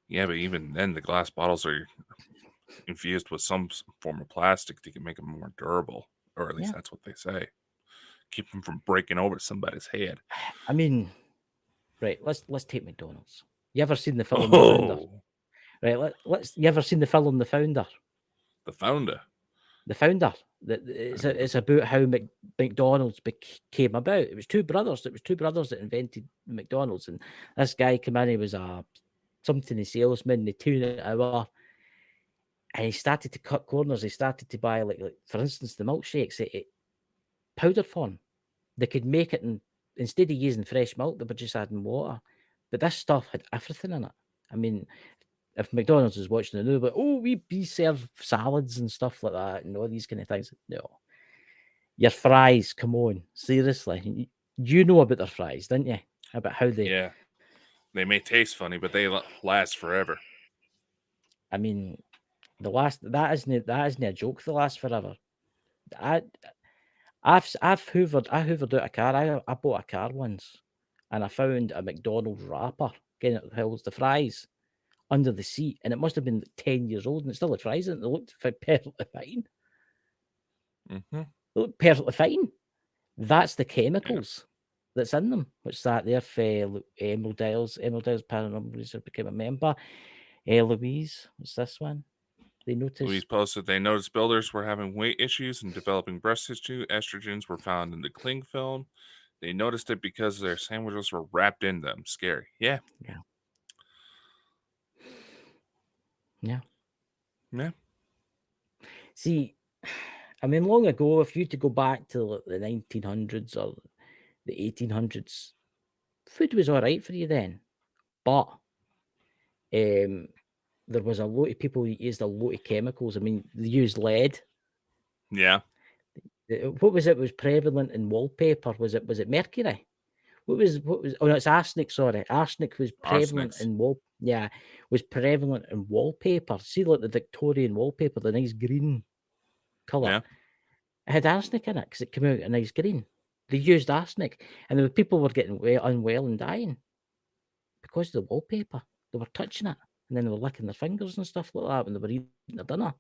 even then, the glass bottles are infused with some form of plastic to make them more durable, or at least that's what they say. Keep them from breaking over somebody's head. I mean, right? Let's take McDonald's. You ever seen the film The Founder? Right. You ever seen the film The Founder? The Founder. The Founder. It's about how McDonald's came about. It was two brothers. It was two brothers that invented McDonald's, and this guy came in. He was a salesman. They tuned it over, and he started to cut corners. He started to buy like for instance, the milkshakes. Powder form. They could make it instead of using fresh milk, they were just adding water. But this stuff had everything in it. I mean, if McDonald's is watching the news, but we serve salads and stuff like that and all these kind of things. No. Your fries, come on. Seriously. You know about their fries, didn't you? About how they... Yeah. They may taste funny, but they last forever. I mean, that isn't a joke, they last forever. I hoovered out a car. I bought a car once, and I found a McDonald's wrapper, getting it holds the fries, under the seat, and it must have been 10 years old, and it still had fries in it. They looked perfectly fine. They looked perfectly fine. That's the chemicals that's in them. Which that there for Emerald Isles Paranormal Research became a member. Louise, what's this one? Louise posted, they noticed builders were having weight issues and developing breast tissue. Estrogens were found in the cling film. They noticed it because their sandwiches were wrapped in them. Scary. Yeah. Yeah. Yeah. Yeah. See, I mean, long ago, if you to go back to the 1900s or the 1800s, food was all right for you then. But there was a lot of people who used a lot of chemicals. I mean, they used lead. Yeah. What was it was prevalent in wallpaper? Was it mercury? What was oh no, it's arsenic, sorry. Arsenic was prevalent in was prevalent in wallpaper. See, like the Victorian wallpaper, the nice green colour. Yeah. It had arsenic in it because it came out a nice green. They used arsenic, and the people were getting unwell and dying because of the wallpaper. They were touching it. and then they were licking their fingers and stuff like that when they were eating their dinner,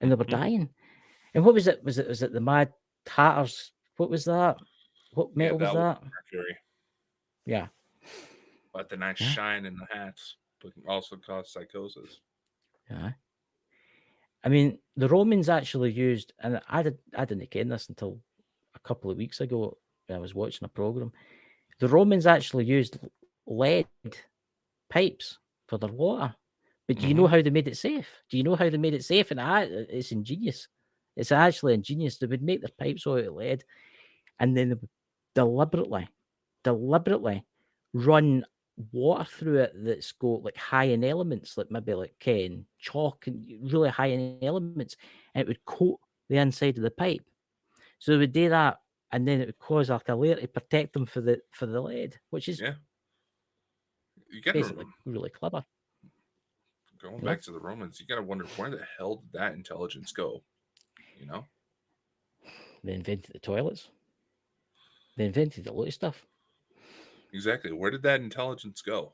and they were dying. And what was it? Was it the Mad Hatters? What was that? What Yeah, metal was that was that? mercury. Yeah, But the nice yeah, shine in the hats can also cause psychosis. yeah. I mean, the Romans actually used, and I didn't get this until a couple of weeks ago when I was watching a program. The Romans actually used lead pipes for their water. But do you know how they made it safe? Do you know how they made it safe? And it's ingenious. It's actually ingenious. They would make their pipes out of lead, and then they would deliberately run water through it that's got like high in elements, like maybe like chalk and really high in elements, and it would coat the inside of the pipe. So they would do that, and then it would cause like a layer to protect them for the lead, which is Yeah, you gotta basically really clever. going You know, back to the Romans. You gotta wonder where the hell did that intelligence go? You know they invented the toilets. They invented a lot of stuff. exactly where did that intelligence go?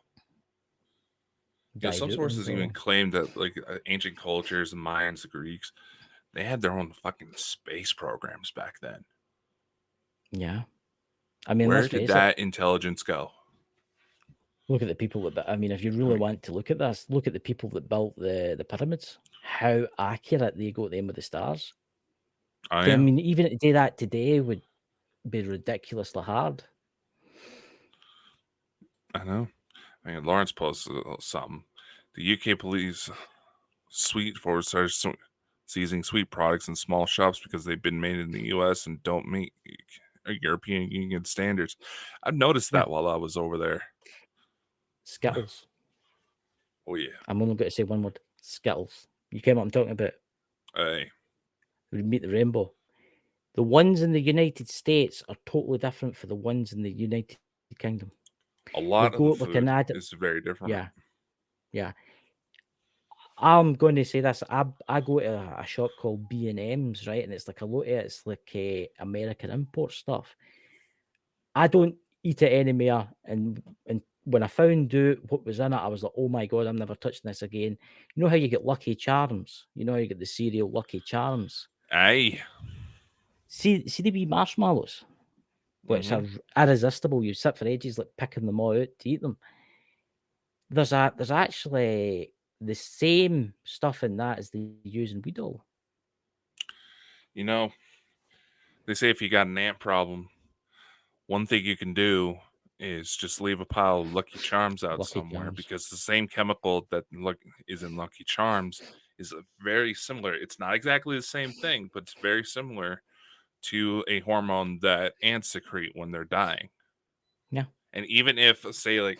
Died Some out with them, sources even probably. claim that like ancient cultures, the Mayans, the Greeks, they had their own fucking space programs back then. Yeah. I mean, let's Where did face it. that intelligence go? Look at the people that. I mean, if you I really mean, want to look at this, look at the people that built the pyramids. How accurate they got them with the stars. oh I yeah, mean, even to do that today would be ridiculously hard. I know. I mean, Lawrence posted something. The UK police sweet forward started seizing sweet products in small shops because they've been made in the US and don't meet European Union standards. I've noticed Yeah. that while I was over there. Skittles. Oh yeah. I'm only going to say one word. Skittles. You came up and talking about Hey, we meet the rainbow. The ones in the United States are totally different for the ones in the United Kingdom. a They've lot of the got like an food ad. is very different. Yeah, yeah. I'm going to say this. I go to a shop called B&M's, right? And it's like a lot of it's like American import stuff. I don't eat it anymore. And when I found out what was in it, I was like, oh my God, I'm never touching this again. You know how you get Lucky Charms? You know how you get the cereal Lucky Charms? Hey. See the wee marshmallows, which are irresistible. You sit for ages like picking them all out to eat them. There's actually the same stuff in that as they use in weed oil. You know, they say if you got an ant problem, one thing you can do is just leave a pile of Lucky Charms out Lucky somewhere Charms. because the same chemical that is in Lucky Charms is very similar. It's not exactly the same thing, but it's very similar to a hormone that ants secrete when they're dying. Yeah. And even if, say, like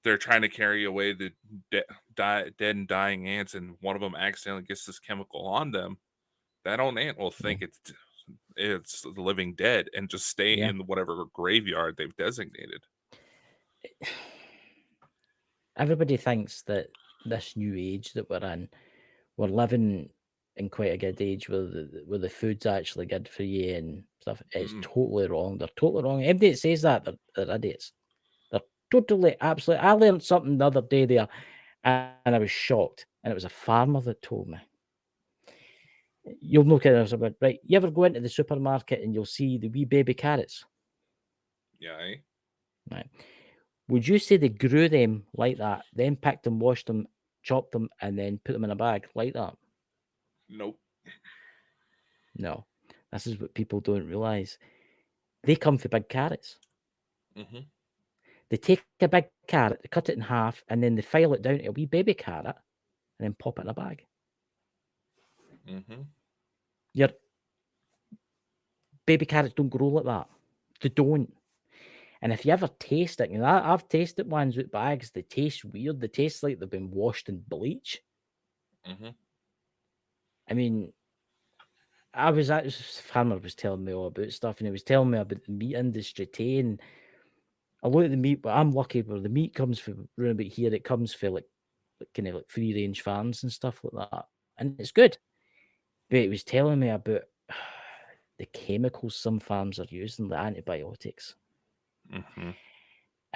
they're trying to carry away the dead and dying ants, and one of them accidentally gets this chemical on them, that old ant will think it's the living dead and just stay Yeah. in whatever graveyard they've designated. Everybody thinks that this new age that we're in, we're living in quite a good age where the food's actually good for you and stuff. It's Mm, totally wrong. They're totally wrong. Everybody that says that, they're idiots. They're totally, absolutely. I learned something the other day there and I was shocked. And it was a farmer that told me. You'll know kind of about, right? You ever go into the supermarket and you'll see the wee baby carrots? yeah, eh? Right. Would you say they grew them like that, then picked them, washed them, chopped them, and then put them in a bag like that? Nope. No. This is what people don't realize. They come for big carrots. Mm-hmm. They take a big carrot, they cut it in half, and then they file it down to a wee baby carrot and then pop it in a bag. Mm-hmm. Your baby carrots don't grow like that. They don't. And if you ever taste it, I've tasted ones with bags, they taste weird. They taste like they've been washed in bleach. Mm-hmm. I mean, this farmer was telling me all about stuff, and he was telling me about the meat industry too. And a lot of the meat, but I'm lucky where the meat comes from around about here. It comes from like kind of like free range farms and stuff like that, and it's good. But he was telling me about the chemicals some farms are using, the antibiotics, Mm-hmm.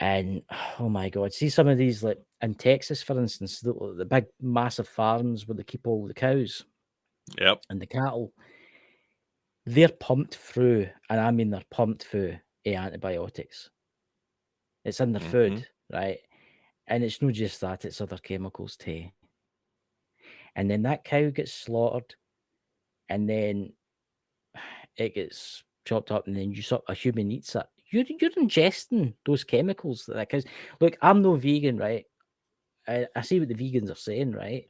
And oh my God, see some of these, like in Texas, for instance, the big massive farms where they keep all the cows Yep. and the cattle, they're pumped through, and I mean they're pumped through antibiotics. It's in their food, right? And it's not just that, it's other chemicals too. And then that cow gets slaughtered, and then it gets chopped up, and then a human eats it. You're ingesting those chemicals that cause. Look, I'm no vegan, right? I see what the vegans are saying, right?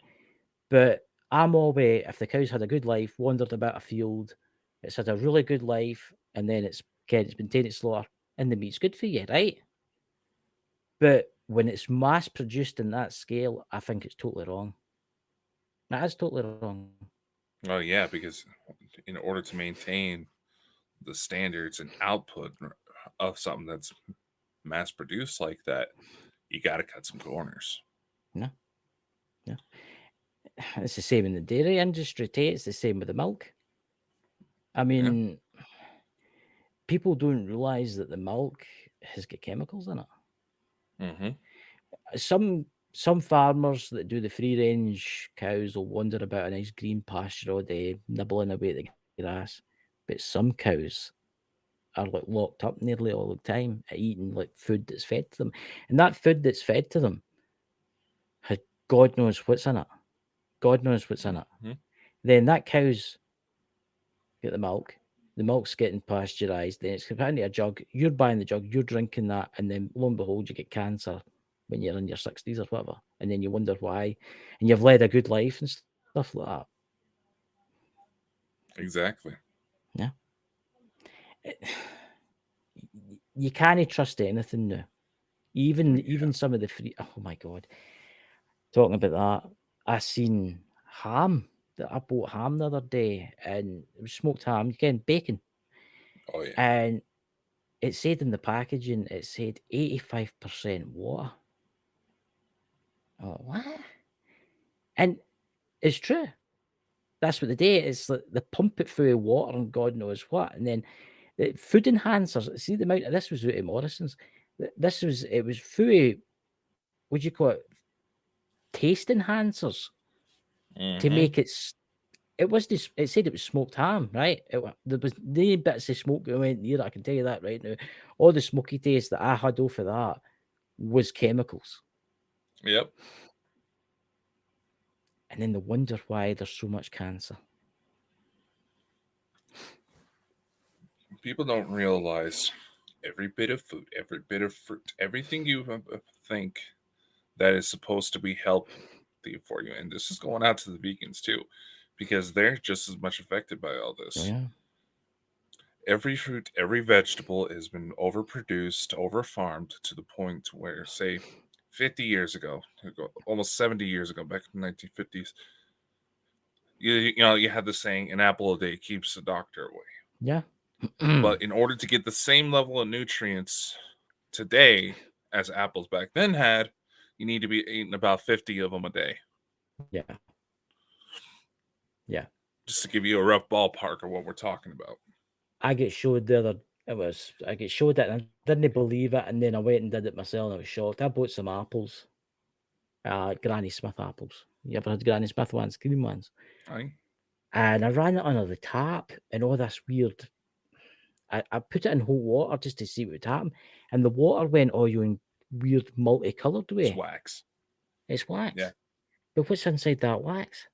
But I'm always, if the cow's had a good life, wandered about a field, it's had a really good life, and then it's been taken to slaughter, and the meat's good for you, right? But when it's mass produced in that scale, I think it's totally wrong. That is totally wrong. Oh yeah, because in order to maintain the standards and output of something that's mass produced like that, you got to cut some corners. No, no. It's the same in the dairy industry too. It's the same with the milk. I mean, people don't realize that the milk has got chemicals in it. Some farmers that do the free range cows will wander about a nice green pasture all day, nibbling away at the grass. But some cows are like locked up nearly all the time at eating like food that's fed to them. And that food that's fed to them has God knows what's in it. God knows what's in it. Then that cow's get the milk. The milk's getting pasteurized, then it's put into a jug. You're buying the jug, you're drinking that, and then lo and behold, you get cancer when you're in your 60s or whatever. And then you wonder why. And you've led a good life and stuff like that. Exactly. Yeah. You can't trust anything now. Even some of the free. Oh my God. Talking about that, I seen ham. I bought ham the other day, and it was smoked ham, again, bacon. Oh yeah. And it said in the packaging, it said 85% water. Oh, what? And it's true. That's what they do. It's like they pump it through water and God knows what. And then food enhancers. See the amount of this was out of Morrison's. It was through, what do you call it? Taste enhancers to make it. It was this. It said it was smoked ham, right? There was no bits of smoke that went near it. I can tell you that right now. All the smoky taste that I had off of that was chemicals. Yep. And then they wonder why there's so much cancer. People don't realize every bit of food, every bit of fruit, everything you think that is supposed to be healthy for you. And this is going out to the vegans too, because they're just as much affected by all this. Yeah. Every fruit, every vegetable has been overproduced, overfarmed to the point where, say, 50 years ago, almost 70 years ago, back in the 1950s, you had the saying, an apple a day keeps the doctor away. Yeah. But in order to get the same level of nutrients today as apples back then had, you need to be eating about 50 of them a day. Yeah. Yeah. Just to give you a rough ballpark of what we're talking about. I get showed the other. I get showed it and I didn't believe it, and then I went and did it myself, and I was shocked. I bought some apples, Granny Smith apples. You ever had Granny Smith ones, green ones? Aye. And I ran it under the tap, and all this weird. I put it in hot water just to see what would happen, and the water went all you in weird multicolored way. It's wax. It's wax. Yeah. But what's inside that wax?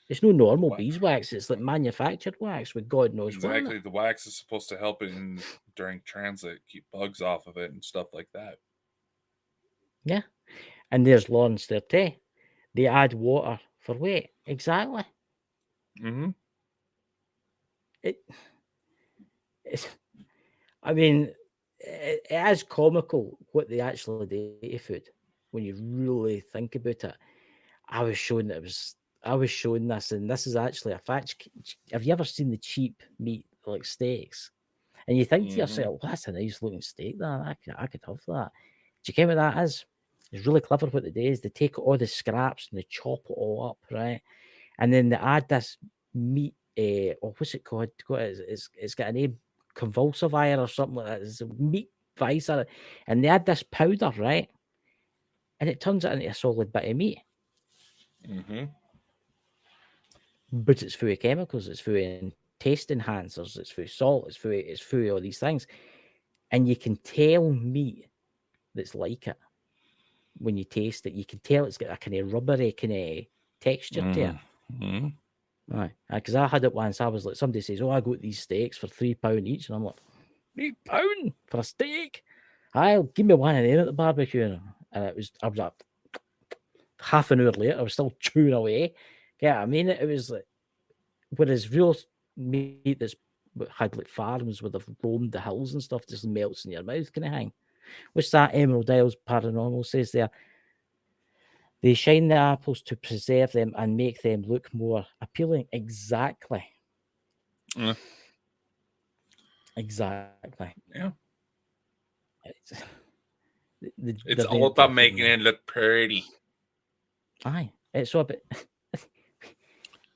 It's no normal beeswax. It's like manufactured wax with God knows what. Exactly. The wax is supposed to help it during transit, keep bugs off of it and stuff like that. Yeah. And there's lawns there too. They add water for weight. Exactly. It's, I mean, it is comical what they actually do to food when you really think about it. I was shown this, and this is actually a fact. Have you ever seen the cheap meat like steaks? And you think to yourself, well, that's a nice looking steak. That I could have that. Do you get what that is? It's really clever what they do is they take all the scraps and they chop it all up, right? And then they add this meat, or what's it called? It's got a name, convulsifier or something like that. It's a meat vice on it, and they add this powder, right? And it turns it into a solid bit of meat. Mm-hmm. But it's full of chemicals, it's full of taste enhancers, it's full of salt, it's full of all these things. And you can tell meat that's like it when you taste it. You can tell it's got a kind of rubbery kind of texture to it. Mm-hmm. Right. Because I had it once. I was like, somebody says, "Oh, I got these steaks for £3 each," and I'm like, £3 for a steak? I'll give me one of them at the barbecue. And it was, I was like, half an hour later, I was still chewing away. Yeah, I mean, it was like, whereas real meat that's had like farms where they've roamed the hills and stuff just melts in your mouth kind of thing. What's that Emerald Isles Paranormal says there? They shine the apples to preserve them and make them look more appealing. Exactly. Exactly. Yeah. They're It's all about making definitely. it look pretty. Aye, it's so a bit.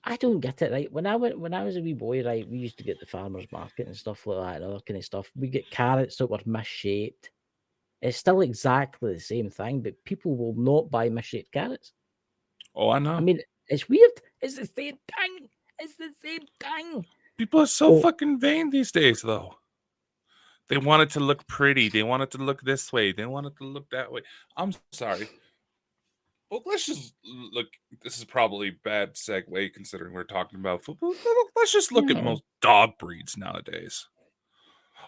I don't get it, right? When I was a wee boy, right, we used to get the farmers market and stuff like that and other kind of stuff. We get carrots that were misshaped. It's still exactly the same thing, but people will not buy misshaped carrots. Oh, I I know. mean, it's weird. It's the same thing. It's the same thing. People are so Oh, fucking vain these days, though. They want it to look pretty. They want it to look this way. They want it to look that way. I'm sorry. Well, let's just look. This is probably bad segue considering we're talking about football. Let's just look at yeah. most dog breeds nowadays.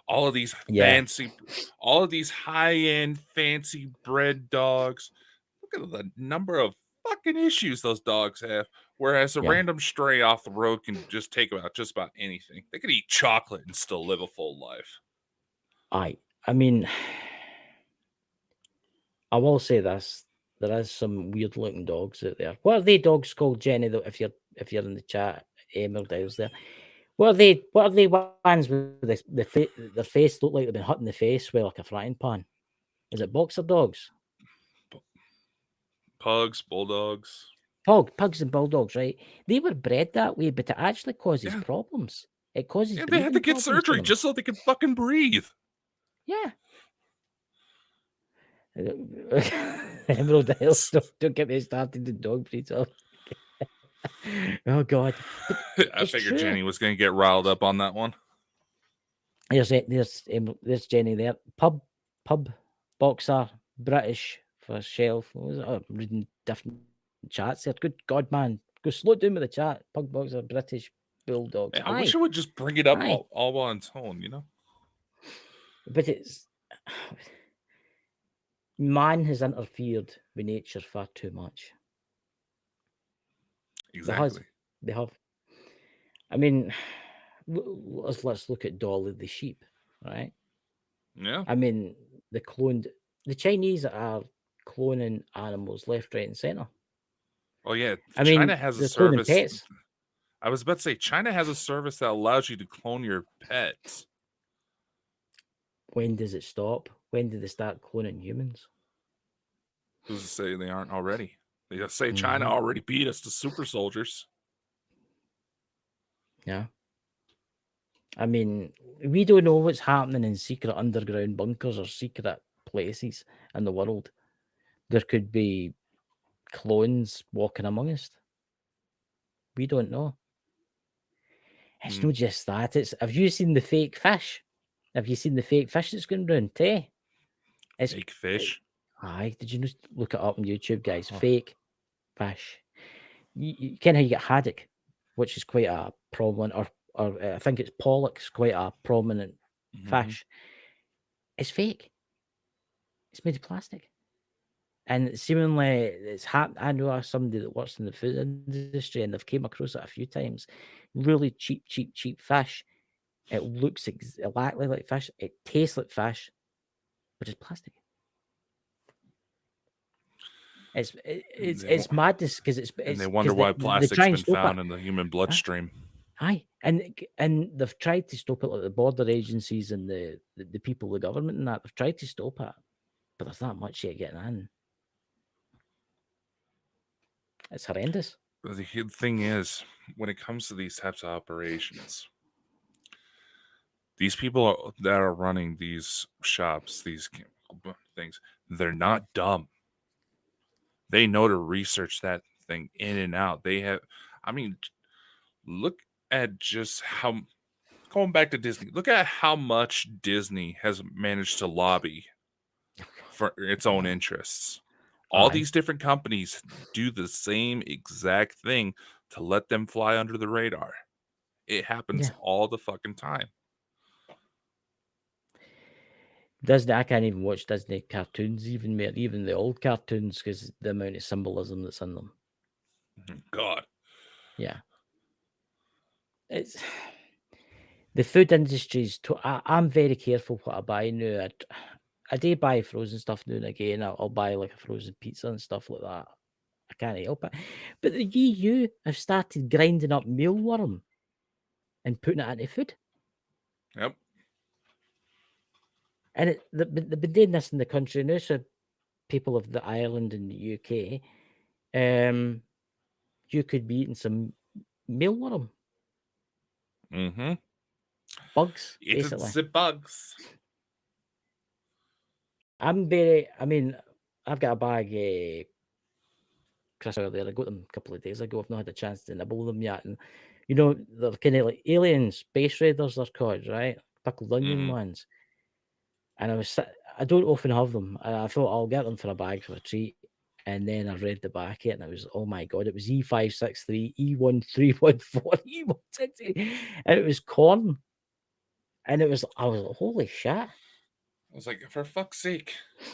All of these Yeah. all of these high-end fancy bred dogs. Look at the number of fucking issues those dogs have. Whereas a Yeah. random stray off the road can just take about just about anything. They could eat chocolate and still live a full life. I mean, I will say this: there is some weird looking dogs out there. What are they dogs called, Jenny? Though, if you're in the chat, Emerald Isles there. What are they? What are they ones with their face look like they've been hit in the face with like a frying pan? Is it boxer dogs? Pugs, bulldogs. Pugs and bulldogs, right? They were bred that way, but it actually causes Yeah. problems. It causes Yeah, they had to breathing get problems for surgery them. just so they could fucking breathe. Yeah. Emerald Isles, don't get me started the dog breeds. Oh God, but I it's figured true. Jenny was going to get riled up on that one. There's Jenny there. Pub boxer British for shelf. What was it? Oh, I'm reading different chats here. Good God, man, go slow down with the chat. Pug boxer British bulldogs. Yeah, I wish it would just bring it up Aye. all on its own, you know? But it's man has interfered with nature far too much. Exactly. They have. I mean, let's look at Dolly the sheep, right? Yeah. I mean, the Chinese are cloning animals left, right, and center. Oh, yeah. I China mean, has a they're cloning service. pets. I was about to say, China has a service that allows you to clone your pets. When does it stop? When do they start cloning humans? Who's to say they aren't already? They just say China Mm-hmm. already beat us to super soldiers. Yeah. I mean, we don't know what's happening in secret underground bunkers or secret places in the world. There could be clones walking among us. We don't know. It's not just that. It's have you seen the fake fish? Have you seen the fake fish that's going around? It's Fake fish. aye. Did you just look it up on YouTube, guys? Oh. Fake fish. You kind of how you get haddock, which is quite a prominent, or I think it's pollock's quite a prominent fish. It's fake. It's made of plastic. And seemingly, it's happened. I know somebody that works in the food industry, and they've came across it a few times. Really cheap fish. It looks exactly like fish. It tastes like fish, but it's plastic. It's madness because And they it's wonder because why they plastic's try and been stop it. found in the human Huh? bloodstream. Aye, and they've tried to stop it, like the border agencies and the people, the government, and that they've tried to stop it, but there's not much yet getting in. It's horrendous. But the thing is, when it comes to these types of operations, These people that are running these shops, these things, they're not dumb. They know to research that thing in and out. They have, I mean, look at just how, going back to Disney, look at how much Disney has managed to lobby for its own interests. All Aye. these different companies do the same exact thing to let them fly under the radar. It happens Yeah. all the fucking time. Disney, I can't even watch Disney cartoons even more, even the old cartoons, because the amount of symbolism that's in them. God. Yeah. It's the food industry's. I'm very careful what I buy now. I do buy frozen stuff now and again. I'll buy like a frozen pizza and stuff like that. I can't help it. But the EU have started grinding up mealworm and putting it into food. Yep. And they've been doing this in the country now. So people of the Ireland and the UK, you could be eating some mealworm Mm-hmm. bugs, It's basically. the bugs. I mean, I've got a bag Chris earlier. I got them a couple of days ago. I've not had a chance to nibble them yet. And they're kind of like aliens, space raiders, they're called, right? Pickled onion ones. And I don't often have them. I thought I'll get them for a bag for a treat. And then I read the back of it and it was, oh my God, it was E563, E1314, E160. And it was corn. And I was like, holy shit. I was like, for fuck's sake.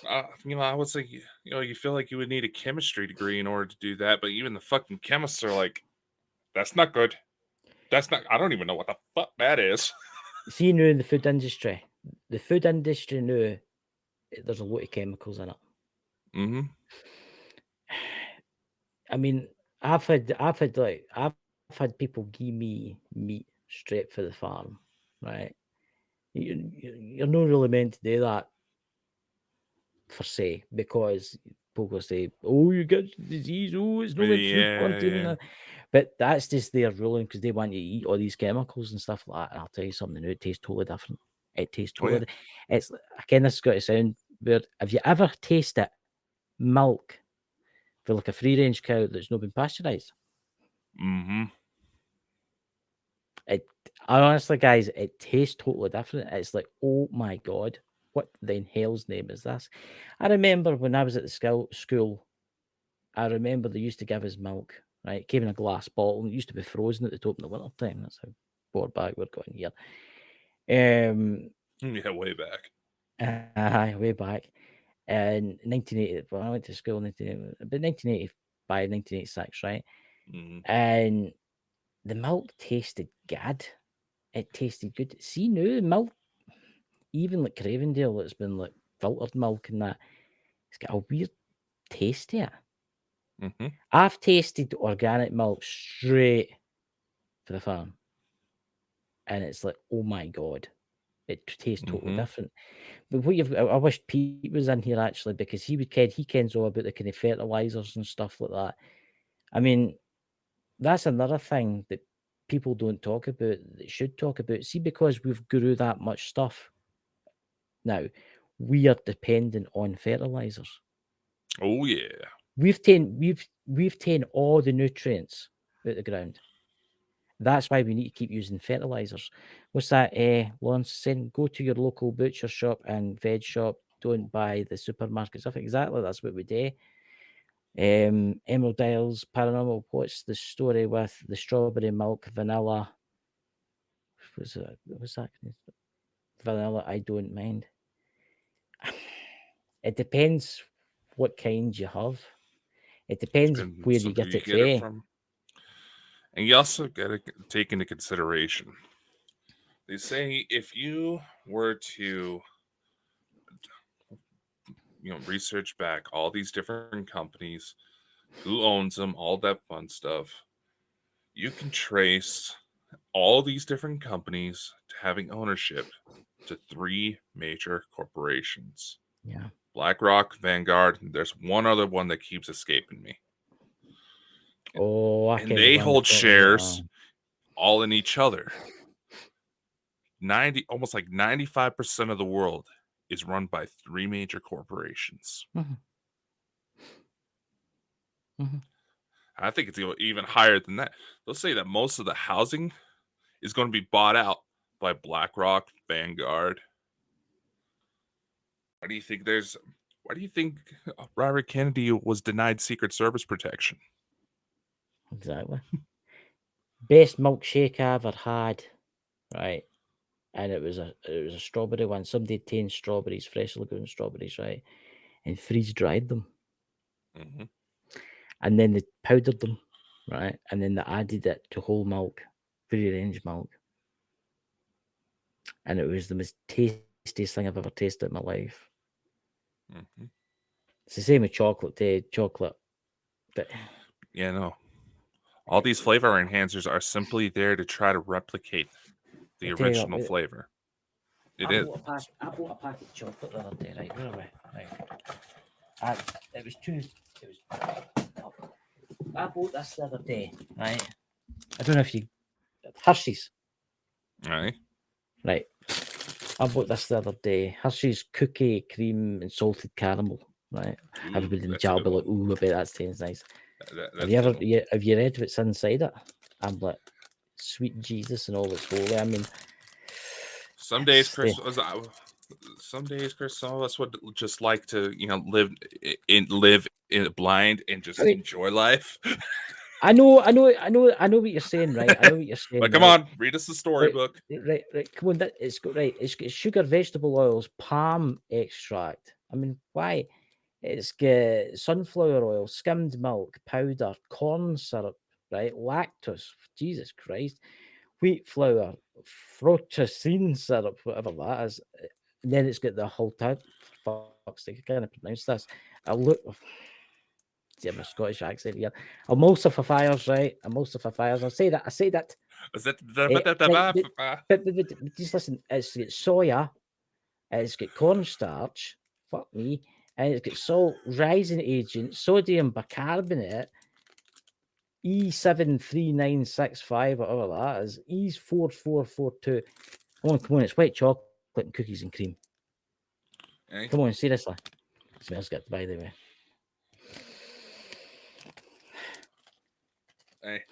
I would say, you feel like you would need a chemistry degree in order to do that, but even the fucking chemists are like, that's not good. I don't even know what the fuck that is. See, now in the food industry now, there's a lot of chemicals in it. Mm-hmm. I mean, I've had people give me meat straight for the farm, right? You're not really meant to do that per se, because people will say, "Oh, you get disease. Oh, it's not meant food quarantine." Yeah. But that's just their ruling because they want you to eat all these chemicals and stuff like that. And I'll tell you something new, it tastes totally different. It tastes Oh, yeah. totally. It's again, this has got to sound weird. Have you ever tasted milk for like a free range cow that's not been pasteurized? Mm-hmm. Honestly, guys, it tastes totally different. It's like, oh my God, what the hell's name is this? I remember when I was at the school, I remember they used to give us milk, right? It came in a glass bottle and it used to be frozen at the top in the winter time. That's how far back we're going here. Yeah, way back. Way back in 1980. Well, I went to school in 1985, 1986, right? Mm-hmm. And the milk tasted good. It tasted good. See, now milk, even like Cravendale, that's been like filtered milk and that, it's got a weird taste to it. Mm-hmm. I've tasted organic milk straight for the farm, and it's like, oh my God, it tastes totally Mm-hmm. different. But I wish Pete was in here actually, because he kens all about the kind of fertilizers and stuff like that. I mean, that's another thing that people don't talk about, that should talk about. See, because we've grew that much stuff now, we are dependent on fertilizers. Oh, yeah. We've taken all the nutrients out the ground. That's why we need to keep using fertilizers. What's that? Lawrence saying, go to your local butcher shop and veg shop. Don't buy the supermarket stuff. Exactly, that's what we do. Emerald Isles Paranormal. What's the story with the strawberry milk vanilla? What's that? Vanilla. I don't mind. It depends what kind you have. It depends where Depends you on who get you it get it from. from. And you also got to take into consideration. They say if you were to, research back all these different companies, who owns them, all that fun stuff, you can trace all these different companies to having ownership to 3 major corporations: Yeah. BlackRock, Vanguard. There's one other one that keeps escaping me. Oh, I And can the they one you're hold talking about. shares all in each other. almost like 95% of the world is run by 3 major corporations. Mhm. Mhm. I think it's even higher than that. They'll say that most of the housing is going to be bought out by BlackRock, Vanguard. Why do you think Robert Kennedy was denied Secret Service protection? Exactly. Best milkshake I ever had, right? And it was a strawberry one. Somebody tamed strawberries, freshly grown strawberries, right? And freeze dried them. Mm-hmm. And then they powdered them, right? And then they added it to whole milk, free range milk. And it was the most tastiest thing I've ever tasted in my life. Mm-hmm. It's the same with chocolate. But Yeah, no. All these flavor enhancers are simply there to try to replicate the I tell you what, original flavor. I bought a packet of chocolate the other day, right? Where am I? Right. It was I bought this the other day, right? I don't know if you Hershey's. Right. Right. I bought this the other day. Hershey's cookie, cream, and salted caramel. Right. Ooh, Everybody in the that's a chat good will be one. like, "Ooh, I bet that tastes nice." That's Have you a good ever one. have you read what's inside it? I'm like, sweet Jesus and all that's holy. I mean, Some days, it's Chris, some of us would just like to, live in blind and just I mean, enjoy life. I know what you're saying, right? I know what you're saying, But come right? on, read us the Right, storybook. right. Come on, it's got right. It's got sugar, vegetable oils, palm extract. I mean, why? It's got sunflower oil, skimmed milk, powder, corn syrup, right? Lactose. Jesus Christ. Wheat flour, frotacine syrup, whatever that is. And then it's got the whole type. For fuck's sake, I can't pronounce this. I look. See, I'm a Scottish accent here. Emulsifiers, right? Emulsifiers. I say that. Is that Right, but just listen. It's got soya. It's got cornstarch. Fuck me. And it's got salt, rising agent, sodium bicarbonate, E73965, whatever that is, E4442. Come on, it's white chocolate and cookies and cream. Hey, Come on, seriously. It smells good, by the way. hey.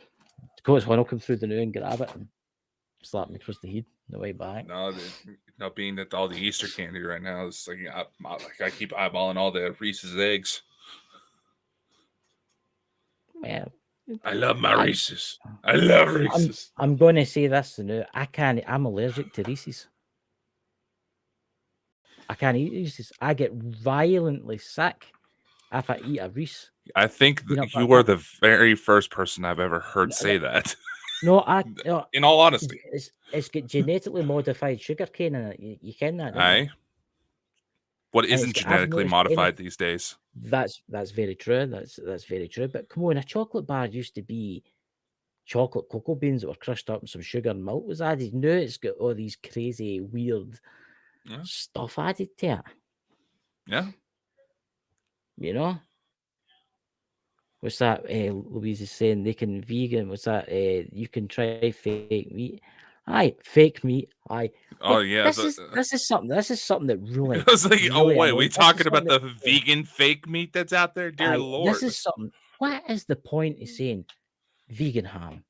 Coach one will come through the new and grab it and slap me across the head on the way back. No, being that all the Easter candy right now is like, I keep eyeballing all the Reese's eggs. Yeah. I love my Reese's. I love Reese's. I'm going to say this now. I'm allergic to Reese's. I can't eat Reese's. I get violently sick if I eat a Reese. I think you are the very first person I've ever heard say that. No, in all honesty, it's got genetically modified sugar cane in it. You ken that, don't you? What isn't genetically modified these days? That's very true. That's very true. But come on, a chocolate bar used to be chocolate cocoa beans that were crushed up and some sugar and milk was added. Now it's got all these crazy, weird stuff added to it. Yeah. You know? What's that? Louise is saying they can vegan. What's that? You can try fake meat. Aye, fake meat. Aye. Oh yeah. This is something. This is something that really. I was like, really wait, we talking about the that, vegan fake meat that's out there? Dear Lord. This is something. What is the point of saying vegan ham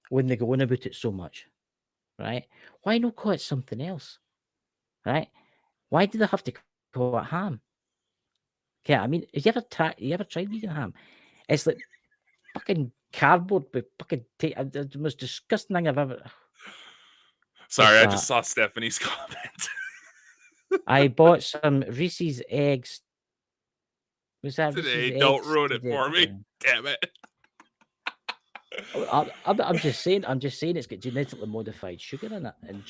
when they go on about it so much? Right? Why not call it something else? Right? Why do they have to call it ham? Okay, I mean, have you ever tried vegan ham? It's like fucking cardboard with fucking the most disgusting thing I've ever. Sorry, I just saw Stephanie's comment. I bought some Reese's eggs. Was that today? Reese's Don't eggs ruin it for me. Damn it. I'm just saying. It's got genetically modified sugar in it, and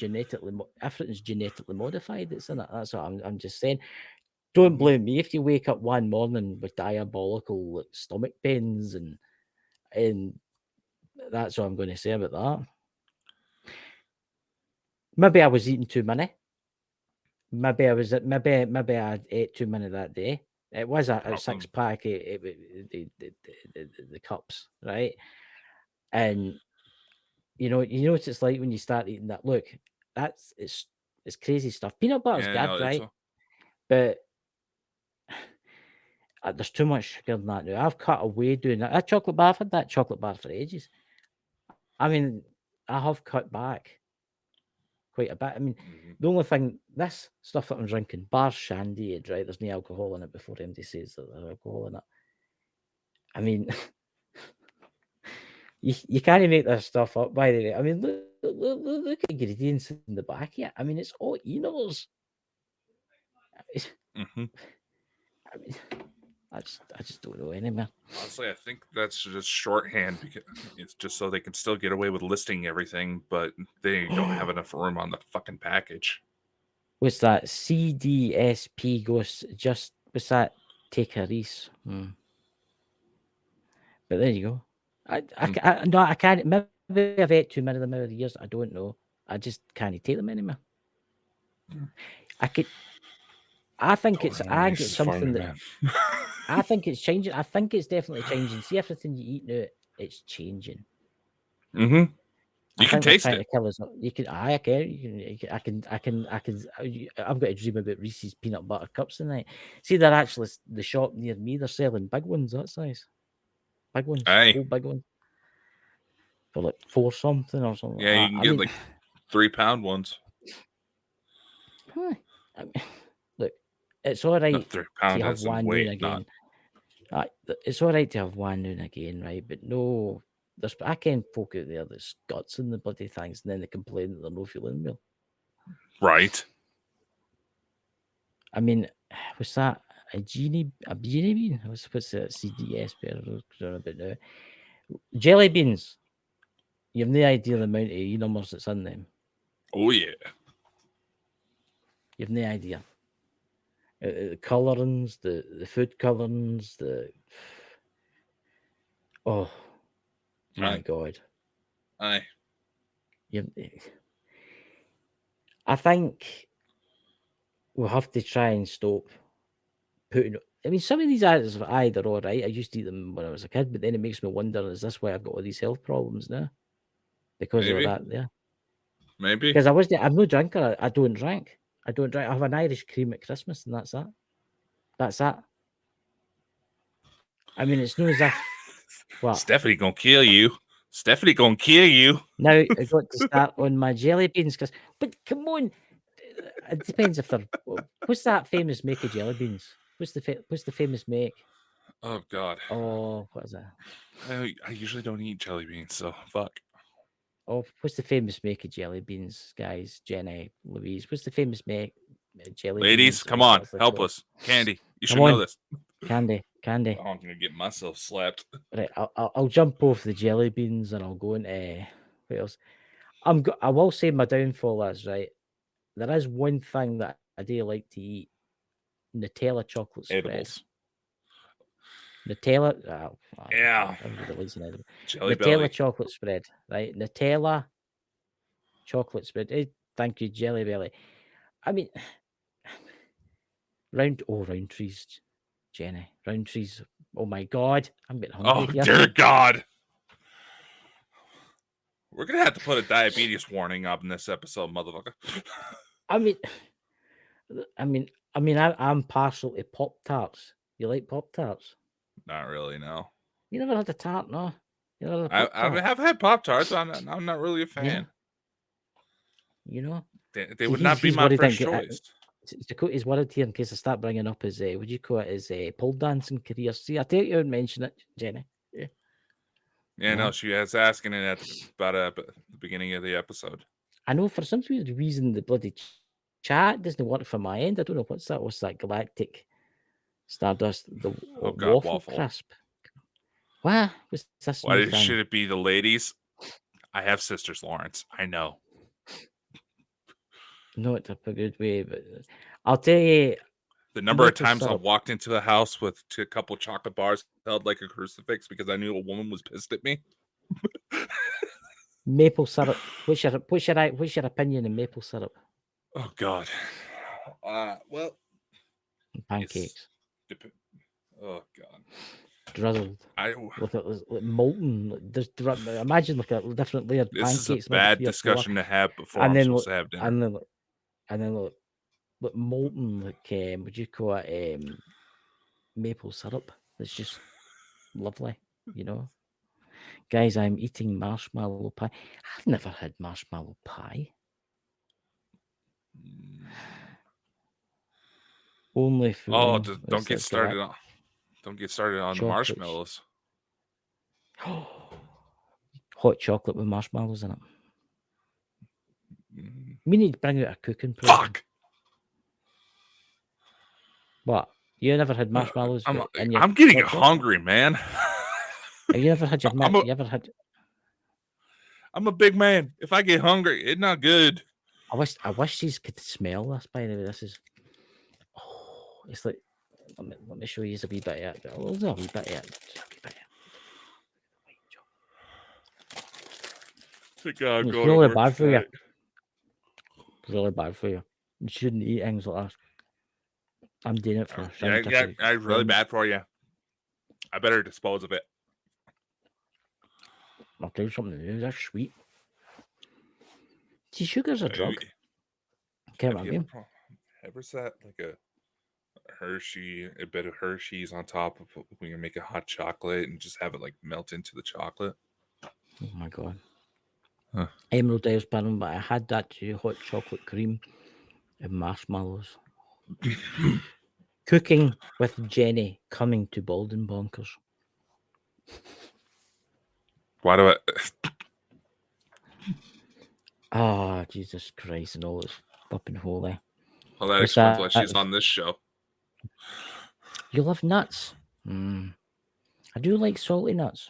everything's genetically modified. It's in it. That's what I'm just saying. Don't blame me if you wake up one morning with diabolical stomach pains, and that's what I'm going to say about that. Maybe I was eating too many. Maybe I ate too many that day. It was a 6-pack. The cups, right? And you know what it's like when you start eating that. Look, it's crazy stuff. Peanut butter's Yeah, good, no, right? But there's too much sugar in that now. I've cut away doing that. That chocolate bar, I've had that chocolate bar for ages. I mean, I have cut back quite a bit. I mean, the only thing, this stuff that I'm drinking, bar shandy, right? There's no alcohol in it before MD says that there's alcohol in it. I mean, you can't make this stuff up, by the way. I mean, look at ingredients in the back here. I mean, it's all Enos. I mean, I just don't know anymore. Honestly, I think that's just shorthand because it's just so they can still get away with listing everything, but they don't have enough room on the fucking package. What's that? CDSP goes just. What's that? Take a Reese. But there you go. No, I can't. Maybe I've ate too many of them over the years. I don't know. I just can't take them anymore. I think it's something that. I think it's changing. I think it's definitely changing. See, everything you eat now, it's changing. You can taste trying it. To kill us. You can. I can. I can. I've got a dream about Reese's peanut butter cups tonight. See, they're actually the shop near me. They're selling big ones that size. Big ones. Aye. Whole big ones. For like $4 something or something. Yeah, you can get like 3-pound ones. I mean, look, it's all right 3 to pound have as in one weight, noon again. It's all right to have one noon again, right? But no, I can folk out there that's guts in the bloody things, and then they complain that they're no feeling well. Right. I mean, what's that? A beanie bean? What's the CDS about now? Jelly beans. You have no idea the amount of numbers that's in them. Oh yeah. You have no idea. The colorings, the food colorings, oh my God. Aye. I think we'll have to try and stop putting. I mean, some of these ads are they're all right. I used to eat them when I was a kid, but then it makes me wonder: is this why I've got all these health problems now? Because Maybe. of that, there. Maybe. Because I'm no drinker. I don't drink. I don't drink. I have an Irish cream at Christmas, and that's that. That's that. I mean, it's not as if what. Stephanie gonna kill you. Stephanie gonna kill you. Now I got to start on my jelly beans, but come on, it depends if they're. What's that famous make of jelly beans? What's the famous make? Oh God. Oh, what is that? I usually don't eat jelly beans, so fuck. Oh, what's the famous make of jelly beans, guys? Jenny, Louise, what's the famous make jelly Ladies, beans? come on, help us. Candy, you should know this. Candy. Oh, I'm gonna get myself slapped. Right, I'll jump off the jelly beans and I'll go into what else? I will say my downfall is right. There is one thing that I do like to eat: Nutella chocolate spread. Edibles. Nutella, yeah. Jelly Nutella belly. Chocolate spread, right? Nutella chocolate spread. Hey, thank you, Jelly Belly. I mean, round trees, Jenny. Round trees. Oh my God, I'm getting hungry. Oh dear God. We're gonna have to put a diabetes warning up in this episode, motherfucker. I'm partial to Pop-Tarts. You like Pop-Tarts? Not really, no. You never had a tart, no? You never had I have had Pop-Tarts, but I'm not really a fan. Yeah. You know? They would not be my first choice. He's worried here in case I start bringing up his, would you call it, his pole dancing career. See, I tell you, I would mention it, Jenny. Yeah, no, she was asking it at about the beginning of the episode. I know for some weird reason the bloody chat doesn't work from my end. I don't know what's that. What's that? Galactic Stardust, the waffle crisp. What? What's this? Why should it be the ladies? I have sisters, Lawrence. I know. Not a good way, but I'll tell you. The number of times I walked into the house with a couple chocolate bars held like a crucifix because I knew a woman was pissed at me. Maple syrup. What's your opinion on maple syrup? Oh God. Well, pancakes. Oh God. drizzled. I Look at like molten. Like, imagine like a different layered this is a pancakes, maybe bad 3 or 4, discussion to have before and I'm then supposed look, to have dinner. and then look molten like what do you call it? Maple syrup. It's just lovely, you know. Guys, I'm eating marshmallow pie. I've never had marshmallow pie. Only food. Oh, don't get started on the Chocolates. marshmallows. Hot chocolate with marshmallows in it. Mm. We need to bring out a cooking program. Fuck. What? You never had marshmallows in your I'm getting hot chocolate? hungry, man. Have you never had your you ever had? I'm a big man. If I get hungry, it's not good. I wish you could smell this. By the way, this is. Oh, it's like. Let me show you a wee bit of it. A wee bit of it. Think I'll It's go really to work bad for you. tonight. It's really bad for you. You shouldn't eat things like that. I'm doing it for Yeah, it's really bad for you. I better dispose of it. I'll tell you something. They're sweet. See, sugar's a drug. Can't remember. Ever set like a bit of Hershey's on top of when you make a hot chocolate and just have it like melt into the chocolate? Oh my god. Huh. Emerald Isle Spanning, but I had that too. Hot chocolate cream and marshmallows. Cooking with Jenny, coming to Bald and Bonkers. Why do I? Oh, Jesus Christ, and all is flipping holy. Well, that explains why she's on this show. You love nuts. I do like salty nuts.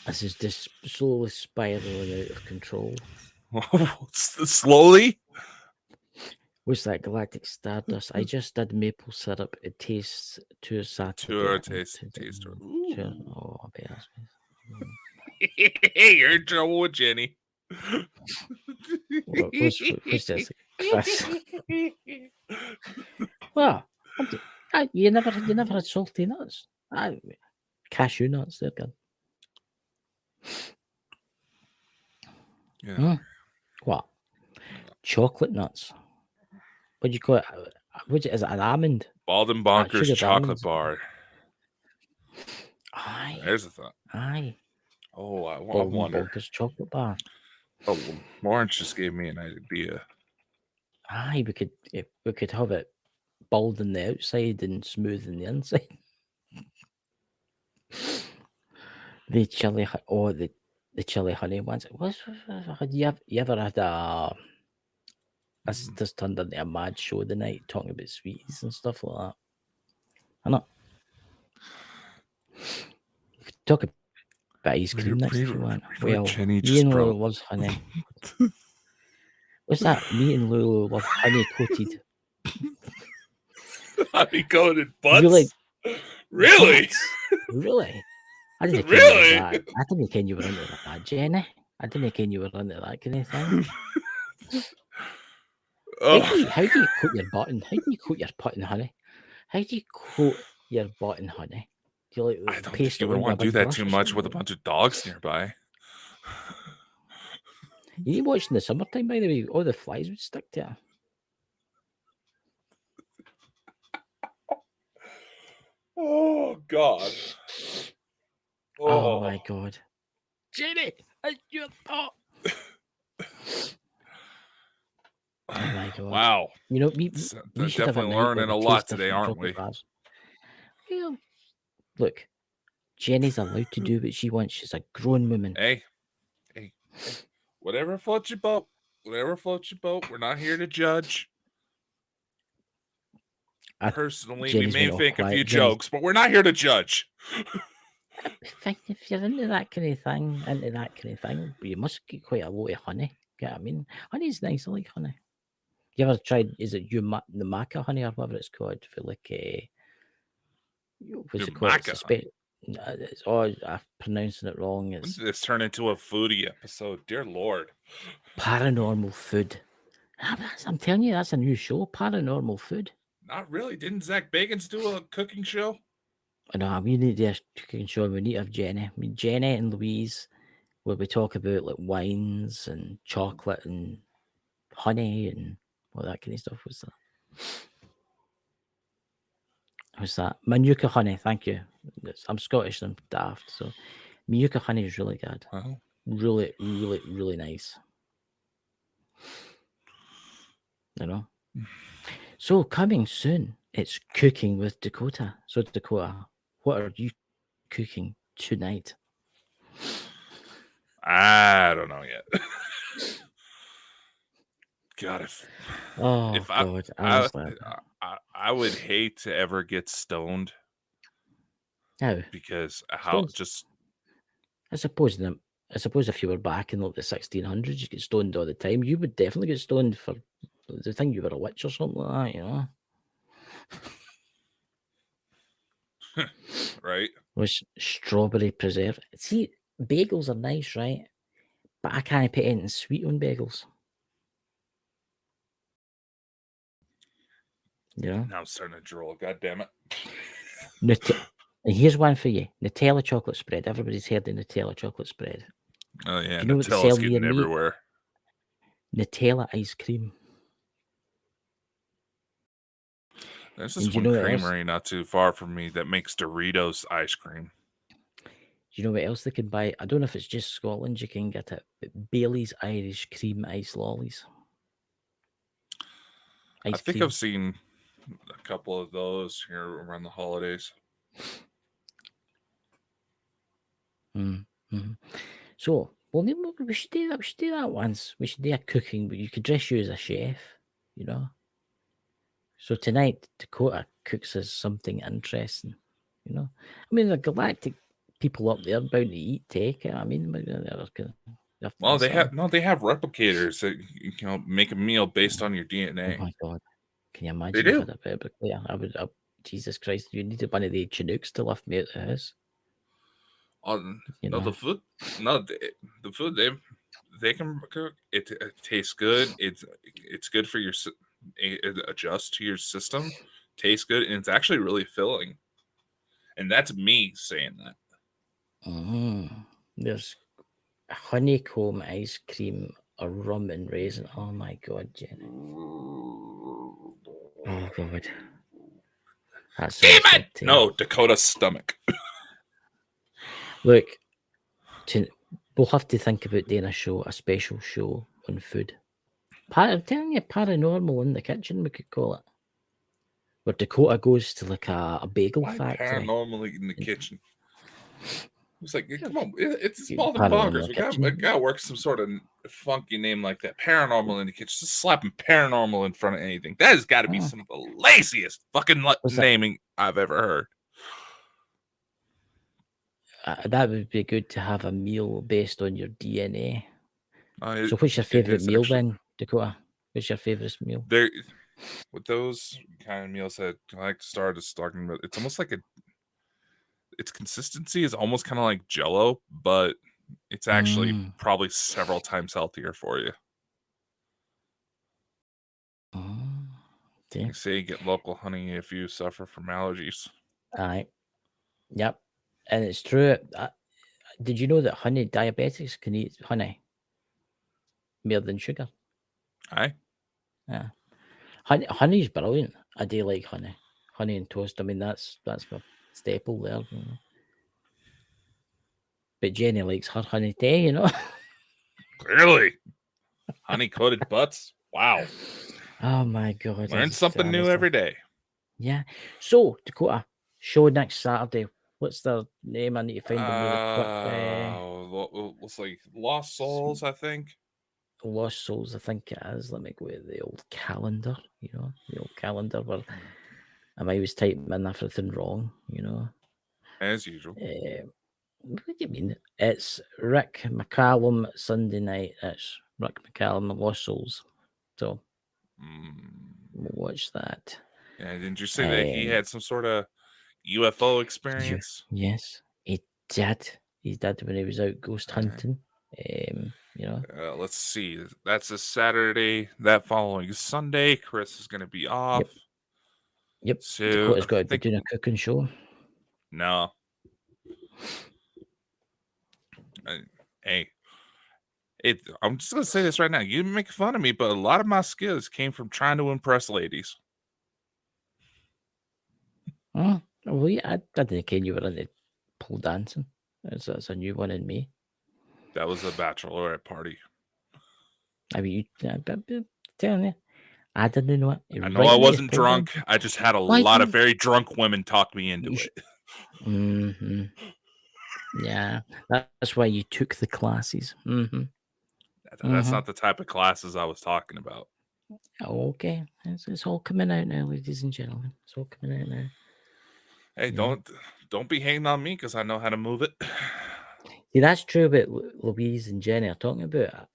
This is just slowly spiraling out of control. Slowly? What's that galactic stardust? I just did maple syrup. It tastes too Saturday. Oh, you're in trouble with Jenny. What's this, Chris? Well, you never had salty nuts. Cashew nuts, they're good. Yeah. What? Chocolate nuts. What do you call it? Is it an almond? Bald and Bonkers chocolate bar. Aye. There's a thought. Aye. Oh, I Bald wonder. and Bonkers chocolate bar. Oh, Lawrence just gave me an idea. Aye, we could have it bald on the outside and smooth on the inside. The chili, the chili honey ones. Had you ever had a? This just turned into a mad show tonight, talking about sweets and stuff like that. I know. We could talk about ice cream next if you want. Well, Jenny me and Lulu loves honey. What's that? Me and Lulu love honey coated. Honey coated butts? You like really? Butts? Really? I didn't really? I didn't think you were into that, Jenny. I didn't think you were into that kind of thing. How do you coat your button? How do you coat your butt in honey? How do you coat your butt in honey? Do you I don't think you would want to do that too much with a bunch of dogs nearby. You need to watch in the summertime, by the way. All the flies would stick to it. Oh, God. Oh, my God. Jenny, your thought. Oh, my God. Wow. You know, we should definitely learning a lot today, aren't we? Yeah. Look, Jenny's allowed to do what she wants. She's a grown woman. Hey. Whatever floats your boat. We're not here to judge. Personally, we may think a few jokes, but we're not here to judge. If you're into that kind of thing, you must get quite a lot of honey. You know what I mean? Honey's nice. I like honey. You ever tried? Is it the maca honey or whatever it's called? For like what's it called? I'm pronouncing it wrong. When did this turn into a foodie episode? Dear Lord. Paranormal food. I'm telling you, that's a new show, Paranormal Food. Not really. Didn't Zach Bagans do a cooking show? No, we need to cooking show. We need to have Jenny. I mean, Jenny and Louise, where we talk about like wines and chocolate and honey and all that kind of stuff. What's that? Manuka honey. Thank you. I'm Scottish and I'm daft, so Manuka honey is really good. Well, Really, really, really nice. You know. So coming soon, it's Cooking with Dakota. So Dakota, what are you cooking tonight? I don't know yet. God, Oh if God, honestly. I would hate to ever get stoned How? because how Stones. just I suppose if you were back in like the 1600s, you get stoned all the time. You would definitely get stoned for the thing you were a witch or something like that, you know. right. Was strawberry preserve. See, bagels are nice, right? But I can't put anything sweet on bagels. You know. Now I'm starting to drool. God damn it. And here's one for you: Nutella chocolate spread. Everybody's heard the Nutella chocolate spread. Oh yeah, Do you know what they Nutella's sell near getting me? everywhere. Nutella ice cream. There's And this do you one know what else? creamery not too far from me that makes Doritos ice cream. Do you know what else they can buy? I don't know if it's just Scotland you can get it, but Bailey's Irish Cream Ice Lollies. I Ice think cream. I've seen a couple of those here around the holidays. Mm-hmm. So, well, we should do that. We should do that once. We should do a cooking, but you could dress you as a chef, you know. So tonight, Dakota cooks us something interesting, you know. I mean, the galactic people up there bound to eat, take it. I mean, they have to Well, do something. they have replicators that make a meal based on your Oh DNA. my God. Can you They imagine if I do. had a bed? Yeah, I would. Jesus Christ, you needed one of the Chinooks to lift me out the house. No, the food. No, the food they can cook. It tastes good. It's good for your. It adjusts to your system. Tastes good, and it's actually really filling. And that's me saying that. There's honeycomb ice cream or rum and raisin. Oh my God, Jenny. Oh God. That sounds Demon! good too. No, Dakota's stomach. Look, we'll have to think about doing a special show on food. I'm telling you, paranormal in the kitchen, we could call it. Where Dakota goes to like a bagel Why factory. paranormally in the kitchen? It's like, come on, it's Bald and Paranormal Bonkers. We kitchen. gotta work some sort of funky name like that. Paranormal in the kitchen. Just slapping paranormal in front of anything. That has got to be some of the laziest fucking naming I've ever heard. That would be good to have a meal based on your DNA. So, what's your It favorite is meal actually- then, Dakota? What's your favorite meal? There, with those kind of meals that I like to start is talking about, it's almost like its consistency is almost kind of like Jello, but it's actually probably several times healthier for you. Okay. They say get local honey if you suffer from allergies. Aye. Yep. And it's true. Did you know that diabetics can eat honey more than sugar? Aye. Yeah. Honey's brilliant. I do like honey. Honey and toast. I mean, that's my staple there. You know? But Jenny likes her honey tea, you know. Clearly. Honey coated butts. Wow. Oh my God. Learn something new every day. Yeah. So, Dakota, show next Saturday. What's the name? I need to find them really quick. Looks like Lost Souls, I think. Lost Souls, I think it is. Let me go to the old calendar, you know, the old calendar where I was typing in everything wrong, you know. As usual. What do you mean? It's Rick McCallum Sunday night. It's Rick McCallum Lost Souls. So we'll watch that. Yeah, didn't you say that he had some sort of UFO experience? Yes, he did. He did when he was out ghost hunting. You know. Let's see. That's a Saturday. That following Sunday, Chris is going to be off. Yep. Yep. So Dakota's got I to be think doing a cooking show. no. Hey, I'm just gonna say this right now. You make fun of me, but a lot of my skills came from trying to impress ladies. Oh, well, yeah, I didn't care you were into pole dancing. That's a new one in me. That was a bachelorette party. I mean, I'm telling you, I didn't know it. I know I Right into wasn't pole drunk. dancing. I just had a Why lot of didn't very drunk women talk me into you? it. Mm-hmm. Yeah, that's why you took the classes. Mm-hmm. That's Mm-hmm. not the type of classes I was talking about. Okay, it's all coming out now, ladies and gentlemen. It's all coming out now. Hey, don't be hating on me because I know how to move it. See, that's true about Louise and Jenny are talking about.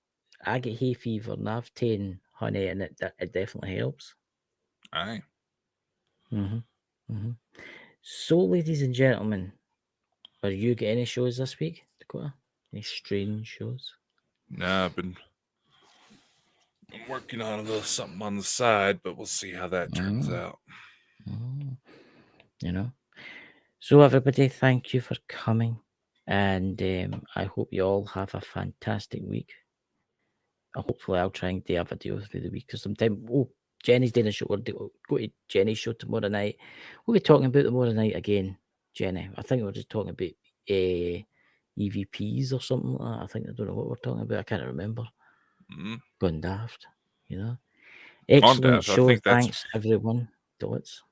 I get hay fever and I've taken honey, and it definitely helps. Aye. Mm-hmm. Mm-hmm. So, ladies and gentlemen, are you getting any shows this week, Dakota? Any strange shows? Nah, I'm working on a little something on the side, but we'll see how that turns out. You know. So, everybody, thank you for coming, and I hope you all have a fantastic week. Hopefully, I'll try and do a video through the week because sometime. Oh, Jenny's doing a show. We'll go to Jenny's show tomorrow night. We'll be talking about tomorrow night again, Jenny. I think we're just talking about EVPs or something like that. I think I don't know what we're talking about. I can't remember. Gone daft, you know. Excellent Daft, I show. think that's Thanks, everyone. Dots.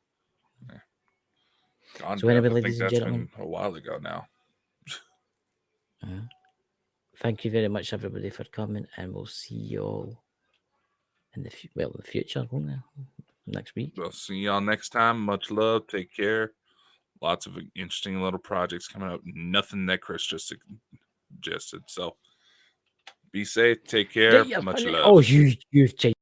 Gone So, Deaf. anyway, I think ladies and that's gentlemen, been a while ago now. thank you very much, everybody, for coming, and we'll see you all in the future, won't we? Next week. We'll see y'all next time. Much love. Take care. Lots of interesting little projects coming up. Nothing that Chris just suggested. So be safe. Take care. Much love. Oh, you've changed.